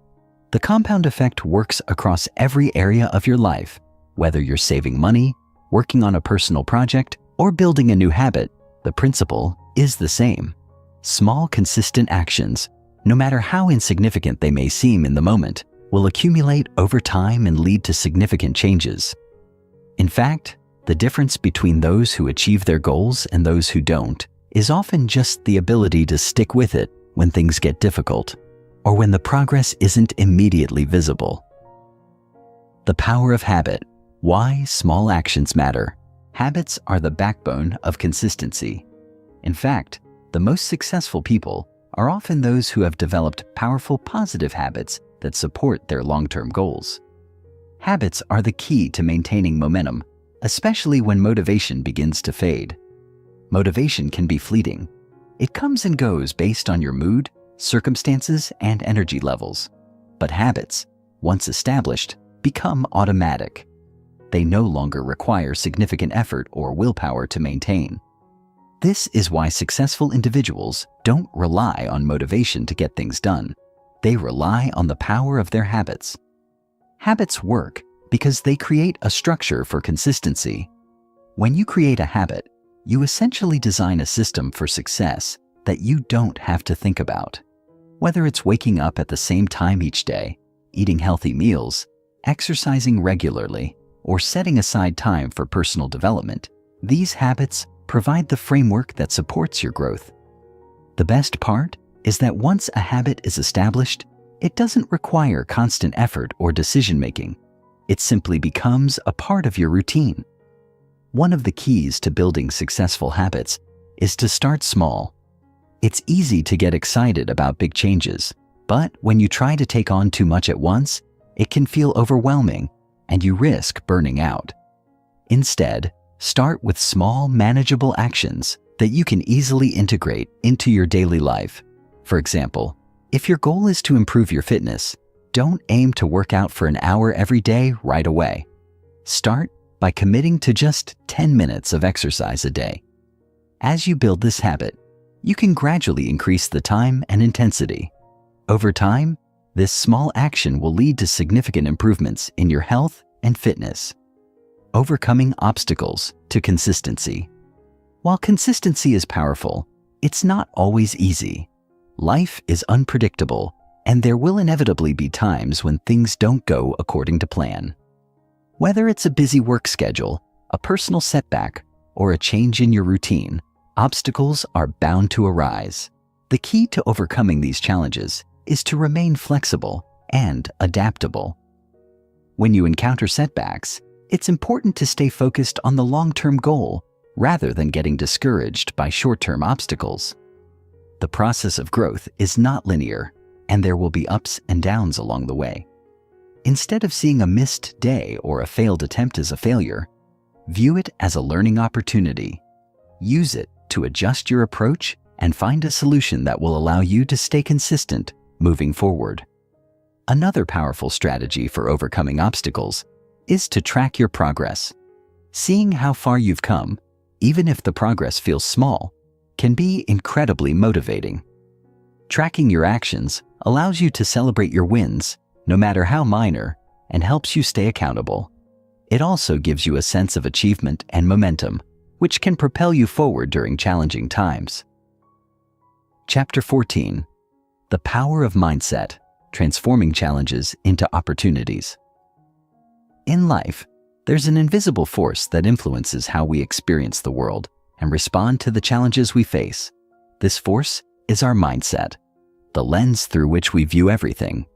Speaker 1: The compound effect works across every area of your life. Whether you're saving money, working on a personal project, or building a new habit, the principle is the same. Small, consistent actions, no matter how insignificant they may seem in the moment, will accumulate over time and lead to significant changes. In fact, the difference between those who achieve their goals and those who don't is often just the ability to stick with it when things get difficult, or when the progress isn't immediately visible. The power of habit. Why small actions matter. Habits are the backbone of consistency. In fact, the most successful people are often those who have developed powerful positive habits that support their long-term goals. Habits are the key to maintaining momentum, especially when motivation begins to fade. Motivation can be fleeting. It comes and goes based on your mood, circumstances, and energy levels. But habits, once established, become automatic. They no longer require significant effort or willpower to maintain. This is why successful individuals don't rely on motivation to get things done. They rely on the power of their habits. Habits work because they create a structure for consistency. When you create a habit, you essentially design a system for success that you don't have to think about. Whether it's waking up at the same time each day, eating healthy meals, exercising regularly, or setting aside time for personal development, these habits provide the framework that supports your growth. The best part is that once a habit is established, it doesn't require constant effort or decision-making. It simply becomes a part of your routine. One of the keys to building successful habits is to start small. It's easy to get excited about big changes, but when you try to take on too much at once, it can feel overwhelming and you risk burning out. Instead, start with small, manageable actions that you can easily integrate into your daily life. For example, if your goal is to improve your fitness, don't aim to work out for an hour every day right away. Start by committing to just 10 minutes of exercise a day. As you build this habit, you can gradually increase the time and intensity. Over time, this small action will lead to significant improvements in your health and fitness. Overcoming obstacles to consistency. While consistency is powerful, it's not always easy. Life is unpredictable, and there will inevitably be times when things don't go according to plan. Whether it's a busy work schedule, a personal setback, or a change in your routine, obstacles are bound to arise. The key to overcoming these challenges is to remain flexible and adaptable. When you encounter setbacks, it's important to stay focused on the long-term goal rather than getting discouraged by short-term obstacles. The process of growth is not linear, and there will be ups and downs along the way. Instead of seeing a missed day or a failed attempt as a failure, view it as a learning opportunity. Use it to adjust your approach and find a solution that will allow you to stay consistent moving forward. Another powerful strategy for overcoming obstacles is to track your progress. Seeing how far you've come, even if the progress feels small, can be incredibly motivating. Tracking your actions allows you to celebrate your wins, no matter how minor, and helps you stay accountable. It also gives you a sense of achievement and momentum, which can propel you forward during challenging times. Chapter 14. The Power of Mindset, Transforming Challenges into Opportunities. In life, there's an invisible force that influences how we experience the world and respond to the challenges we face. This force is our mindset, the lens through which we view everything.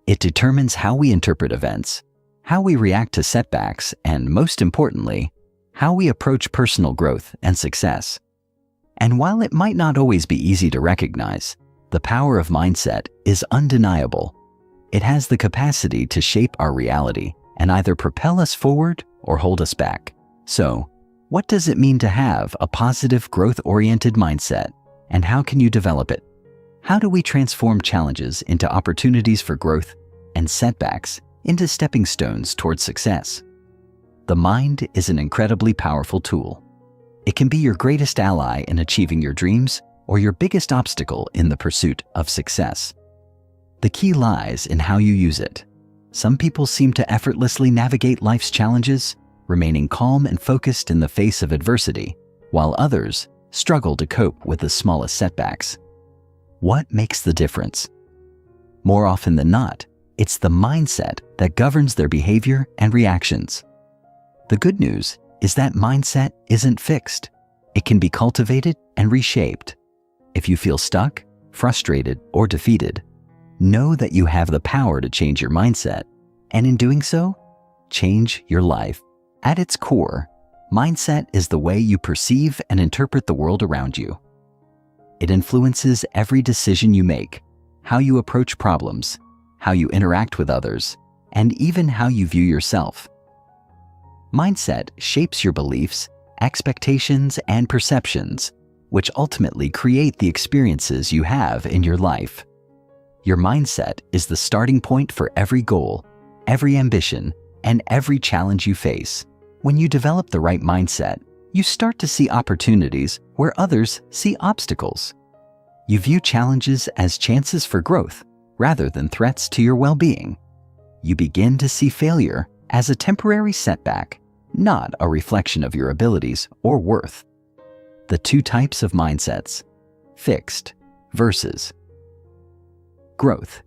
Speaker 1: It determines how we interpret events, how we react to setbacks, and most importantly, how we approach personal growth and success. And while it might not always be easy to recognize, the power of mindset is undeniable. It has the capacity to shape our reality and either propel us forward or hold us back. So, what does it mean to have a positive, growth-oriented mindset, and how can you develop it? How do we transform challenges into opportunities for growth and setbacks into stepping stones towards success? The mind is an incredibly powerful tool. It can be your greatest ally in achieving your dreams or your biggest obstacle in the pursuit of success. The key lies in how you use it. Some people seem to effortlessly navigate life's challenges, remaining calm and focused in the face of adversity, while others struggle to cope with the smallest setbacks. What makes the difference? More often than not, it's the mindset that governs their behavior and reactions. The good news is that mindset isn't fixed. It can be cultivated and reshaped. If you feel stuck, frustrated, or defeated, know that you have the power to change your mindset, and in doing so, change your life. At its core, mindset is the way you perceive and interpret the world around you. It influences every decision you make, how you approach problems, how you interact with others, and even how you view yourself. Mindset shapes your beliefs, expectations, and perceptions, which ultimately create the experiences you have in your life. Your mindset is the starting point for every goal, every ambition, and every challenge you face. When you develop the right mindset, You start to see opportunities where others see obstacles. You view challenges as chances for growth rather than threats to your well-being. You begin to see failure as a temporary setback, not a reflection of your abilities or worth. The two types of mindsets: fixed versus growth.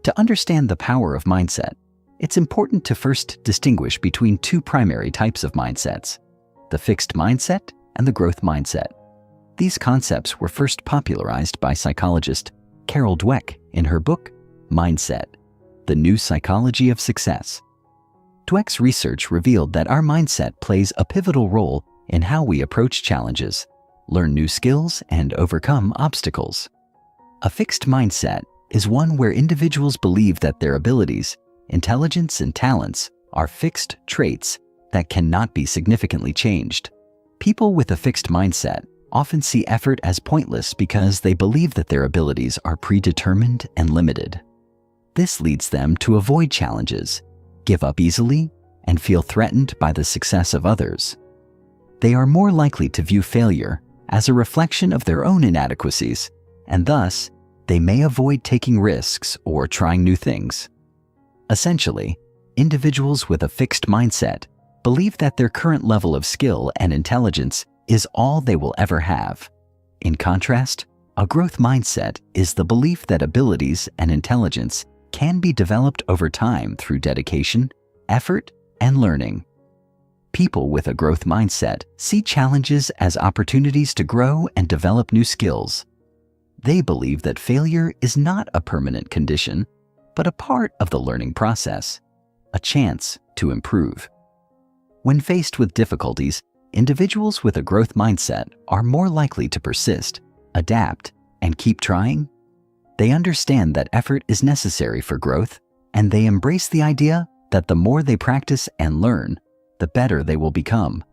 Speaker 1: To understand the power of mindset, it's important to first distinguish between two primary types of mindsets: the fixed mindset and the growth mindset. These concepts were first popularized by psychologist Carol Dweck in her book, Mindset: The New Psychology of Success. Dweck's research revealed that our mindset plays a pivotal role in how we approach challenges, learn new skills, and overcome obstacles. A fixed mindset is one where individuals believe that their abilities, intelligence, and talents are fixed traits that cannot be significantly changed. People with a fixed mindset often see effort as pointless because they believe that their abilities are predetermined and limited. This leads them to avoid challenges, give up easily, and feel threatened by the success of others. They are more likely to view failure as a reflection of their own inadequacies, and thus, they may avoid taking risks or trying new things. Essentially, individuals with a fixed mindset believe that their current level of skill and intelligence is all they will ever have. In contrast, a growth mindset is the belief that abilities and intelligence can be developed over time through dedication, effort, and learning. People with a growth mindset see challenges as opportunities to grow and develop new skills. They believe that failure is not a permanent condition, but a part of the learning process, a chance to improve. When faced with difficulties, individuals with a growth mindset are more likely to persist, adapt, and keep trying. They understand that effort is necessary for growth, and they embrace the idea that the more they practice and learn, the better they will become.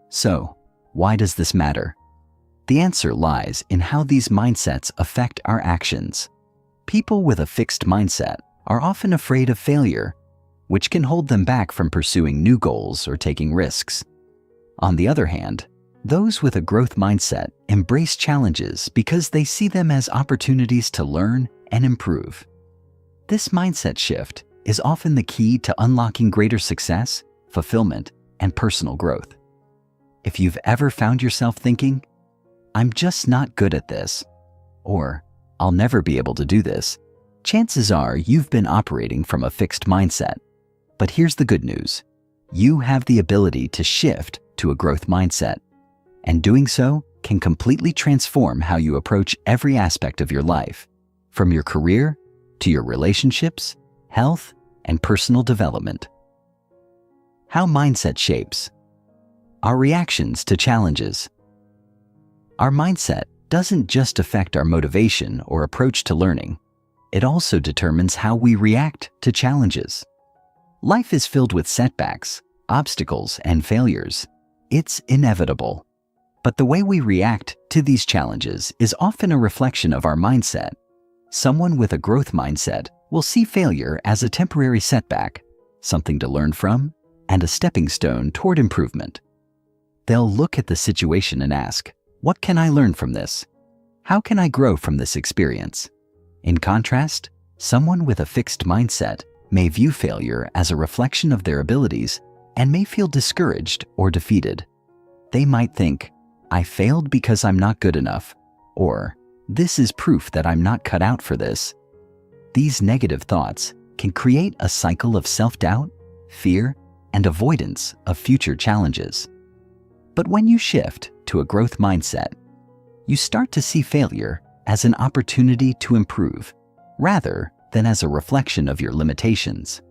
Speaker 1: So, why does this matter? The answer lies in how these mindsets affect our actions. People with a fixed mindset are often afraid of failure, which can hold them back from pursuing new goals or taking risks. On the other hand, those with a growth mindset embrace challenges because they see them as opportunities to learn and improve. This mindset shift is often the key to unlocking greater success, fulfillment, and personal growth. If you've ever found yourself thinking, "I'm just not good at this," or "I'll never be able to do this," chances are you've been operating from a fixed mindset. But here's the good news. You have the ability to shift to a growth mindset, and doing so can completely transform how you approach every aspect of your life, from your career to your relationships, health, and personal development. How mindset shapes our reactions to challenges. Our mindset doesn't just affect our motivation or approach to learning. It also determines how we react to challenges. Life is filled with setbacks, obstacles, and failures. It's inevitable. But the way we react to these challenges is often a reflection of our mindset. Someone with a growth mindset will see failure as a temporary setback, something to learn from, and a stepping stone toward improvement. They'll look at the situation and ask, "What can I learn from this? How can I grow from this experience?" In contrast, someone with a fixed mindset may view failure as a reflection of their abilities and may feel discouraged or defeated. They might think, "I failed because I'm not good enough," or "This is proof that I'm not cut out for this." These negative thoughts can create a cycle of self-doubt, fear, and avoidance of future challenges. But when you shift to a growth mindset, you start to see failure as an opportunity to improve, rather than as a reflection of your limitations.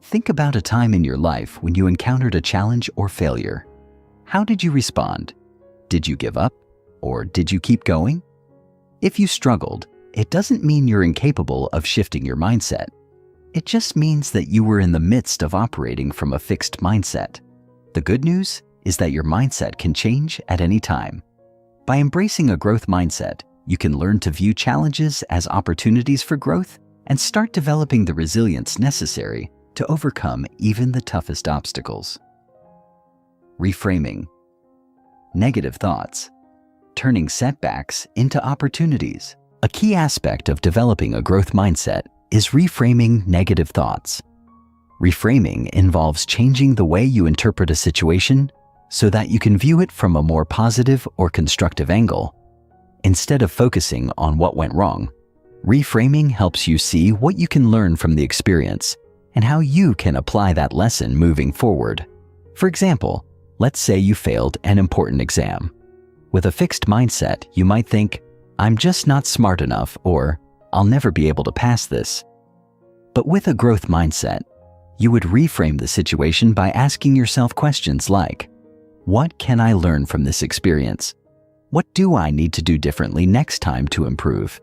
Speaker 1: Think about a time in your life when you encountered a challenge or failure. How did you respond? Did you give up? Or did you keep going? If you struggled, it doesn't mean you're incapable of shifting your mindset. It just means that you were in the midst of operating from a fixed mindset. The good news is that your mindset can change at any time. By embracing a growth mindset, you can learn to view challenges as opportunities for growth and start developing the resilience necessary to overcome even the toughest obstacles. Reframing. negative thoughts, turning setbacks into opportunities. A key aspect of developing a growth mindset is reframing negative thoughts. Reframing involves changing the way you interpret a situation so that you can view it from a more positive or constructive angle. Instead of focusing on what went wrong, reframing helps you see what you can learn from the experience and how you can apply that lesson moving forward. For example, let's say you failed an important exam. With a fixed mindset, you might think, "I'm just not smart enough," or "I'll never be able to pass this." But with a growth mindset, you would reframe the situation by asking yourself questions like, "What can I learn from this experience? What do I need to do differently next time to improve?"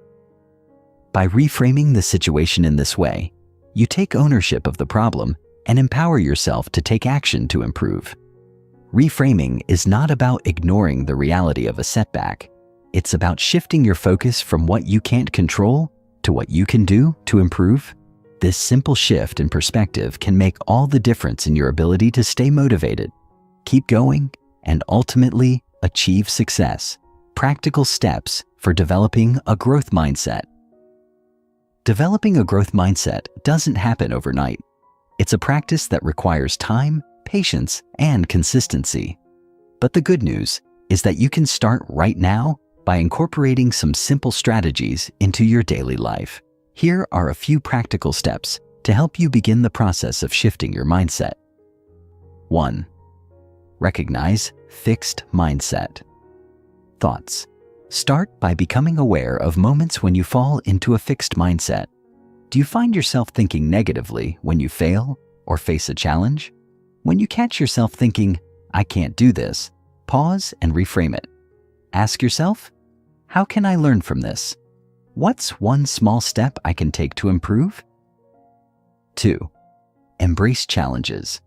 Speaker 1: By reframing the situation in this way, you take ownership of the problem and empower yourself to take action to improve. Reframing is not about ignoring the reality of a setback. It's about shifting your focus from what you can't control to what you can do to improve. This simple shift in perspective can make all the difference in your ability to stay motivated, keep going, and ultimately achieve success. Practical steps for developing a growth mindset. Developing a growth mindset doesn't happen overnight. It's a practice that requires time, patience, and consistency. But the good news is that you can start right now by incorporating some simple strategies into your daily life. Here are a few practical steps to help you begin the process of shifting your mindset. 1. Recognize fixed mindset. Thoughts. Start by becoming aware of moments when you fall into a fixed mindset. Do you find yourself thinking negatively when you fail or face a challenge? When you catch yourself thinking, "I can't do this," pause and reframe it. Ask yourself, "How can I learn from this? What's one small step I can take to improve?" 2. Embrace challenges.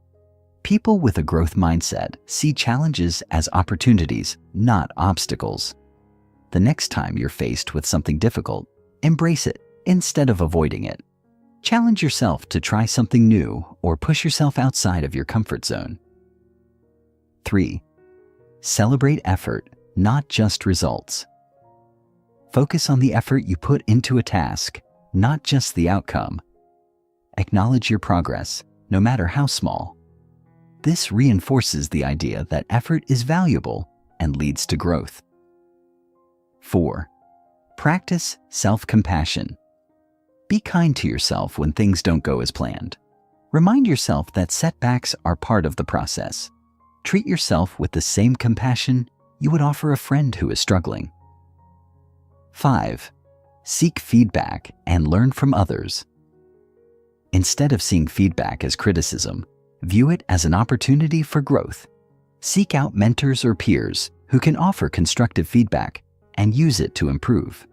Speaker 1: People with a growth mindset see challenges as opportunities, not obstacles. The next time you're faced with something difficult, embrace it instead of avoiding it. Challenge yourself to try something new or push yourself outside of your comfort zone. 3. Celebrate effort, not just results. Focus on the effort you put into a task, not just the outcome. Acknowledge your progress, no matter how small. This reinforces the idea that effort is valuable and leads to growth. 4. Practice self-compassion. Be kind to yourself when things don't go as planned. Remind yourself that setbacks are part of the process. Treat yourself with the same compassion you would offer a friend who is struggling. 5. Seek feedback and learn from others. Instead of seeing feedback as criticism, view it as an opportunity for growth. Seek out mentors or peers who can offer constructive feedback and use it to improve.